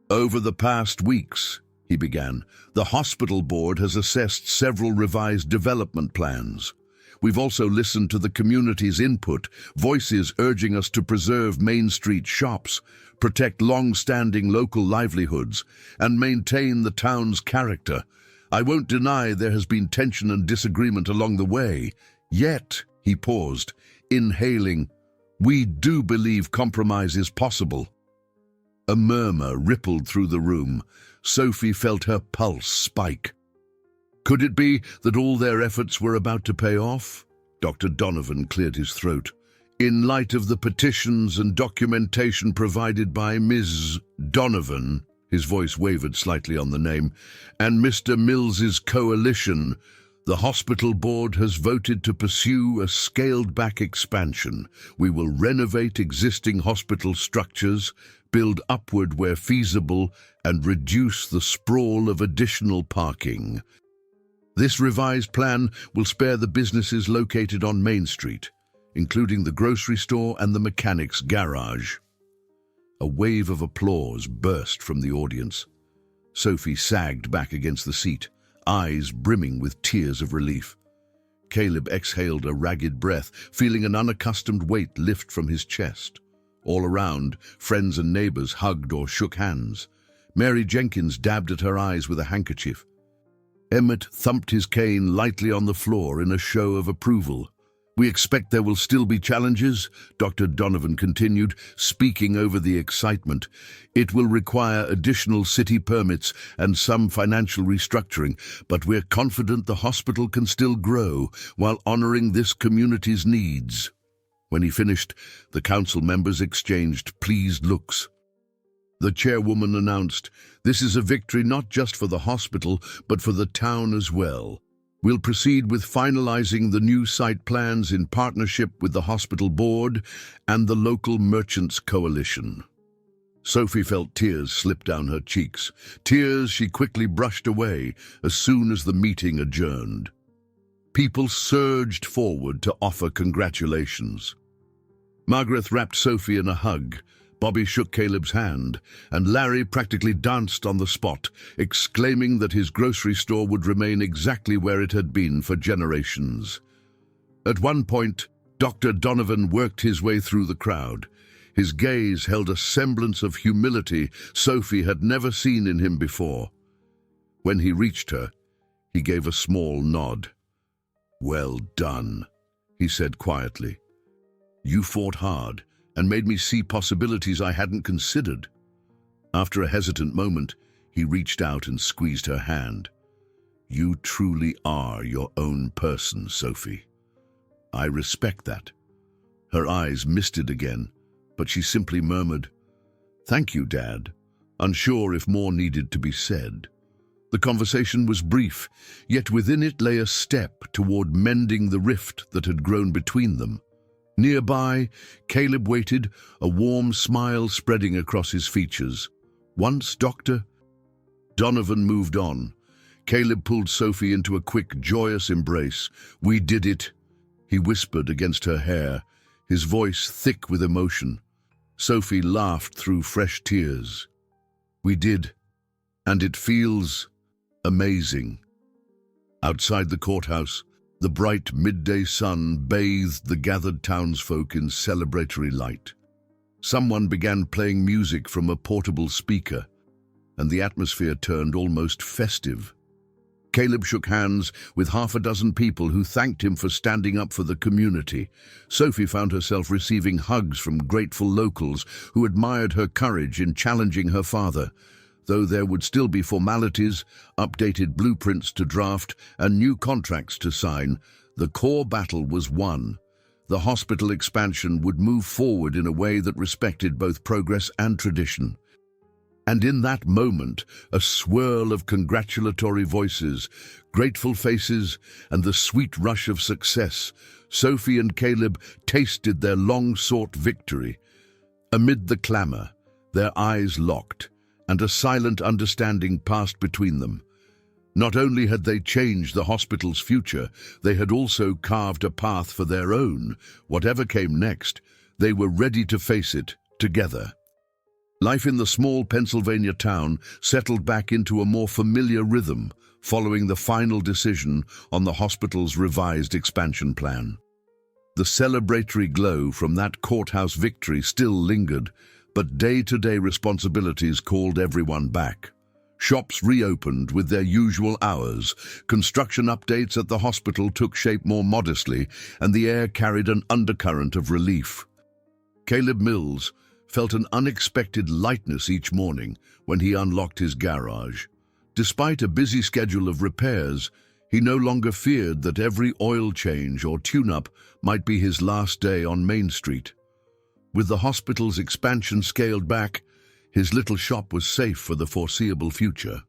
"Over the past weeks," he began, "the hospital board has assessed several revised development plans. We've also listened to the community's input, voices urging us to preserve Main Street shops, protect long-standing local livelihoods, and maintain the town's character. I won't deny there has been tension and disagreement along the way. Yet," he paused, inhaling, "we do believe compromise is possible." A murmur rippled through the room. Sophie felt her pulse spike. Could it be that all their efforts were about to pay off? Dr. Donovan cleared his throat. "In light of the petitions and documentation provided by Ms. Donovan," his voice wavered slightly on the name, "and Mr. Mills's coalition, the hospital board has voted to pursue a scaled-back expansion. We will renovate existing hospital structures, build upward where feasible, and reduce the sprawl of additional parking. This revised plan will spare the businesses located on Main Street, including the grocery store and the mechanic's garage." A wave of applause burst from the audience. Sophie sagged back against the seat, eyes brimming with tears of relief. Caleb exhaled a ragged breath, feeling an unaccustomed weight lift from his chest. All around, friends and neighbors hugged or shook hands. Mary Jenkins dabbed at her eyes with a handkerchief. Emmett thumped his cane lightly on the floor in a show of approval. "We expect there will still be challenges," Dr. Donovan continued, speaking over the excitement. "It will require additional city permits and some financial restructuring, but we're confident the hospital can still grow while honoring this community's needs." When he finished, the council members exchanged pleased looks. The chairwoman announced, "This is a victory not just for the hospital, but for the town as well. We'll proceed with finalizing the new site plans in partnership with the hospital board and the local merchants coalition." Sophie felt tears slip down her cheeks, tears she quickly brushed away as soon as the meeting adjourned. People surged forward to offer congratulations. Margaret wrapped Sophie in a hug, Bobby shook Caleb's hand, and Larry practically danced on the spot, exclaiming that his grocery store would remain exactly where it had been for generations. At one point, Dr. Donovan worked his way through the crowd. His gaze held a semblance of humility Sophie had never seen in him before. When he reached her, he gave a small nod. "Well done," he said quietly. "You fought hard and made me see possibilities I hadn't considered." After a hesitant moment, he reached out and squeezed her hand. "You truly are your own person, Sophie. I respect that." Her eyes misted again, but she simply murmured, "Thank you, Dad," unsure if more needed to be said. The conversation was brief, yet within it lay a step toward mending the rift that had grown between them. Nearby, Caleb waited, a warm smile spreading across his features. "Once, Doctor?" Donovan moved on. Caleb pulled Sophie into a quick, joyous embrace. "We did it," he whispered against her hair, his voice thick with emotion. Sophie laughed through fresh tears. "We did, and it feels amazing." Outside the courthouse, The bright midday sun bathed the gathered townsfolk in celebratory light. Someone began playing music from a portable speaker, and the atmosphere turned almost festive. Caleb shook hands with half a dozen people who thanked him for standing up for the community. Sophie found herself receiving hugs from grateful locals who admired her courage in challenging her father. Though there would still be formalities, updated blueprints to draft, and new contracts to sign, the core battle was won. The hospital expansion would move forward in a way that respected both progress and tradition. And in that moment, a swirl of congratulatory voices, grateful faces, and the sweet rush of success, Sophie and Caleb tasted their long-sought victory. Amid the clamor, their eyes locked, and a silent understanding passed between them. Not only had they changed the hospital's future, they had also carved a path for their own. Whatever came next, they were ready to face it together. Life in the small Pennsylvania town settled back into a more familiar rhythm following the final decision on the hospital's revised expansion plan. The celebratory glow from that courthouse victory still lingered, but day-to-day responsibilities called everyone back. Shops reopened with their usual hours, construction updates at the hospital took shape more modestly, and the air carried an undercurrent of relief. Caleb Mills felt an unexpected lightness each morning when he unlocked his garage. Despite a busy schedule of repairs, he no longer feared that every oil change or tune-up might be his last day on Main Street. With the hospital's expansion scaled back, his little shop was safe for the foreseeable future.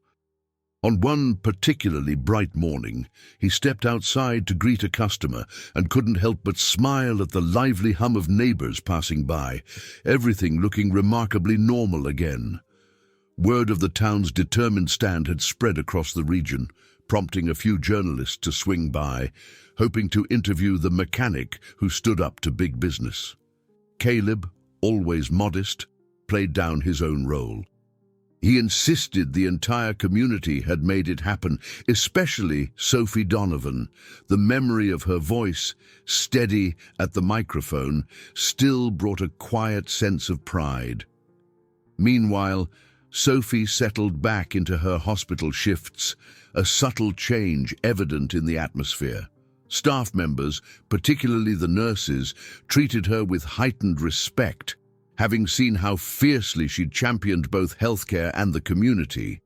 On one particularly bright morning, he stepped outside to greet a customer and couldn't help but smile at the lively hum of neighbors passing by, everything looking remarkably normal again. Word of the town's determined stand had spread across the region, prompting a few journalists to swing by, hoping to interview the mechanic who stood up to big business. Caleb, always modest, played down his own role. He insisted the entire community had made it happen, especially Sophie Donovan. The memory of her voice, steady at the microphone, still brought a quiet sense of pride. Meanwhile, Sophie settled back into her hospital shifts, a subtle change evident in the atmosphere. Staff members, particularly the nurses, treated her with heightened respect, having seen how fiercely she'd championed both healthcare and the community.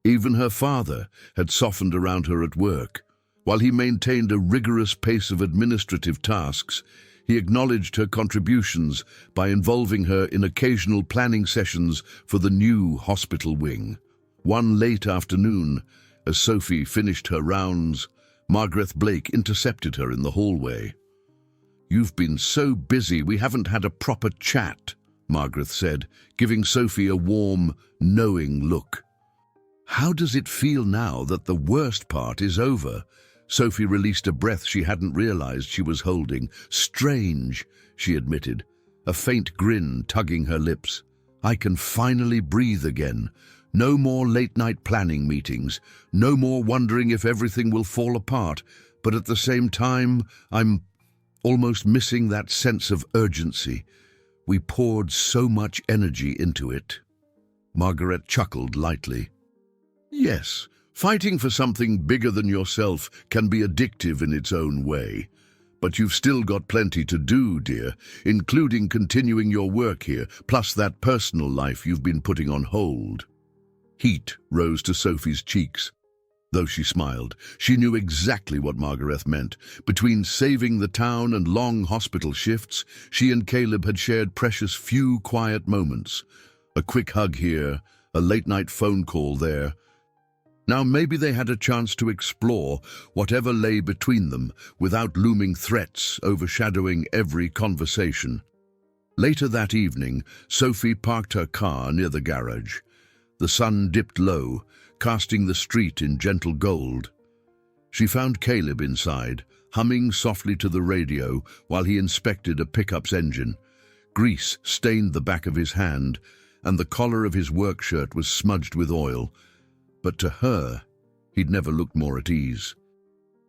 Even her father had softened around her at work. While he maintained a rigorous pace of administrative tasks, he acknowledged her contributions by involving her in occasional planning sessions for the new hospital wing. One late afternoon, as Sophie finished her rounds, Margaret Blake intercepted her in the hallway. "You've been so busy we haven't had a proper chat," Margaret said, giving Sophie a warm, knowing look. "How does it feel now that the worst part is over?" Sophie released a breath she hadn't realized she was holding. "Strange," she admitted, a faint grin tugging her lips. "I can finally breathe again. No more late-night planning meetings, no more wondering if everything will fall apart, but at the same time, I'm almost missing that sense of urgency. We poured so much energy into it." Margaret chuckled lightly. "Yes, fighting for something bigger than yourself can be addictive in its own way. But you've still got plenty to do, dear, including continuing your work here, plus that personal life you've been putting on hold." Heat rose to Sophie's cheeks. Though she smiled, she knew exactly what Margaret meant. Between saving the town and long hospital shifts, she and Caleb had shared precious few quiet moments. A quick hug here, a late-night phone call there. Now maybe they had a chance to explore whatever lay between them without looming threats overshadowing every conversation. Later that evening, Sophie parked her car near the garage. The sun dipped low, casting the street in gentle gold. She found Caleb inside, humming softly to the radio while he inspected a pickup's engine. Grease stained the back of his hand, and the collar of his work shirt was smudged with oil. But to her, he'd never looked more at ease.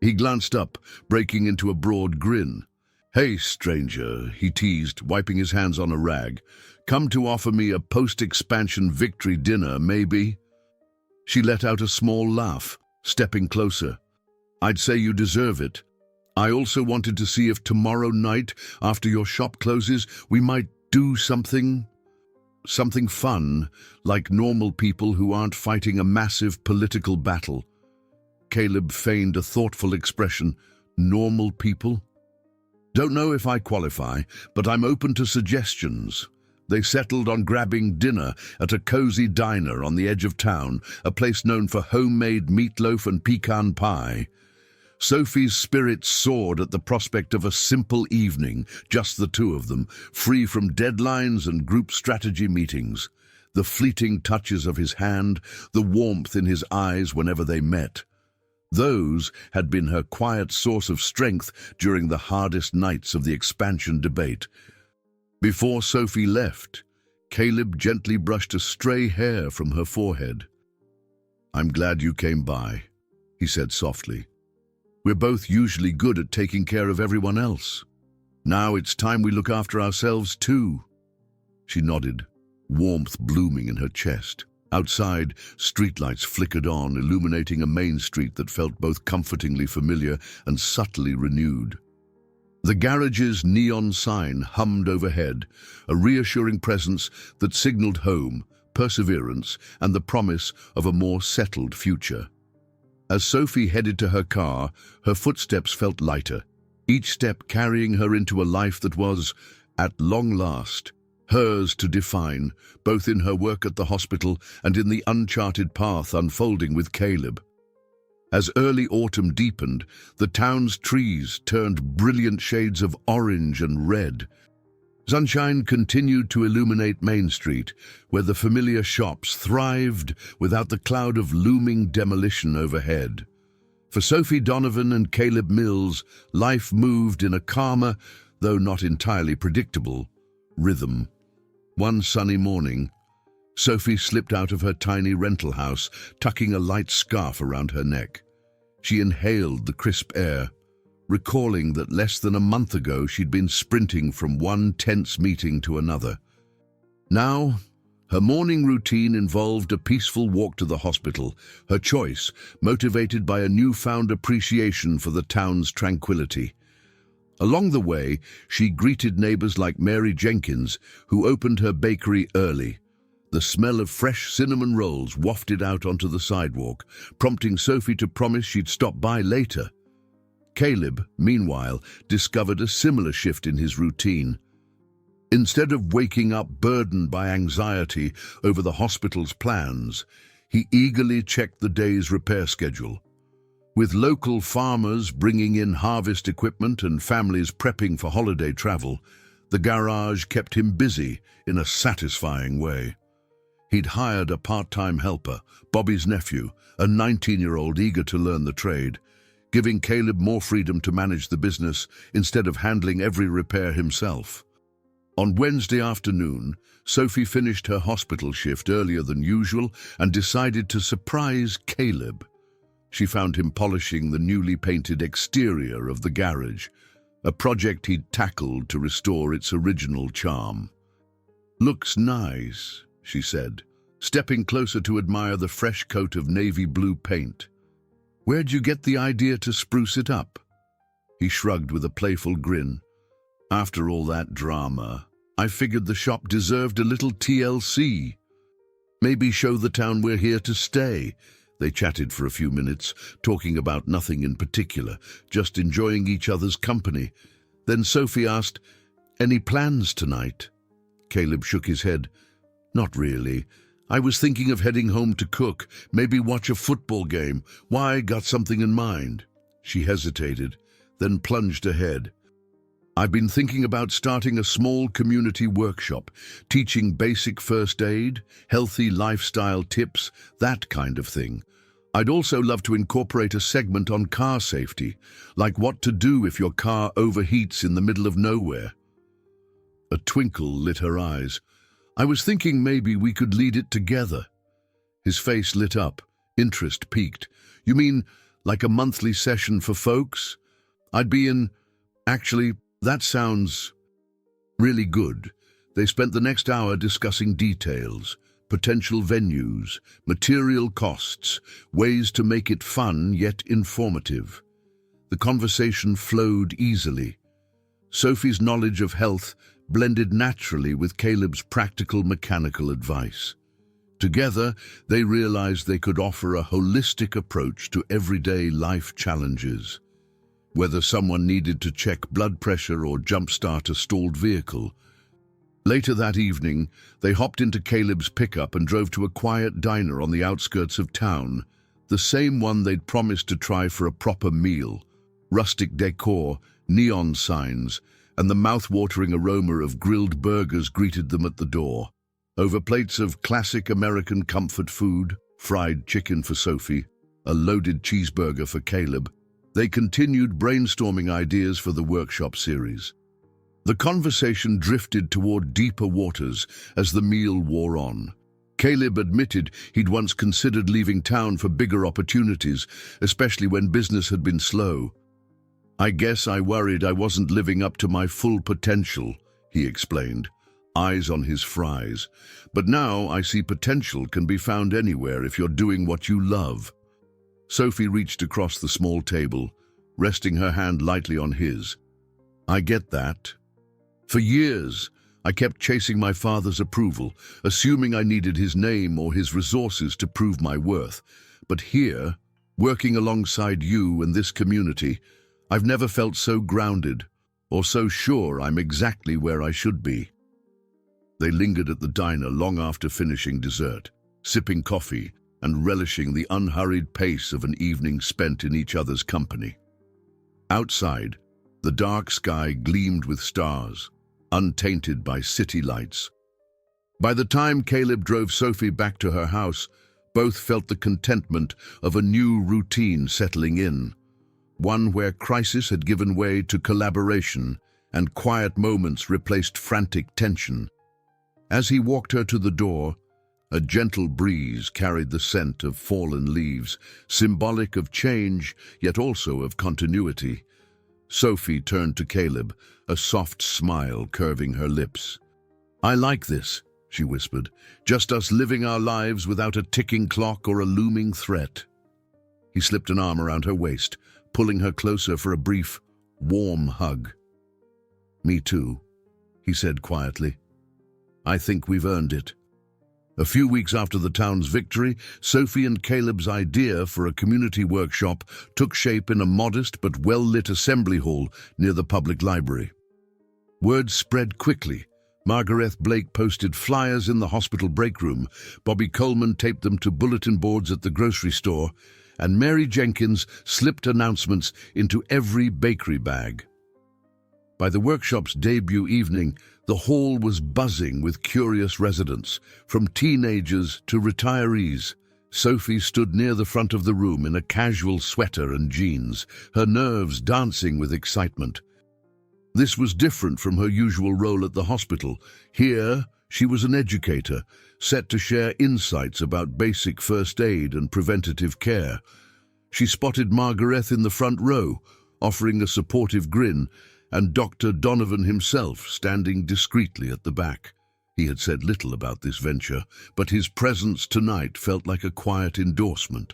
He glanced up, breaking into a broad grin. "Hey, stranger," he teased, wiping his hands on a rag. "Come to offer me a post-expansion victory dinner, maybe?" She let out a small laugh, stepping closer. "I'd say you deserve it. I also wanted to see if tomorrow night, after your shop closes, we might do something fun, like normal people who aren't fighting a massive political battle." Caleb feigned a thoughtful expression. "Normal people?" "Don't know if I qualify, but I'm open to suggestions." They settled on grabbing dinner at a cozy diner on the edge of town, a place known for homemade meatloaf and pecan pie. Sophie's spirits soared at the prospect of a simple evening, just the two of them, free from deadlines and group strategy meetings. The fleeting touches of his hand, the warmth in his eyes whenever they met. Those had been her quiet source of strength during the hardest nights of the expansion debate. Before Sophie left, Caleb gently brushed a stray hair from her forehead. "I'm glad you came by," he said softly. "We're both usually good at taking care of everyone else. Now it's time we look after ourselves too." She nodded, warmth blooming in her chest. Outside, streetlights flickered on, illuminating a main street that felt both comfortingly familiar and subtly renewed. The garage's neon sign hummed overhead, a reassuring presence that signaled home, perseverance, and the promise of a more settled future. As Sophie headed to her car, her footsteps felt lighter, each step carrying her into a life that was, at long last, hers to define, both in her work at the hospital and in the uncharted path unfolding with Caleb. As early autumn deepened, the town's trees turned brilliant shades of orange and red. Sunshine continued to illuminate Main Street, where the familiar shops thrived without the cloud of looming demolition overhead. For Sophie Donovan and Caleb Mills, life moved in a calmer, though not entirely predictable, rhythm. One sunny morning, Sophie slipped out of her tiny rental house, tucking a light scarf around her neck. She inhaled the crisp air, recalling that less than a month ago she'd been sprinting from one tense meeting to another. Now, her morning routine involved a peaceful walk to the hospital, her choice motivated by a newfound appreciation for the town's tranquility. Along the way, she greeted neighbors like Mary Jenkins, who opened her bakery early. The smell of fresh cinnamon rolls wafted out onto the sidewalk, prompting Sophie to promise she'd stop by later. Caleb, meanwhile, discovered a similar shift in his routine. Instead of waking up burdened by anxiety over the hospital's plans, he eagerly checked the day's repair schedule. With local farmers bringing in harvest equipment and families prepping for holiday travel, the garage kept him busy in a satisfying way. He'd hired a part-time helper, Bobby's nephew, a 19-year-old eager to learn the trade, giving Caleb more freedom to manage the business instead of handling every repair himself. On Wednesday afternoon, Sophie finished her hospital shift earlier than usual and decided to surprise Caleb. She found him polishing the newly painted exterior of the garage, a project he'd tackled to restore its original charm. "Looks nice," she said, stepping closer to admire the fresh coat of navy blue paint. "Where'd you get the idea to spruce it up?" He shrugged with a playful grin. "After all that drama, I figured the shop deserved a little TLC. Maybe show the town we're here to stay." They chatted for a few minutes, talking about nothing in particular, just enjoying each other's company. Then Sophie asked, "Any plans tonight?" Caleb shook his head. "Not really. I was thinking of heading home to cook, maybe watch a football game. Why, got something in mind?" She hesitated, then plunged ahead. "I've been thinking about starting a small community workshop, teaching basic first aid, healthy lifestyle tips, that kind of thing. I'd also love to incorporate a segment on car safety, like what to do if your car overheats in the middle of nowhere." A twinkle lit her eyes. "I was thinking maybe we could lead it together." His face lit up, interest peaked. "You mean Like a monthly session for folks? I'd be in... Actually, that sounds really good. They spent the next hour discussing details, potential venues, material costs, ways to make it fun yet informative. The conversation flowed easily. Sophie's knowledge of health blended naturally with Caleb's practical mechanical advice. Together, they realized they could offer a holistic approach to everyday life challenges. Whether someone needed to check blood pressure or jumpstart a stalled vehicle. Later that evening, they hopped into Caleb's pickup and drove to a quiet diner on the outskirts of town, the same one they'd promised to try for a proper meal. Rustic decor, neon signs, and the mouth-watering aroma of grilled burgers greeted them at the door. Over plates of classic American comfort food, fried chicken for Sophie, a loaded cheeseburger for Caleb, they continued brainstorming ideas for the workshop series. The conversation drifted toward deeper waters as the meal wore on. Caleb admitted he'd once considered leaving town for bigger opportunities, especially when business had been slow. "I guess I worried I wasn't living up to my full potential," he explained, eyes on his fries. "But now I see potential can be found anywhere if you're doing what you love." Sophie reached across the small table, resting her hand lightly on his. "I get that. For years, I kept chasing my father's approval, assuming I needed his name or his resources to prove my worth. But here, working alongside you and this community, I've never felt so grounded or so sure I'm exactly where I should be." They lingered at the diner long after finishing dessert, sipping coffee and relishing the unhurried pace of an evening spent in each other's company. Outside, the dark sky gleamed with stars, untainted by city lights. By the time Caleb drove Sophie back to her house, both felt the contentment of a new routine settling in, one where crisis had given way to collaboration and quiet moments replaced frantic tension. As he walked her to the door, a gentle breeze carried the scent of fallen leaves, symbolic of change, yet also of continuity. Sophie turned to Caleb, a soft smile curving her lips. "I like this," she whispered, "just us living our lives without a ticking clock or a looming threat." He slipped an arm around her waist, pulling her closer for a brief, warm hug. "Me too," he said quietly. "I think we've earned it." A few weeks after the town's victory, Sophie and Caleb's idea for a community workshop took shape in a modest but well-lit assembly hall near the public library. Word spread quickly. Margaret Blake posted flyers in the hospital break room, Bobby Coleman taped them to bulletin boards at the grocery store, and Mary Jenkins slipped announcements into every bakery bag. By the workshop's debut evening, the hall was buzzing with curious residents, from teenagers to retirees. Sophie stood near the front of the room in a casual sweater and jeans, her nerves dancing with excitement. This was different from her usual role at the hospital. Here, she was an educator, set to share insights about basic first aid and preventative care. She spotted Margaret in the front row, offering a supportive grin, and Dr. Donovan himself standing discreetly at the back. He had said little about this venture, but his presence tonight felt like a quiet endorsement.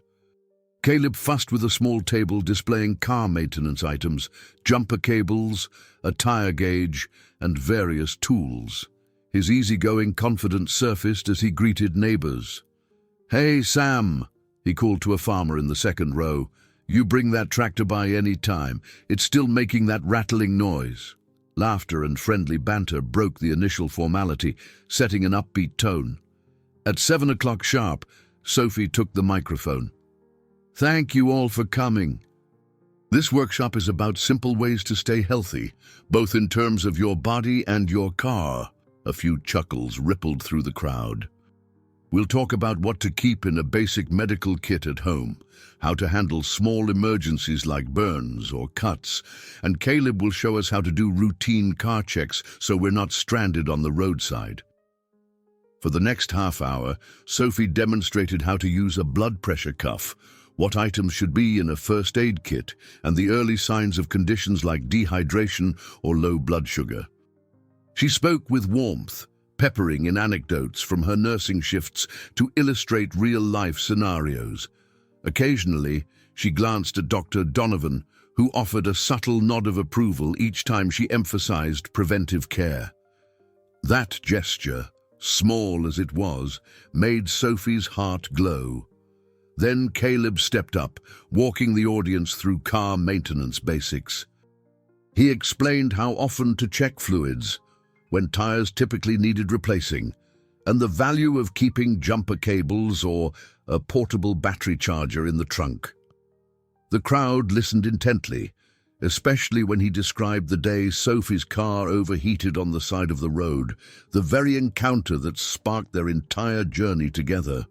Caleb fussed with a small table displaying car maintenance items, jumper cables, a tire gauge, and various tools. His easygoing confidence surfaced as he greeted neighbors. "Hey, Sam," he called to a farmer in the second row. "You bring that tractor by any time. It's still making that rattling noise." Laughter and friendly banter broke the initial formality, setting an upbeat tone. At 7 o'clock sharp, Sophie took the microphone. "Thank you all for coming. This workshop is about simple ways to stay healthy, both in terms of your body and your car." A few chuckles rippled through the crowd. "We'll talk about what to keep in a basic medical kit at home, how to handle small emergencies like burns or cuts, and Caleb will show us how to do routine car checks so we're not stranded on the roadside." For the next half hour, Sophie demonstrated how to use a blood pressure cuff, what items should be in a first aid kit, and the early signs of conditions like dehydration or low blood sugar. She spoke with warmth, peppering in anecdotes from her nursing shifts to illustrate real-life scenarios. Occasionally, she glanced at Dr. Donovan, who offered a subtle nod of approval each time she emphasized preventive care. That gesture, small as it was, made Sophie's heart glow. Then Caleb stepped up, walking the audience through car maintenance basics. He explained how often to check fluids, when tires typically needed replacing, and the value of keeping jumper cables or a portable battery charger in the trunk. The crowd listened intently, especially when he described the day Sophie's car overheated on the side of the road, the very encounter that sparked their entire journey together.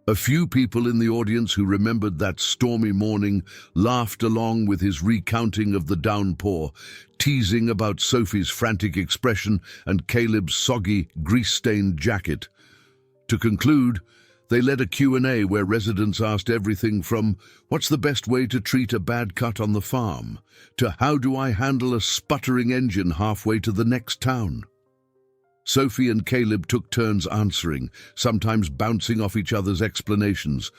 A few people in the audience who remembered that stormy morning laughed along with his recounting of the downpour, teasing about Sophie's frantic expression and Caleb's soggy, grease-stained jacket. To conclude, they led a Q&A where residents asked everything from "What's the best way to treat a bad cut on the farm?" to "How do I handle a sputtering engine halfway to the next town?" Sophie and Caleb took turns answering, sometimes bouncing off each other's explanations.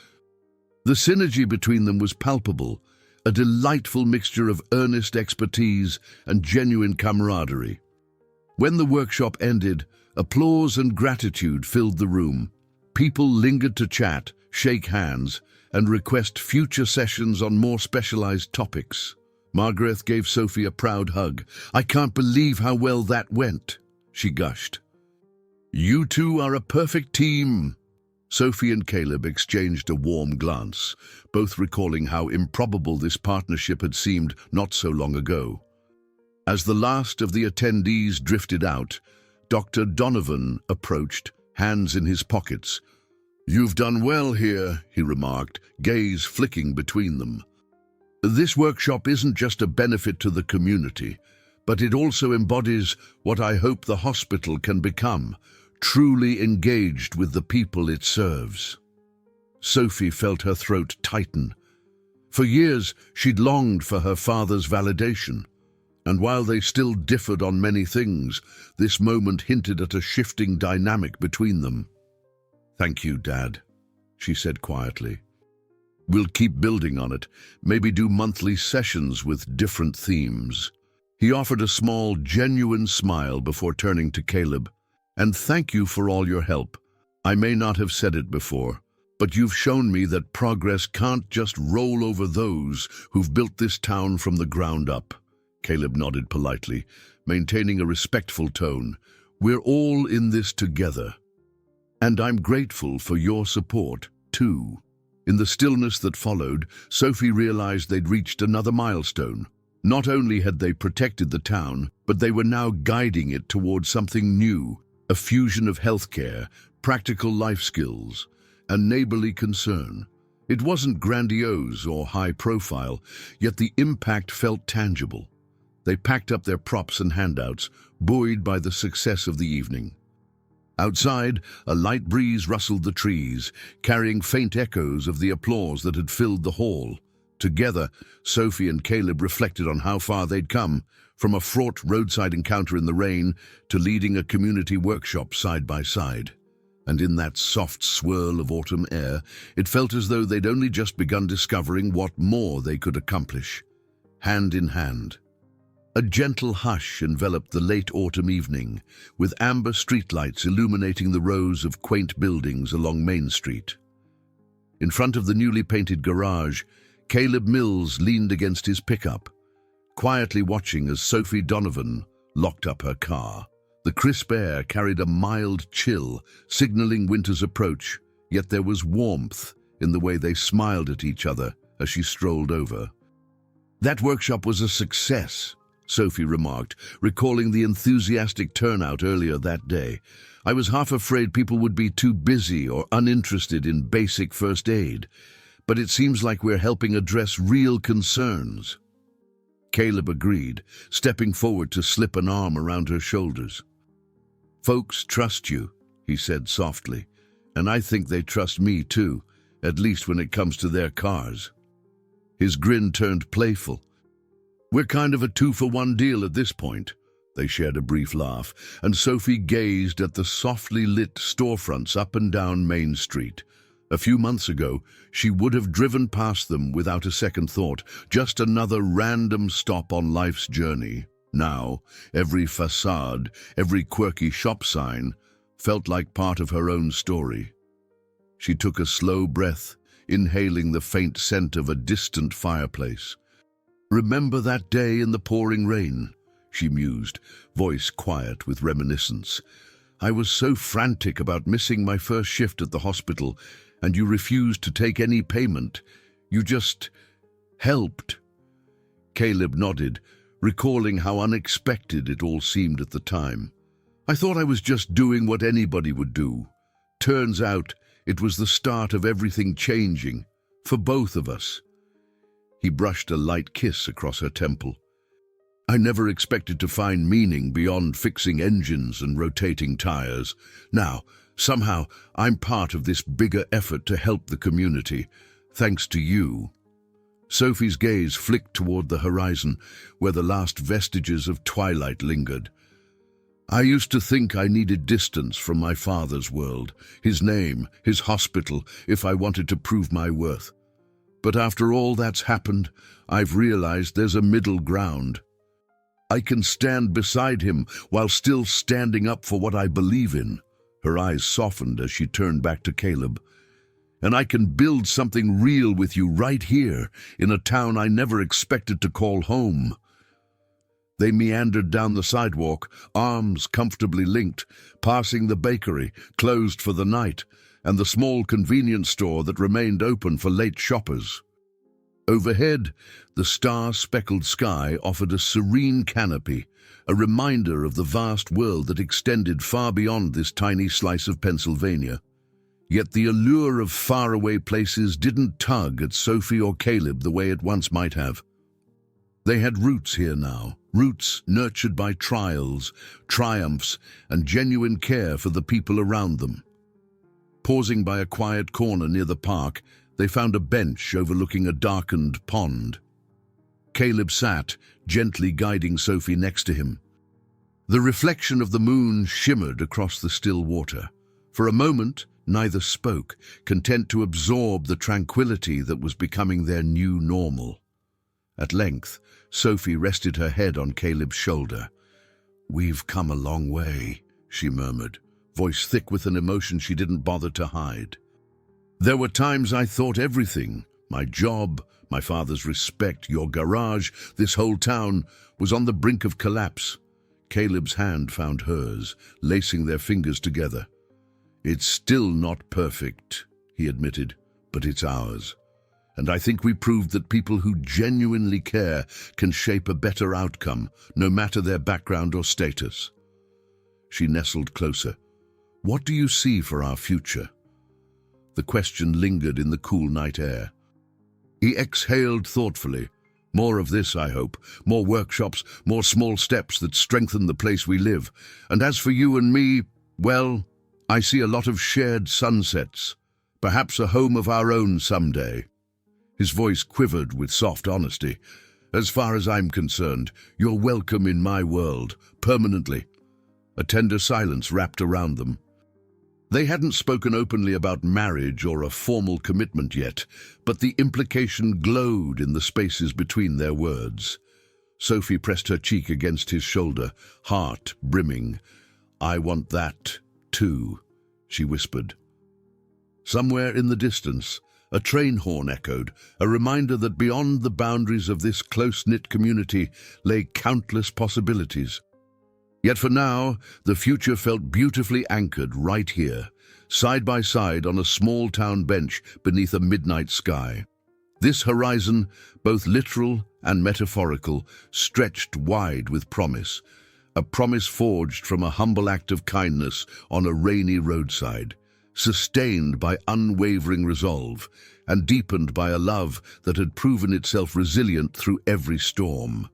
The synergy between them was palpable, a delightful mixture of earnest expertise and genuine camaraderie. When the workshop ended, applause and gratitude filled the room. People lingered to chat, shake hands, and request future sessions on more specialized topics. Margaret gave Sophie a proud hug. "I can't believe how well that went," she gushed. "You two are a perfect team." Sophie and Caleb exchanged a warm glance, both recalling how improbable this partnership had seemed not so long ago. As the last of the attendees drifted out, Dr. Donovan approached, hands in his pockets. "You've done well here," he remarked, gaze flicking between them. "This workshop isn't just a benefit to the community, but it also embodies what I hope the hospital can become, truly engaged with the people it serves." Sophie felt her throat tighten. For years, she'd longed for her father's validation, and while they still differed on many things, this moment hinted at a shifting dynamic between them. "Thank you, Dad," she said quietly. "We'll keep building on it, maybe do monthly sessions with different themes." He offered a small, genuine smile before turning to Caleb. "And thank you for all your help. I may not have said it before, but you've shown me that progress can't just roll over those who've built this town from the ground up." Caleb nodded politely, maintaining a respectful tone. "We're all in this together. And I'm grateful for your support, too." In the stillness that followed, Sophie realized they'd reached another milestone. Not only had they protected the town, but they were now guiding it towards something new, a fusion of healthcare, practical life skills, and neighborly concern. It wasn't grandiose or high-profile, yet the impact felt tangible. They packed up their props and handouts, buoyed by the success of the evening. Outside, a light breeze rustled the trees, carrying faint echoes of the applause that had filled the hall. Together, Sophie and Caleb reflected on how far they'd come, from a fraught roadside encounter in the rain to leading a community workshop side by side. And in that soft swirl of autumn air, it felt as though they'd only just begun discovering what more they could accomplish. Hand in hand. A gentle hush enveloped the late autumn evening, with amber streetlights illuminating the rows of quaint buildings along Main Street. In front of the newly painted garage, Caleb Mills leaned against his pickup, quietly watching as Sophie Donovan locked up her car. The crisp air carried a mild chill, signaling winter's approach, yet there was warmth in the way they smiled at each other as she strolled over. "That workshop was a success," Sophie remarked, recalling the enthusiastic turnout earlier that day. "I was half afraid people would be too busy or uninterested in basic first aid, but it seems like we're helping address real concerns." Caleb agreed, stepping forward to slip an arm around her shoulders. "Folks trust you," he said softly, "and I think they trust me too, at least when it comes to their cars. His grin turned playful. We're kind of a two-for-one deal at this point. They shared a brief laugh, and Sophie gazed at the softly lit storefronts up and down Main Street. A few months ago, she would have driven past them without a second thought, just another random stop on life's journey. Now, every facade, every quirky shop sign, felt like part of her own story. She took a slow breath, inhaling the faint scent of a distant fireplace. "Remember that day in the pouring rain?" she mused, voice quiet with reminiscence. "I was so frantic about missing my first shift at the hospital, and you refused to take any payment. You just helped." Caleb nodded, recalling how unexpected it all seemed at the time. "I thought I was just doing what anybody would do. Turns out it was the start of everything changing, for both of us." He brushed a light kiss across her temple. "I never expected to find meaning beyond fixing engines and rotating tires. Now, somehow, I'm part of this bigger effort to help the community, thanks to you." Sophie's gaze flicked toward the horizon, where the last vestiges of twilight lingered. "I used to think I needed distance from my father's world, his name, his hospital, if I wanted to prove my worth. But after all that's happened, I've realized there's a middle ground. I can stand beside him while still standing up for what I believe in." Her eyes softened as she turned back to Caleb. "And I can build something real with you right here, in a town I never expected to call home." They meandered down the sidewalk, arms comfortably linked, passing the bakery, closed for the night, and the small convenience store that remained open for late shoppers. Overhead, the star-speckled sky offered a serene canopy, a reminder of the vast world that extended far beyond this tiny slice of Pennsylvania. Yet the allure of faraway places didn't tug at Sophie or Caleb the way it once might have. They had roots here now, roots nurtured by trials, triumphs, and genuine care for the people around them. Pausing by a quiet corner near the park, they found a bench overlooking a darkened pond. Caleb sat, gently guiding Sophie next to him. The reflection of the moon shimmered across the still water. For a moment, neither spoke, content to absorb the tranquility that was becoming their new normal. At length, Sophie rested her head on Caleb's shoulder. "We've come a long way," she murmured, voice thick with an emotion she didn't bother to hide. "There were times I thought everything, my job, my father's respect, your garage, this whole town, was on the brink of collapse." Caleb's hand found hers, lacing their fingers together. "It's still not perfect," he admitted, "but it's ours. And I think we proved that people who genuinely care can shape a better outcome, no matter their background or status." She nestled closer. "What do you see for our future?" The question lingered in the cool night air. He exhaled thoughtfully. "More of this, I hope. More workshops, more small steps that strengthen the place we live. And as for you and me, well, I see a lot of shared sunsets. Perhaps a home of our own someday." His voice quivered with soft honesty. "As far as I'm concerned, you're welcome in my world, permanently." A tender silence wrapped around them. They hadn't spoken openly about marriage or a formal commitment yet, but the implication glowed in the spaces between their words. Sophie pressed her cheek against his shoulder, heart brimming. "I want that, too," she whispered. Somewhere in the distance, a train horn echoed, a reminder that beyond the boundaries of this close-knit community lay countless possibilities. Yet for now, the future felt beautifully anchored right here, side by side on a small-town bench beneath a midnight sky. This horizon, both literal and metaphorical, stretched wide with promise, a promise forged from a humble act of kindness on a rainy roadside, sustained by unwavering resolve, and deepened by a love that had proven itself resilient through every storm.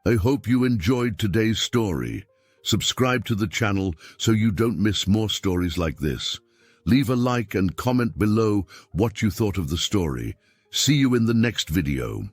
I hope you enjoyed today's story. Subscribe to the channel so you don't miss more stories like this. Leave a like and comment below what you thought of the story. See you in the next video.